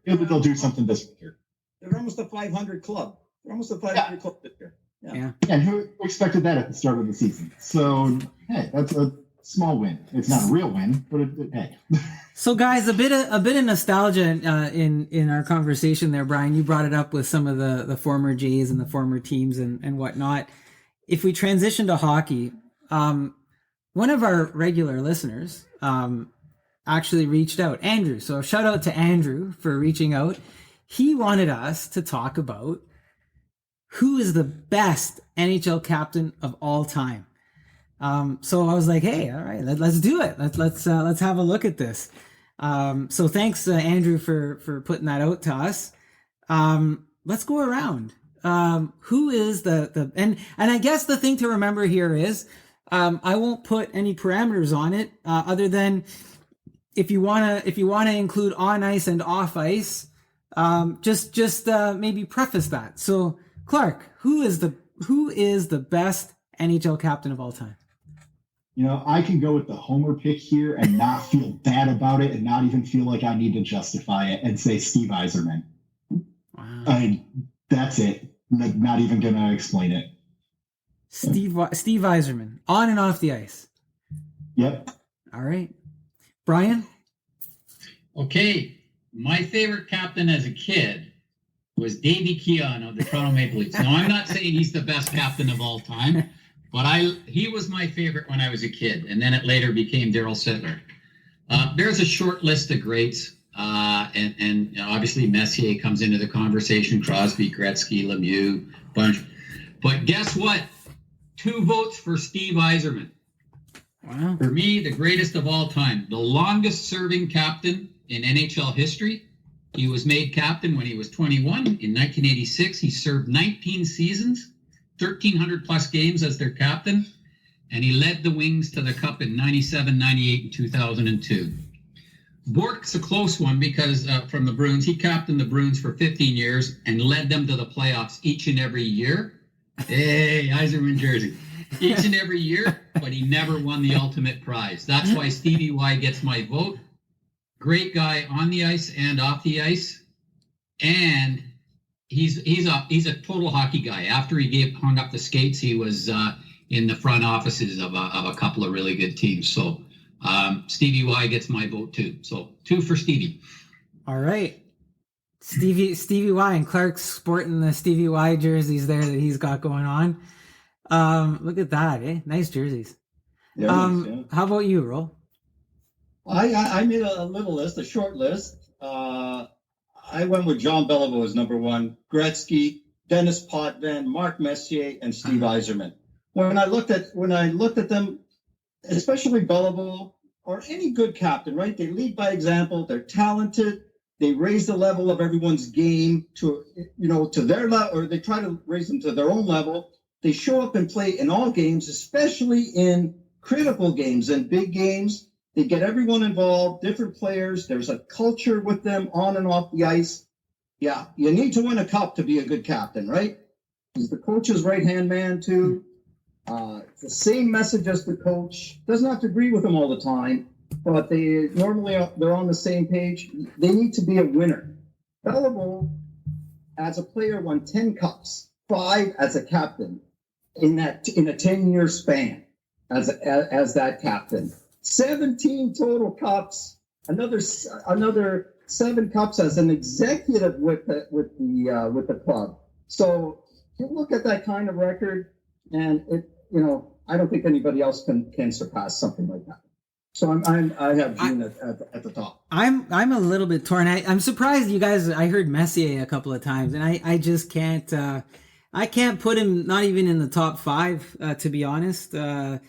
Maybe they'll do something this year. They're almost a 500 club. They're almost a 500 club this year. Yeah. And who expected that at the start of the season? So, hey, that's a small win. It's not a real win, but hey. So, guys, a bit of nostalgia in our conversation there, Brian. You brought it up with some of the former Jays and the former teams and whatnot. If we transition to hockey, one of our regular listeners actually reached out, Andrew. So, shout out to Andrew for reaching out. He wanted us to talk about who is the best NHL captain of all time? So I was like, hey, all right, let's do it. Let's have a look at this. So thanks, Andrew, for putting that out to us. Let's go around. Who is and I guess the thing to remember here is, I won't put any parameters on it, other than if you want to include on ice and off ice, just maybe preface that. So Clark, who is the best NHL captain of all time? I can go with the homer pick here and not feel bad about it and not even feel like I need to justify it and say Steve Yzerman. Wow. That's it. Not even going to explain it. Steve Yzerman, on and off the ice. Yep. All right. Brian? Okay. My favorite captain as a kid was Davey Keon of the Toronto Maple Leafs. Now, I'm not saying he's the best captain of all time, but he was my favorite when I was a kid, and then it later became Darryl Sittler. There's a short list of greats, and obviously Messier comes into the conversation, Crosby, Gretzky, Lemieux, bunch. But guess what? 2 votes for Steve Yzerman. Wow. For me, the greatest of all time, the longest serving captain in NHL history. He was made captain when he was 21 in 1986. He served 19 seasons, 1,300 plus games as their captain, and he led the Wings to the Cup in 97, 98, and 2002. Bork's a close one because from the Bruins, he captained the Bruins for 15 years and led them to the playoffs each and every year. Hey, Yzerman jersey. Each and every year, but he never won the ultimate prize. That's why Stevie Y gets my vote. Great guy on the ice and off the ice, and he's a total hockey guy. After he hung up the skates, he was in the front offices of a couple of really good teams. So Stevie Y gets my vote too. So 2 for Stevie. All right. Stevie Y, and Clark's sporting the Stevie Y jerseys there that he's got going on. Look at that, eh? Nice jerseys. Yeah, How about you, Ro? I made a little list, a short list. I went with John Beliveau as number 1, Gretzky, Dennis Potvin, Mark Messier, and Steve Yzerman. When I looked at them, especially Beliveau or any good captain, right? They lead by example. They're talented. They raise the level of everyone's game to their level, or they try to raise them to their own level. They show up and play in all games, especially in critical games and big games. They get everyone involved, different players. There's a culture with them on and off the ice. Yeah, you need to win a cup to be a good captain, right? He's the coach's right-hand man, too. It's the same message as the coach. Doesn't have to agree with him all the time, but they're on the same page. They need to be a winner. Beliveau, as a player, won 10 cups, 5 as a captain in a 10-year span as that captain. 17 total cups, another 7 cups as an executive with the club. So you look at that kind of record, and I don't think anybody else can surpass something like that. So I have Gene at the top. I'm a little bit torn. I'm surprised you guys. I heard Messier a couple of times, and I just can't. I can't put him not even in the top 5, to be honest. I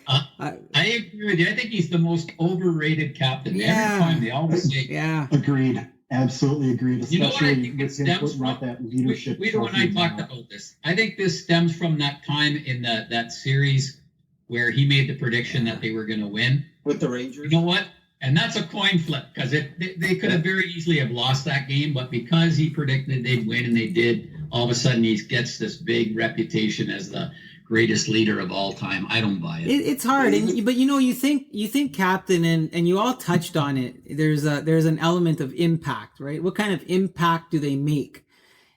agree with you. I think he's the most overrated captain. Yeah. Every time they always say, yeah. Agreed. Absolutely agreed. You know what I Especially think it with him stems putting from? out that leadership. We and I talked about this. I think this stems from that time in that series where he made the prediction that they were going to win. With the Rangers. You know what? And that's a coin flip, because they could have very easily have lost that game, but because he predicted they'd win and they did, all of a sudden he gets this big reputation as the greatest leader of all time. I don't buy it. It's hard, but you think captain, and you all touched on it. There's an element of impact, right? What kind of impact do they make?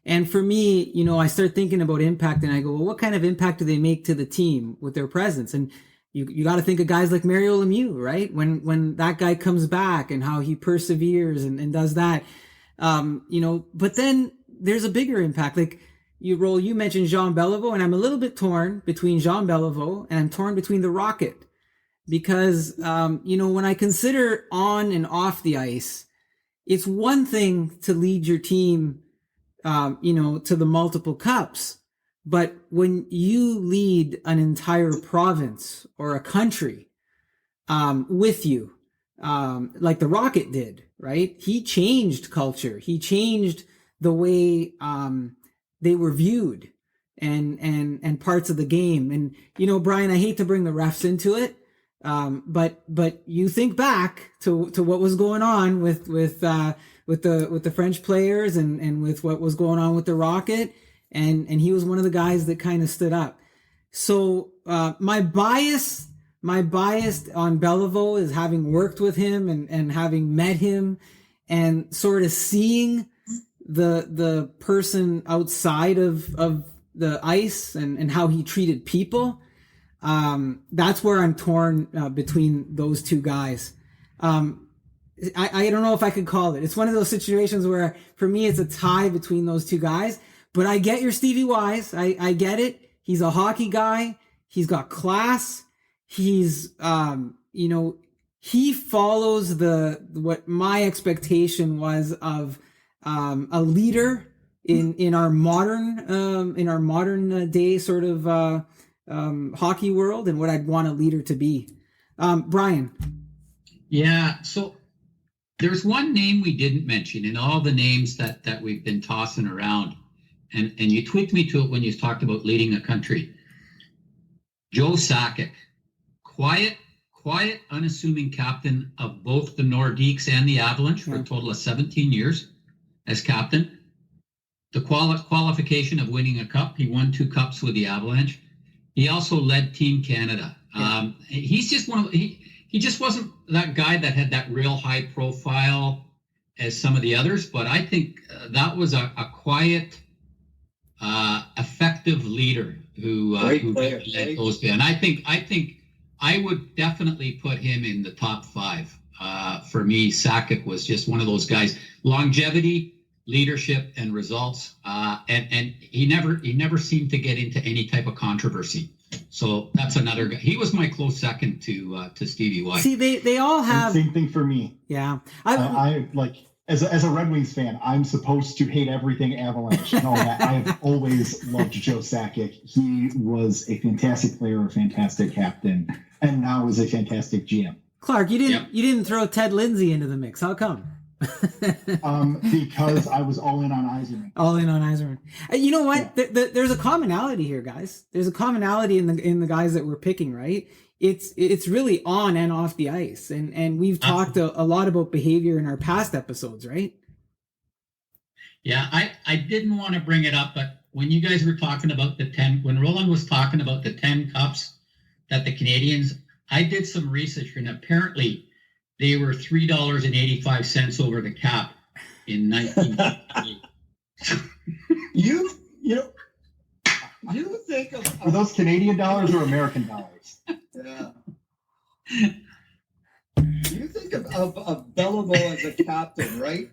And for me, I start thinking about impact, and I go, well, what kind of impact do they make to the team with their presence? And you got to think of guys like Mario Lemieux, right? When that guy comes back and how he perseveres and does that, but then there's a bigger impact. Like you mentioned Jean Beliveau, and I'm a little bit torn between Jean Beliveau and I'm torn between the Rocket, because, when I consider on and off the ice, it's one thing to lead your team, to the multiple cups, But when you lead an entire province or a country with you, like the Rocket did, right? He changed culture. He changed the way they were viewed and parts of the game. And Brian, I hate to bring the refs into it, but you think back to what was going on with the French players and with what was going on with the Rocket, and he was one of the guys that kind of stood up. So my bias on Beliveau is having worked with him and having met him and sort of seeing the person outside of the ice and how he treated people. That's where I'm torn between those two guys. I don't know if I could call it. It's one of those situations where for me it's a tie between those two guys. But I get your Stevie Wise. I get it. He's a hockey guy. He's got class. He's he follows what my expectation was of a leader in our modern day sort of hockey world, and what I'd want a leader to be. Brian. Yeah, so there's one name we didn't mention in all the names that we've been tossing around, and you tweaked me to it when you talked about leading a country. Joe Sakic, quiet, unassuming captain of both the Nordiques and the Avalanche for a total of 17 years as captain. The qualification of winning a cup, he won 2 cups with the Avalanche. He also led Team Canada. He's just he just wasn't that guy that had that real high profile as some of the others, but I think that was a quiet, effective leader who led those two. And I think I would definitely put him in the top 5. For me, Sakic was just one of those guys. Longevity, leadership, and results. And he never seemed to get into any type of controversy. So that's another guy. He was my close second to Stevie Y. See, they all have same thing for me. Yeah, I like as a Red Wings fan, I'm supposed to hate everything Avalanche and all that. I've always loved Joe Sakic. He was a fantastic player, a fantastic captain, and now is a fantastic GM. Clark, you didn't throw Ted Lindsay into the mix. How come? Because I was all in on Yzerman. All in on Yzerman. You know what? Yeah. There's a commonality here, guys. There's a commonality in the guys that we're picking, right? It's really on and off the ice, and we've talked a lot about behavior in our past episodes, right? Yeah, I didn't want to bring it up, but when you guys were talking about when Roland was talking about the 10 cups that the Canadians, I did some research, and apparently they were $3.85 over the cap in 1998. You think of are those Canadian dollars or American dollars? Yeah. You think of Beliveau as a captain, right?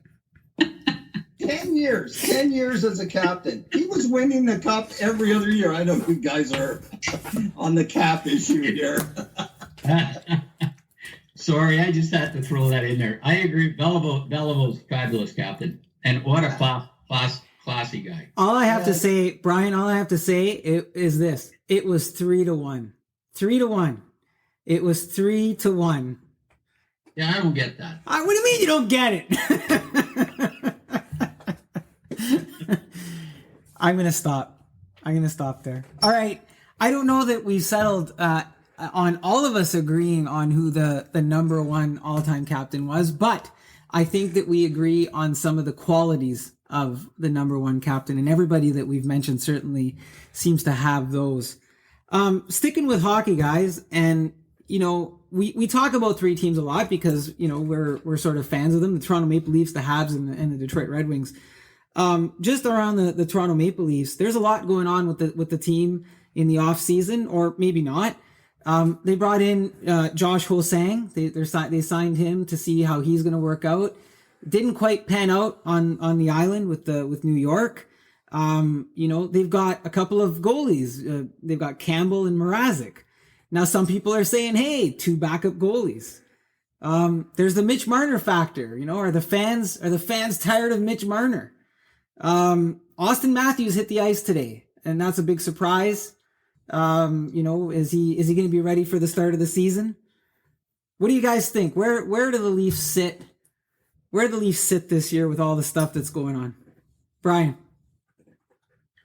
10 years as a captain. He was winning the cup every other year. I know you guys are on the cap issue here. Sorry, I just had to throw that in there. I agree. Beliveau's fabulous captain, and what a classy guy. All I have to say, Brian, is this: it was 3-1. 3-1. It was 3-1. Yeah, I don't get that. What do you mean you don't get it? I'm gonna stop there. All right. I don't know that we've settled on all of us agreeing on who the number 1 all-time captain was, but I think that we agree on some of the qualities of the number 1 captain, and everybody that we've mentioned certainly seems to have those. Sticking with hockey, guys, and we talk about 3 teams a lot because we're sort of fans of them: the Toronto Maple Leafs, the Habs, and the Detroit Red Wings. Just around the Toronto Maple Leafs, there's a lot going on with the team in the off season, or maybe not. They brought in Josh Ho-Sang. They signed him to see how he's going to work out. Didn't quite pan out on the island with New York. They've got a couple of goalies. They've got Campbell and Mrazek. Now some people are saying, hey, 2 backup goalies. There's the Mitch Marner factor. Are the fans tired of Mitch Marner? Austin Matthews hit the ice today. and that's a big surprise. Is he going to be ready for the start of the season? What do you guys think? Where do the Leafs sit? Where do the Leafs sit this year with all the stuff that's going on? Brian?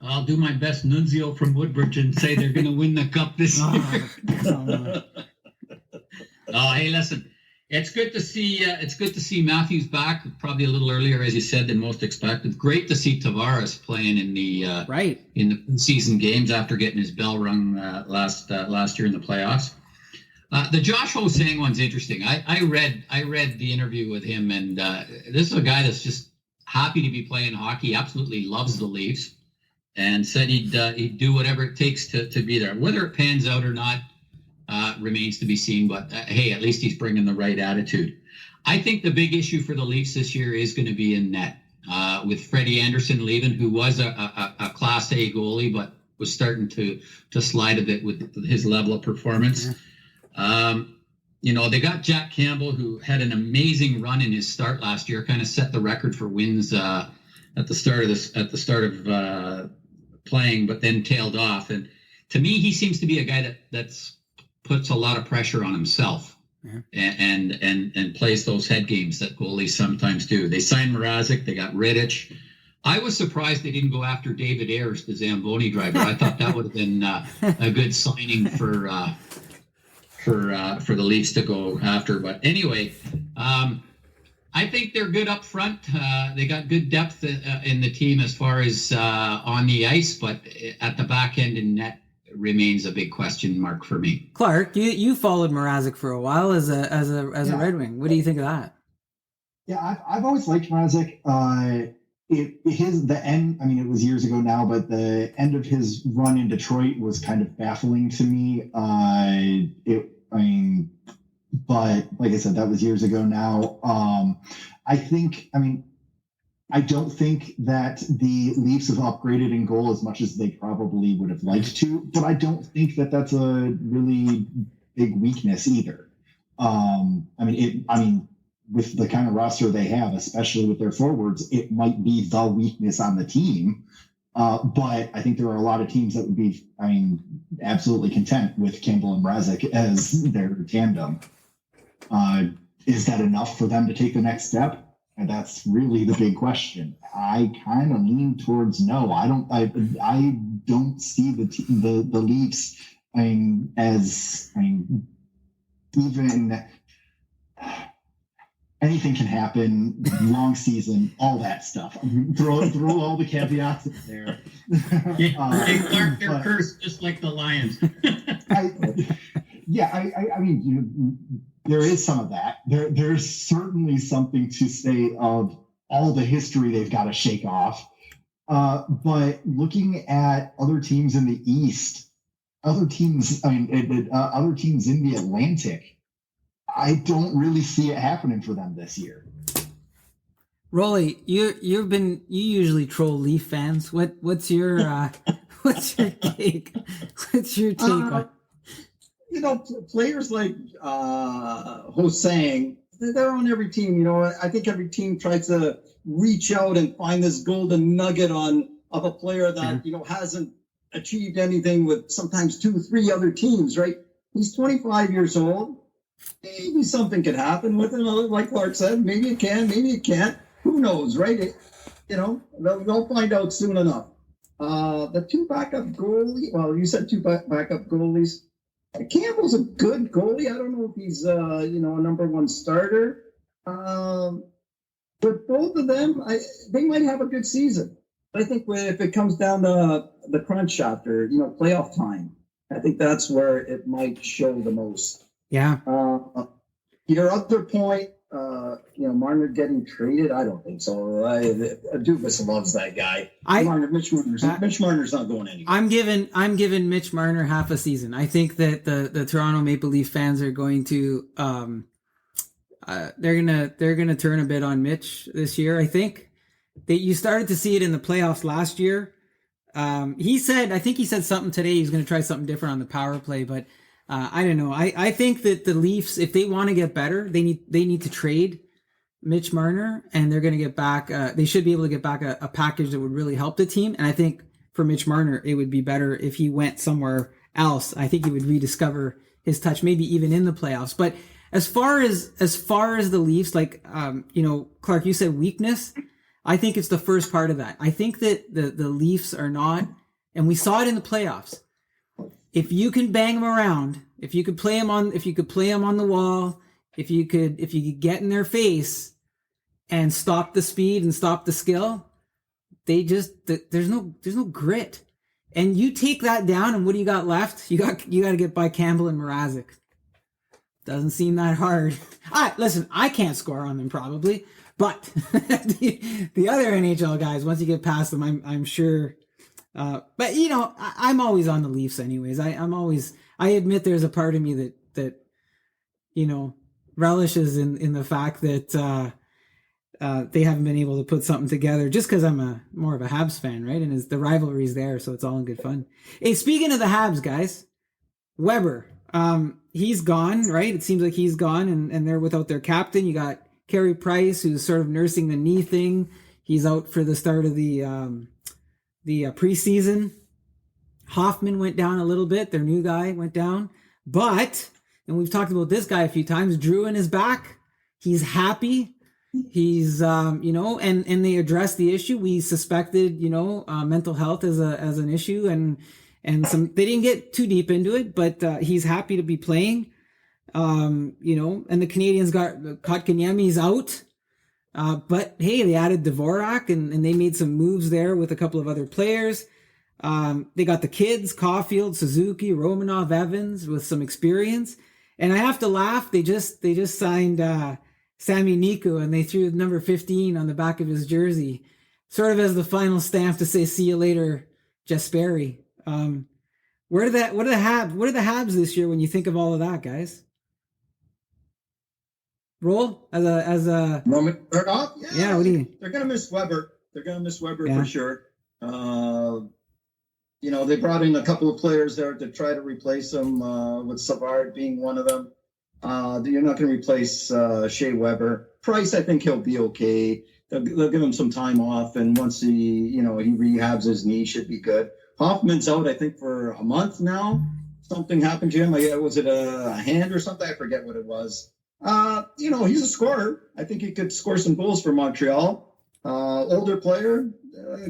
I'll do my best Nunzio from Woodbridge and say they're going to win the cup this year. Hey, listen, it's good to see Matthews back, probably a little earlier, as you said, than most expected. Great to see Tavares playing in the in the season games after getting his bell rung last year in the playoffs. The Josh Ho-Sang one's interesting. I read the interview with him, and this is a guy that's just happy to be playing hockey. Absolutely loves the Leafs, and said he'd do whatever it takes to be there. Whether it pans out or not remains to be seen. But hey, at least he's bringing the right attitude. I think the big issue for the Leafs this year is going to be in net with Freddie Anderson leaving, who was a Class A goalie, but was starting to slide a bit with his level of performance. They got Jack Campbell, who had an amazing run in his start last year, kind of set the record for wins at the start of playing, but then tailed off. And to me, he seems to be a guy that's puts a lot of pressure on himself and plays those head games that goalies sometimes do. They signed Mrazek, they got Rittich. I was surprised they didn't go after David Ayers, the Zamboni driver. I thought that would have been a good signing for the Leafs to go after. But anyway, I think they're good up front. They got good depth in the team as far as on the ice, but at the back end in net remains a big question mark for me. Clark, you followed Mrazek for a while as a Red Wing. What do you think of that? Yeah, I've always liked Mrazek. The end. I mean, it was years ago now, but the end of his run in Detroit was kind of baffling to me. But like I said, that was years ago now. I don't think that the Leafs have upgraded in goal as much as they probably would have liked to, but I don't think that that's a really big weakness either. With the kind of roster they have, especially with their forwards, it might be the weakness on the team. But I think there are a lot of teams that would be, absolutely content with Campbell and Mrazek as their tandem. Is that enough for them to take the next step? And that's really the big question. I kind of lean towards no. I don't see the Leafs. Even anything can happen. Long season, all that stuff. Throw all the caveats in there. They're cursed just like the Lions. There is some of that. There's certainly something to say of all the history they've got to shake off. But looking at other teams in the East, other teams in the Atlantic, I don't really see it happening for them this year. Rolly, you usually troll Leaf fans. What's your take? What's your take on? Players like Ho-Sang, they're on every team. I think every team tries to reach out and find this golden nugget of a player that, hasn't achieved anything with sometimes 2-3 other teams, right? He's 25 years old. Maybe something could happen with him. Like Clark said, maybe it can, maybe it can't. Who knows, right? They'll find out soon enough. The two backup goalies, well, you said two backup goalies. Campbell's a good goalie. I don't know if he's, a number one starter. But both of them, they might have a good season. I think if it comes down to the crunch after, playoff time, I think that's where it might show the most. Yeah. Your other point, Marner getting traded, I don't think so. Dubas loves that guy. Mitch Marner's not going anywhere. I'm giving Mitch Marner half a season. I think that the Toronto Maple Leaf fans are going to they're gonna turn a bit on Mitch this year. I think that you started to see it in the playoffs last year. He said something today. He's going to try something different on the power play, but I don't know. I think that the Leafs, if they want to get better, they need to trade Mitch Marner, and they're going to get back. They should be able to get back a package that would really help the team. And I think for Mitch Marner, it would be better if he went somewhere else. I think he would rediscover his touch, maybe even in the playoffs. But as far as the Leafs, like, Clark, you said weakness. I think it's the first part of that. I think that the Leafs are not, and we saw it in the playoffs. If you can bang them around, if you could play them on the wall, if you could get in their face and stop the speed and stop the skill, there's no grit. And you take that down, and what do you got left? You got to get by Campbell and Mrazek. Doesn't seem that hard. Listen, I can't score on them probably, but the other NHL guys, once you get past them, I'm sure. But I'm always on the Leafs anyways. I admit there's a part of me that relishes in the fact that they haven't been able to put something together, just because I'm more of a Habs fan, right? And the rivalry's there, so it's all in good fun. Hey, speaking of the Habs, guys, Weber, he's gone, right? It seems like he's gone, and they're without their captain. You got Carey Price, who's sort of nursing the knee thing. He's out for the start of the preseason. Hoffman went down a little bit. Their new guy went down. But, and we've talked about this guy a few times, Drouin is back. He's happy. He's, and they addressed the issue. We suspected, mental health as an issue, and they didn't get too deep into it, but he's happy to be playing. And the Canadians got Kotkaniemi's out. But hey, they added Dvorak and they made some moves there with a couple of other players. They got the kids, Caulfield, Suzuki, Romanov, Evans with some experience. And I have to laugh. They just signed, Sami Niku, and they threw number 15 on the back of his jersey, sort of as the final stamp to say, see you later, Jesperi. What are the Habs this year when you think of all of that, guys? Roll as a moment or not? Yeah, what do you? They're gonna miss Weber. For sure. They brought in a couple of players there to try to replace him, with Savard being one of them. You're not going to replace Shea Weber. Price, I think he'll be okay. They'll give him some time off, and once he rehabs his knee, should be good. Hoffman's out, I think, for a month now. Something happened to him. Was it a hand or something? I forget what it was. He's a scorer. I think he could score some goals for Montreal. Older player,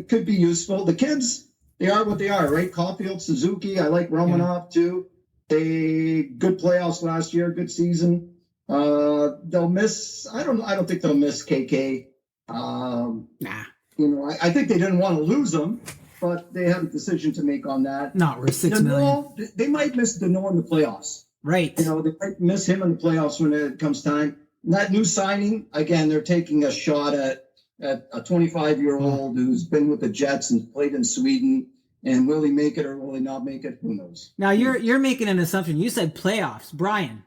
could be useful. The kids, they are what they are, right? Caulfield, Suzuki. I like Romanov too. They good playoffs last year, good season. They'll miss. I don't think they'll miss KK. Nah. I think they didn't want to lose them, but they had a decision to make on that. Not worth $6 million. They might miss Danault in the playoffs. Right. They might miss him in the playoffs when it comes time. And that new signing, again, they're taking a shot at a 25-year-old who's been with the Jets and played in Sweden. And will he make it or will he not make it? Who knows? Now you're making an assumption. You said playoffs, Brian.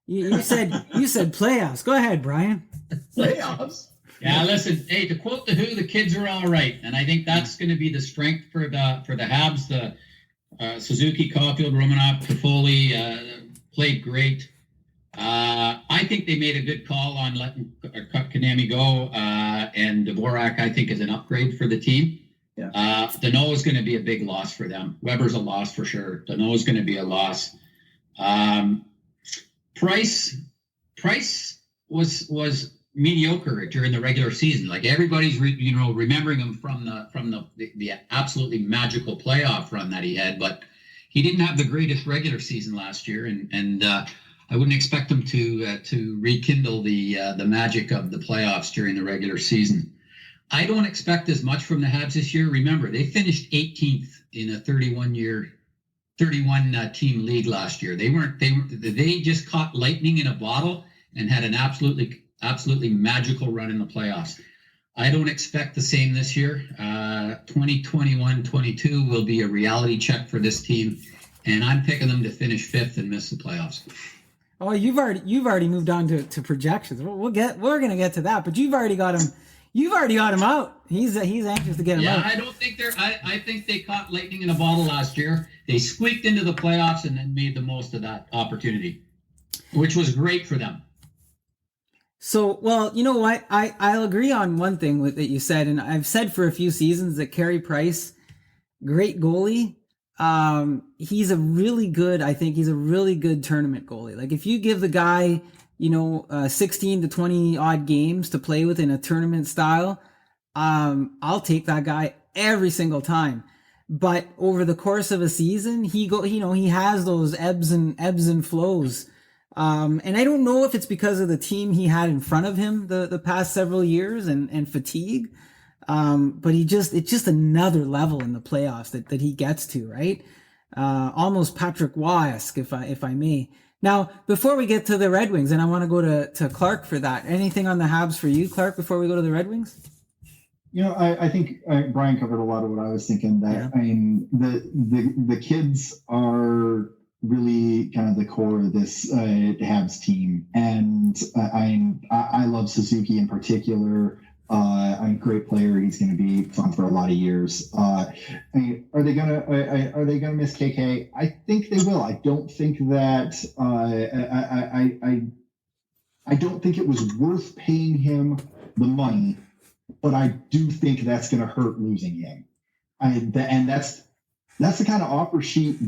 You said playoffs. Go ahead, Brian. Playoffs. Yeah, listen. Hey, to quote the Who, the kids are all right, and I think that's going to be the strength for the Habs. The Suzuki, Caulfield, Romanov, Toffoli played great. I think they made a good call on letting Kotkaniemi go, and Dvorak, I think, is an upgrade for the team. Yeah. Danault is going to be a big loss for them. Weber's a loss for sure. Danault is going to be a loss. Price was mediocre during the regular season. Like everybody's remembering him from the absolutely magical playoff run that he had, but he didn't have the greatest regular season last year, and I wouldn't expect him to rekindle the magic of the playoffs during the regular season. I don't expect as much from the Habs this year. Remember, they finished 18th in a 31 team league last year. They just caught lightning in a bottle and had an absolutely magical run in the playoffs. I don't expect the same this year. 2021-22 will be a reality check for this team, and I'm picking them to finish 5th and miss the playoffs. Oh, you've already moved on to projections. We're going to get to that, but you've already got him. You've already got him out. He's anxious to get him out. Yeah, I don't think I think they caught lightning in a bottle last year. They squeaked into the playoffs and then made the most of that opportunity, which was great for them. So, well, you know what? I'll agree on one thing that you said, and I've said for a few seasons that Carey Price great goalie. He's a really good tournament goalie. Like if you give the guy, 16 to 20 odd games to play with in a tournament style, I'll take that guy every single time. But over the course of a season, he has those ebbs and flows. And I don't know if it's because of the team he had in front of him the past several years and fatigue. But it's just another level in the playoffs that he gets to, right? Almost Patrick Waugh-esque, if I may. Now, before we get to the Red Wings, and I want to go to Clark for that. Anything on the Habs for you, Clark, before we go to the Red Wings? I think Brian covered a lot of what I was thinking. That I mean, the kids are really kind of the core of this Habs team, and I love Suzuki in particular. I'm a great player. He's going to be fun for a lot of years. Are they gonna miss KK? I think they will. I don't think that. I don't think it was worth paying him the money, but I do think that's going to hurt losing him. And that's the kind of offer sheet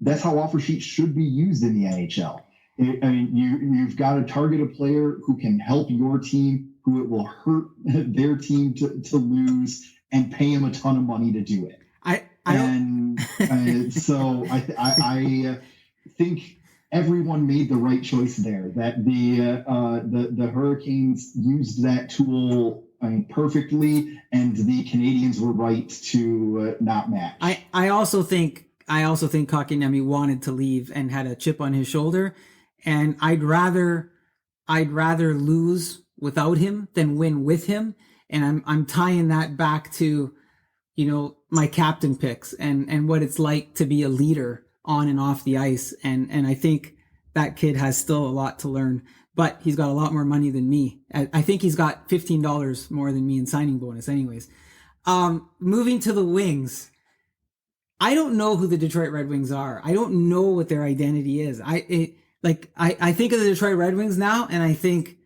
that's how offer sheets should be used in the NHL. You've got to target a player who can help your team, who it will hurt their team to lose, and pay him a ton of money to do it. So I think everyone made the right choice there. That the Hurricanes used that tool perfectly, and the Canadians were right to not match. I also think Kotkaniemi wanted to leave and had a chip on his shoulder, and I'd rather lose without him than win with him, and I'm tying that back to my captain picks and what it's like to be a leader on and off the ice, and I think that kid has still a lot to learn, but he's got a lot more money than me. I think he's got $15 more than me in signing bonus anyways. Moving to the Wings. I don't know who the Detroit Red Wings are. I don't know what their identity is. I think of the Detroit Red Wings now, and I think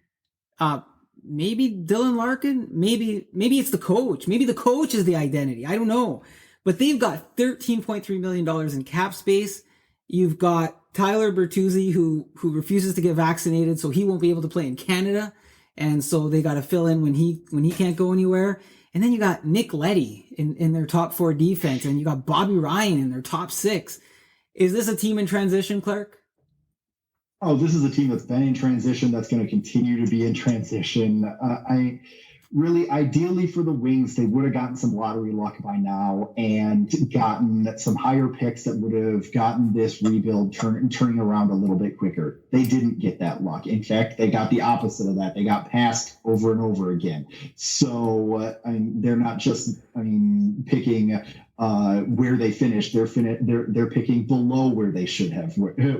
maybe Dylan Larkin, maybe it's the coach. Maybe the coach is the identity. I don't know. But they've got $13.3 million in cap space. You've got Tyler Bertuzzi, who refuses to get vaccinated, so he won't be able to play in Canada, and so they got to fill in when he can't go anywhere. And then you got Nick Leddy in their top 4 defense, and you got Bobby Ryan in their top 6. Is this a team in transition, Clark? Oh, this is a team that's been in transition, that's going to continue to be in transition. Ideally for the Wings, they would have gotten some lottery luck by now and gotten some higher picks that would have gotten this rebuild turning around a little bit quicker. They didn't get that luck. In fact, they got the opposite of that. They got passed over and over again. So they're not just picking where they finished. They're picking below where they should have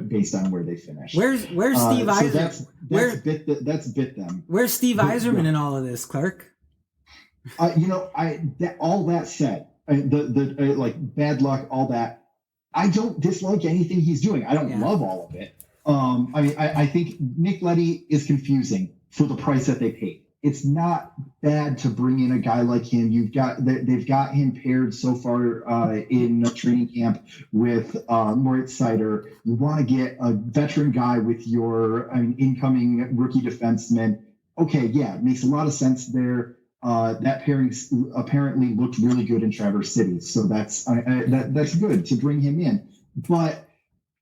based on where they finished. Where's Steve Yzerman? So that's bit them. Where's Steve Yzerman in all of this, Clark? All that said, bad luck, all that. I don't dislike anything he's doing. I don't love all of it. I think Nick Leddy is confusing for the price that they paid. It's not bad to bring in a guy like him. They've got him paired so far in training camp with Moritz Seider. You want to get a veteran guy with your incoming rookie defenseman. Okay, yeah, it makes a lot of sense there. That pairing apparently looked really good in Traverse City, so that's good to bring him in. But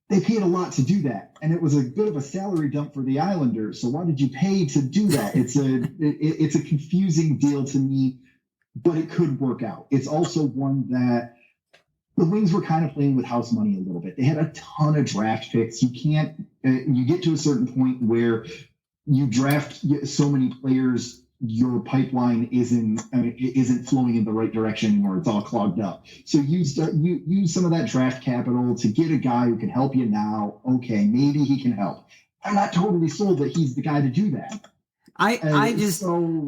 they paid a lot to do that, and it was a bit of a salary dump for the Islanders. So why did you pay to do that? It's a confusing deal to me, but it could work out. It's also one that the Wings were kind of playing with house money a little bit. They had a ton of draft picks. You get to a certain point where you draft so many players, your pipeline isn't flowing in the right direction anymore. It's all clogged up. So use some of that draft capital to get a guy who can help you now. Okay, maybe he can help. I'm not totally sold that he's the guy to do that.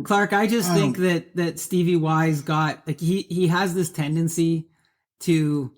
Clark, I just think that Stevie Y's got he has this tendency to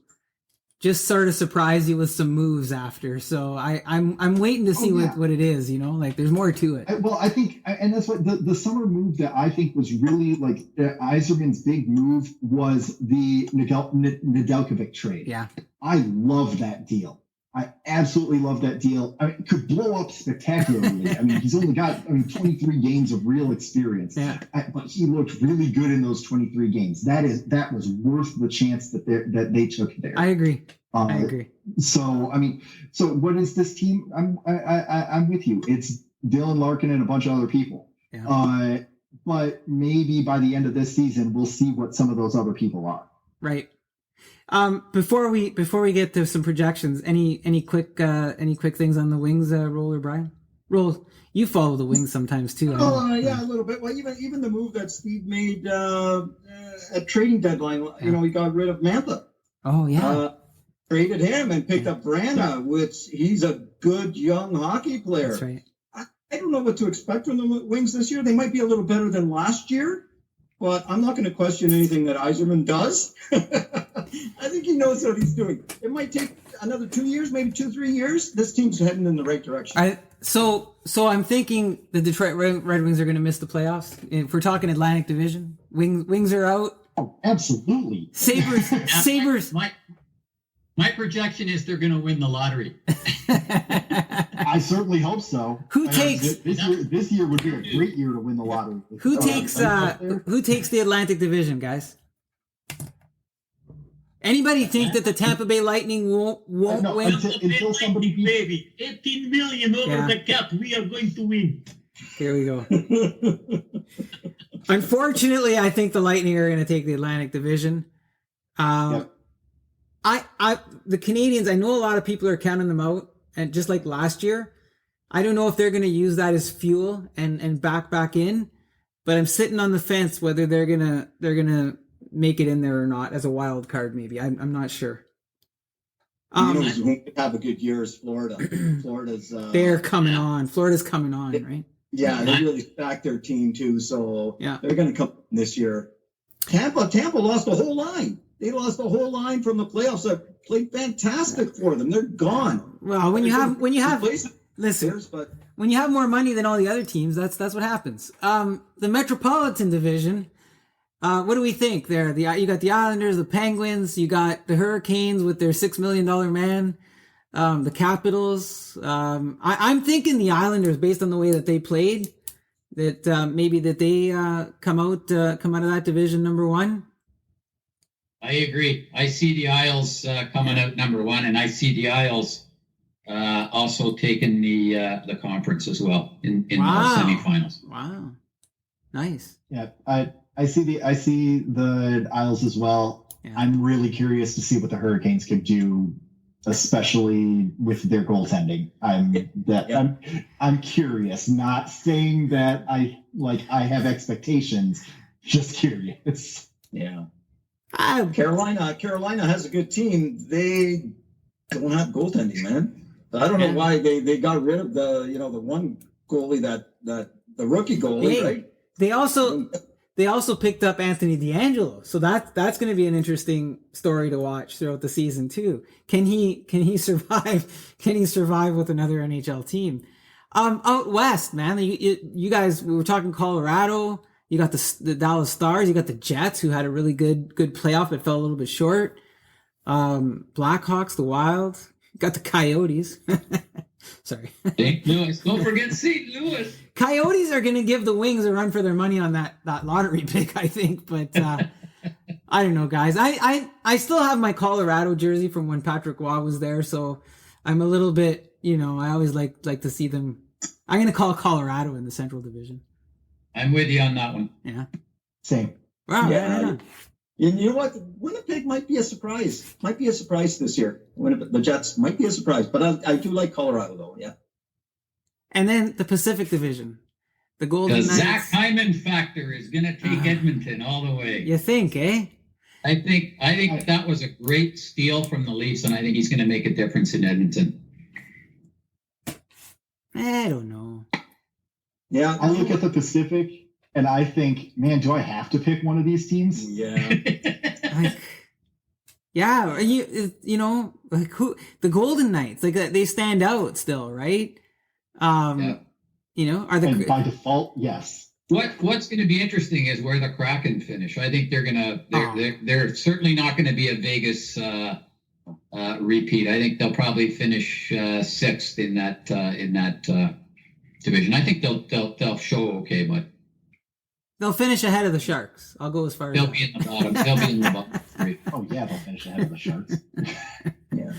just sort of surprise you with some moves after. So I'm waiting to see what it is, like there's more to it. I think, and that's what the summer move that I think was really like Yzerman's big move was the Nedeljkovic trade. Yeah. I love that deal. I absolutely love that deal. I mean, it could blow up spectacularly. I mean, he's only got 23 games of real experience, but he looked really good in those 23 games. That was worth the chance that they took there. I agree. I agree. So what is this team? I'm with you. It's Dylan Larkin and a bunch of other people. Yeah. But maybe by the end of this season, we'll see what some of those other people are. Right. Before we get to some projections, any quick things on the Wings, Roll or Brian? Roll, you follow the Wings sometimes too. Yeah, a little bit. Well, even the move that Steve made at trading deadline, he got rid of Mantha. Oh yeah. Traded him and picked up Vrana, which he's a good young hockey player. That's right. I don't know what to expect from the Wings this year. They might be a little better than last year, but I'm not going to question anything that Yzerman does. I think he knows what he's doing. It might take another 2 years, maybe 2-3 years. This team's heading in the right direction. So I'm thinking the Detroit Red Wings are going to miss the playoffs. If we're talking Atlantic Division, Wings are out. Oh, absolutely. Sabres. My projection is they're going to win the lottery. I certainly hope so. This year would be a great year to win the lottery. Who takes the Atlantic Division, guys? Anybody think that the Tampa Bay Lightning won't win? Until somebody beats... Baby, 18 million over the cap. We are going to win. Here we go. Unfortunately, I think the Lightning are going to take the Atlantic Division. The Canadians, I know a lot of people are counting them out, and just like last year, I don't know if they're going to use that as fuel and back in, but I'm sitting on the fence whether they're gonna make it in there or not as a wild card. Maybe I'm not sure. Who's going to have a good year is Florida. Florida's they're coming on. Florida's coming on, right? Yeah, they really stacked their team too, so they're going to come this year. Tampa lost the whole line. They lost the whole line from the playoffs. That played fantastic for them. They're gone. Well, when you have more money than all the other teams, that's what happens. The Metropolitan Division. What do we think there? You got the Islanders, the Penguins, you got the Hurricanes with their $6 million man, the Capitals. I'm thinking the Islanders, based on the way that they played, that maybe that they come out of that division number one. I agree. I see the Isles coming out number one, and I see the Isles also taking the conference as well in the semifinals. Wow, nice. Yeah, I see the Isles as well. Yeah. I'm really curious to see what the Hurricanes could do, especially with their goaltending. I'm curious, not saying that I have expectations, just curious. Yeah. Carolina has a good team. They don't have goaltending, man. I don't know why they got rid of the one goalie that the rookie goalie, right? They also picked up Anthony DeAngelo, so that's going to be an interesting story to watch throughout the season too. Can he survive? Can he survive with another NHL team? Out west, man. You guys, we were talking Colorado. You got the Dallas Stars. You got the Jets, who had a really good playoff, but fell a little bit short. Blackhawks, the Wild. You got the Coyotes. Sorry. St. Louis. Don't forget St. Louis. Coyotes are going to give the Wings a run for their money on that lottery pick, I think. But I don't know, guys. I still have my Colorado jersey from when Patrick Waugh was there, so I'm a little bit, I always like to see them. I'm going to call Colorado in the Central Division. I'm with you on that one. Yeah. Same. Wow. Yeah. You know what? Winnipeg might be a surprise. Might be a surprise this year. The Jets might be a surprise, but I do like Colorado, though. Yeah. And then the Pacific Division, the Golden Knights. The Zach Hyman factor is going to take Edmonton all the way. You think, eh? I think that was a great steal from the Leafs, and I think he's going to make a difference in Edmonton. I don't know. Yeah, I look at the Pacific and I think, man, do I have to pick one of these teams? Yeah. Yeah, you know, like the Golden Knights, like they stand out still, right? You know, and by default, yes. What's going to be interesting is where the Kraken finish. I think they're certainly not going to be a Vegas repeat. I think they'll probably finish sixth in that division. I think they'll show okay, but they'll finish ahead of the Sharks. I'll go as far as they'll be in the bottom. They'll be in the bottom three. Oh yeah, they'll finish ahead of the Sharks. Yeah.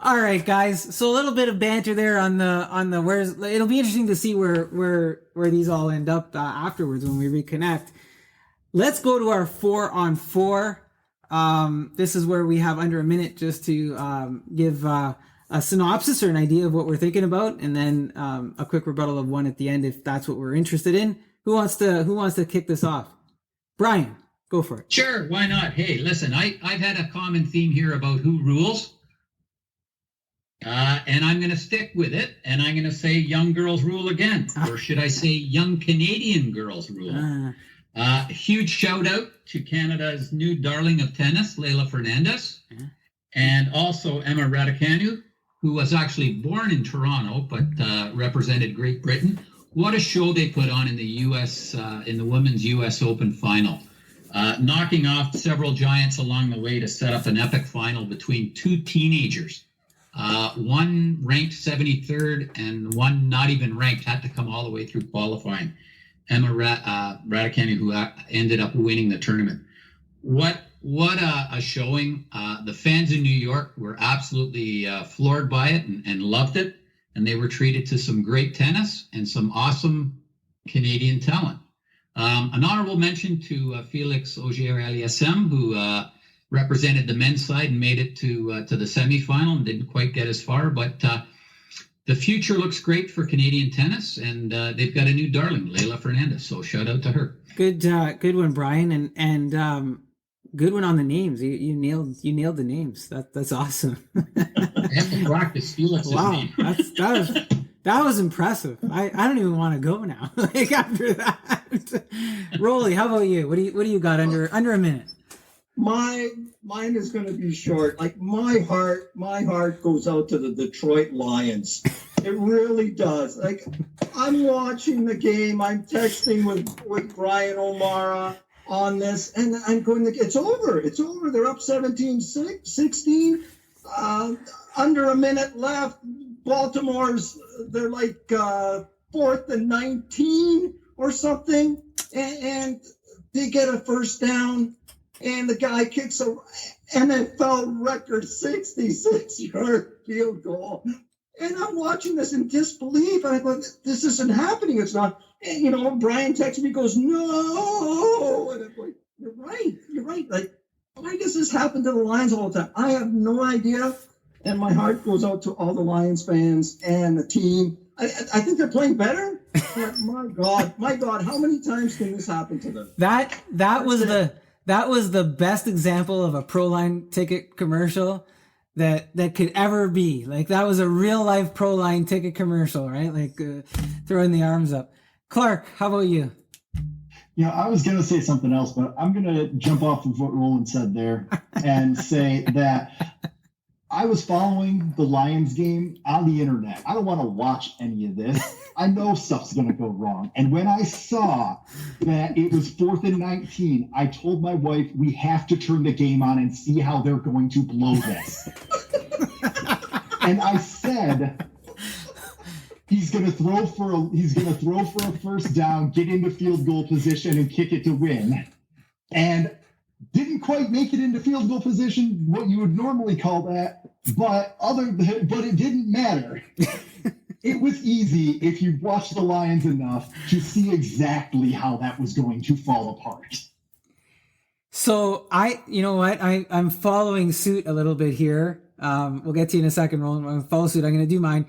All right, guys. So a little bit of banter there on the where's. It'll be interesting to see where these all end up afterwards when we reconnect. Let's go to our 4-on-4. This is where we have under a minute just to give a synopsis or an idea of what we're thinking about, and then a quick rebuttal of one at the end if that's what we're interested in. Who wants to kick this off? Brian, go for it. Sure, why not? Hey, listen, I've had a common theme here about who rules. And I'm going to stick with it, and I'm going to say young girls rule again, or should I say young Canadian girls rule. Huge shout out to Canada's new darling of tennis, Leylah Fernandez, and also Emma Raducanu, who was actually born in Toronto but represented Great Britain. What a show they put on in the U.S. In the women's U.S. Open final, knocking off several giants along the way to set up an epic final between two teenagers. One ranked 73rd and one not even ranked, had to come all the way through qualifying. Emma Raducanu, who ended up winning the tournament. What a showing. The fans in New York were absolutely floored by it and loved it. And they were treated to some great tennis and some awesome Canadian talent. An honorable mention to Felix Auger-Aliassime, who represented the men's side and made it to the semifinal and didn't quite get as far. But the future looks great for Canadian tennis, and they've got a new darling, Leylah Fernandez. So shout out to her. Good one, Brian, and good one on the names. You nailed the names. That's awesome. I have to practice Felix's name. That was impressive. I don't even want to go now. Like after that, Rolly, how about you? What do you got under a minute? Mine is going to be short. Like my heart goes out to the Detroit Lions. It really does. Like I'm watching the game. I'm texting with Brian O'Mara on this, and I'm going to. It's over. They're up 17-16. Under a minute left. They're like 4th and 19 or something, and they get a first down. And the guy kicks a NFL record 66-yard field goal. And I'm watching this in disbelief. And I go, this isn't happening. It's not. And, Brian texts me, goes, no. And I'm like, you're right. Like, why does this happen to the Lions all the time? I have no idea. And my heart goes out to all the Lions fans and the team. I think they're playing better. But my God, how many times can this happen to them? That was the best example of a ProLine ticket commercial that could ever be. Like that was a real life ProLine ticket commercial, right? Like throwing the arms up. Clark, how about you? Yeah, I was going to say something else, but I'm going to jump off of what Roland said there and say that I was following the Lions game on the internet. I don't want to watch any of this. I know stuff's going to go wrong. And when I saw that it was 4th and 19, I told my wife, we have to turn the game on and see how they're going to blow this. And I said, he's going to throw for a first down, get into field goal position and kick it to win. And didn't quite make it into field goal position, what you would normally call that, but it didn't matter. It was easy if you watched the Lions enough to see exactly how that was going to fall apart. So I'm following suit a little bit here. We'll get to you in a second, Roland. I'm follow suit. I'm going to do mine.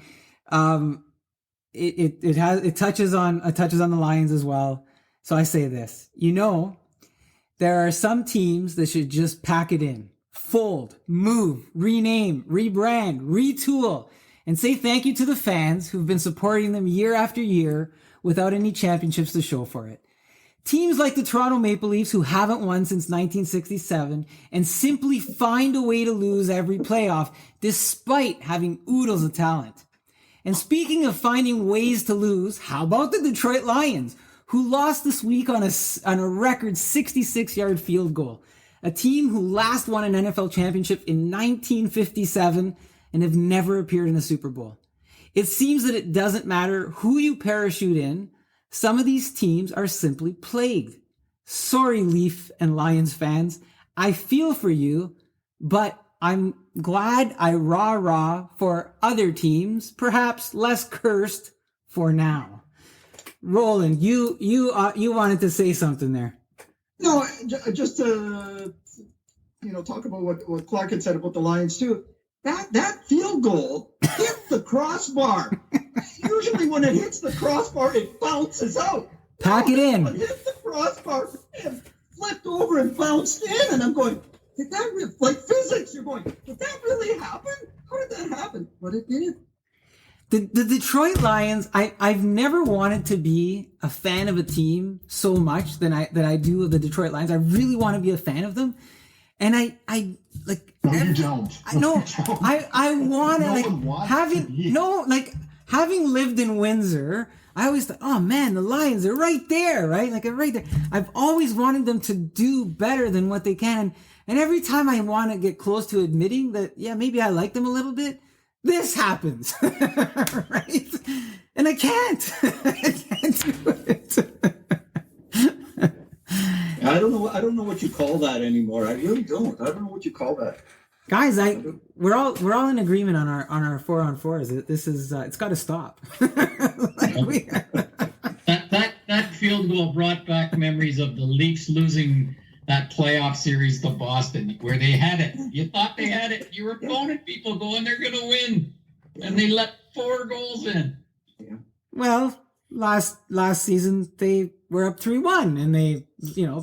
It touches on the Lions as well. So I say this, there are some teams that should just pack it in, fold, move, rename, rebrand, retool, and say thank you to the fans who've been supporting them year after year without any championships to show for it. Teams like the Toronto Maple Leafs, who haven't won since 1967 and simply find a way to lose every playoff despite having oodles of talent. And speaking of finding ways to lose, how about the Detroit Lions, who lost this week on a record 66-yard field goal? A team who last won an NFL championship in 1957 and have never appeared in a Super Bowl. It seems that it doesn't matter who you parachute in. Some of these teams are simply plagued. Sorry, Leaf and Lions fans. I feel for you, but I'm glad I rah-rah for other teams, perhaps less cursed for now. Roland, you wanted to say something there. No, just to talk about what Clark had said about the Lions too. That field goal hit the crossbar. Usually when it hits the crossbar, it bounces out. Pack it in. It hit the crossbar and flipped over and bounced in, and I'm going, did that like physics? You're going, did that really happen? How did that happen? But it did. The Detroit Lions, I've never wanted to be a fan of a team so much that I do of the Detroit Lions. I really want to be a fan of them. And I like. No, you don't. I want to having lived in Windsor, I always thought, oh man, the Lions are right there, right? Like right there. I've always wanted them to do better than what they can. And every time I want to get close to admitting that, yeah, maybe I like them a little bit, this happens, right? And I can't. I can't do it. I don't know what you call that anymore. I really don't. I don't know what you call that. Guys, we're all in agreement on our 4-on-4s. This is it's got to stop. That field goal brought back memories of the Leafs losing that playoff series to Boston, where they had it. You thought they had it. Your opponent people going, they're going to win, and they let 4 goals in. Yeah. Well, last season they were up 3-1, and they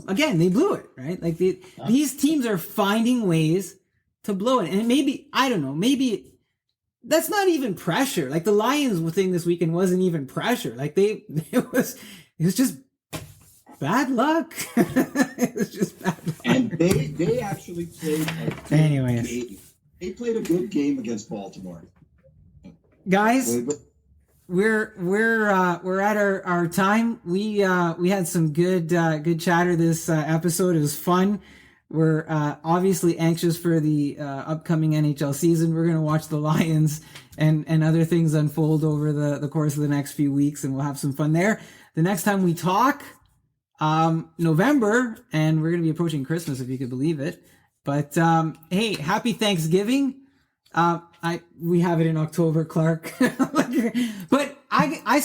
again they blew it, right? Like these teams are finding ways to blow it, and maybe I don't know, maybe that's not even pressure. Like the Lions thing this weekend wasn't even pressure. Like it was just bad luck. It was just bad luck. And they actually played a good game. They played a good game against Baltimore. Guys, we're at our time. We had some good chatter this episode. It was fun. We're obviously anxious for the upcoming NHL season. We're going to watch the Lions and other things unfold over the course of the next few weeks, and we'll have some fun there. The next time we talk, November, and we're going to be approaching Christmas, if you could believe it. But hey, happy Thanksgiving. We have it in October, Clark. But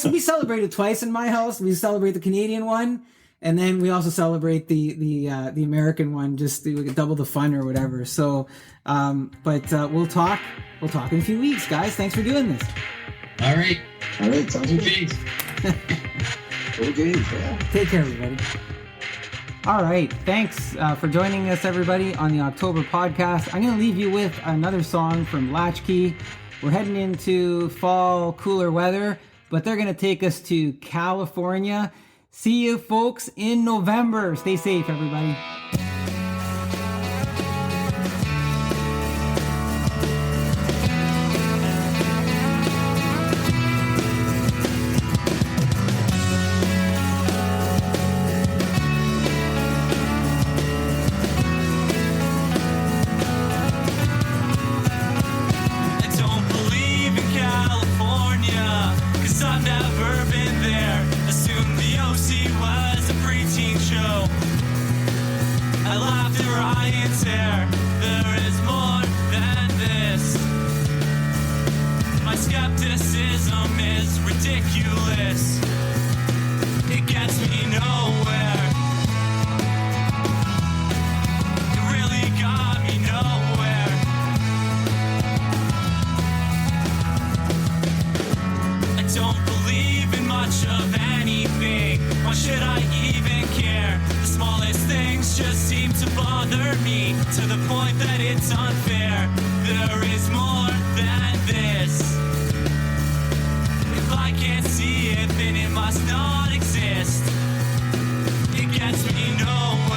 we celebrate it twice in my house. We celebrate the Canadian one, and then we also celebrate the American one, just to double the fun or whatever. So, but we'll talk in a few weeks, guys. Thanks for doing this. All right. Sounds good. Okay. Yeah. Take care, everybody. All right. Thanks for joining us, everybody, on the October podcast. I'm going to leave you with another song from Latch. We're heading into fall, cooler weather, but they're going to take us to California. See you, folks, in November. Stay safe, everybody. It gets me nowhere.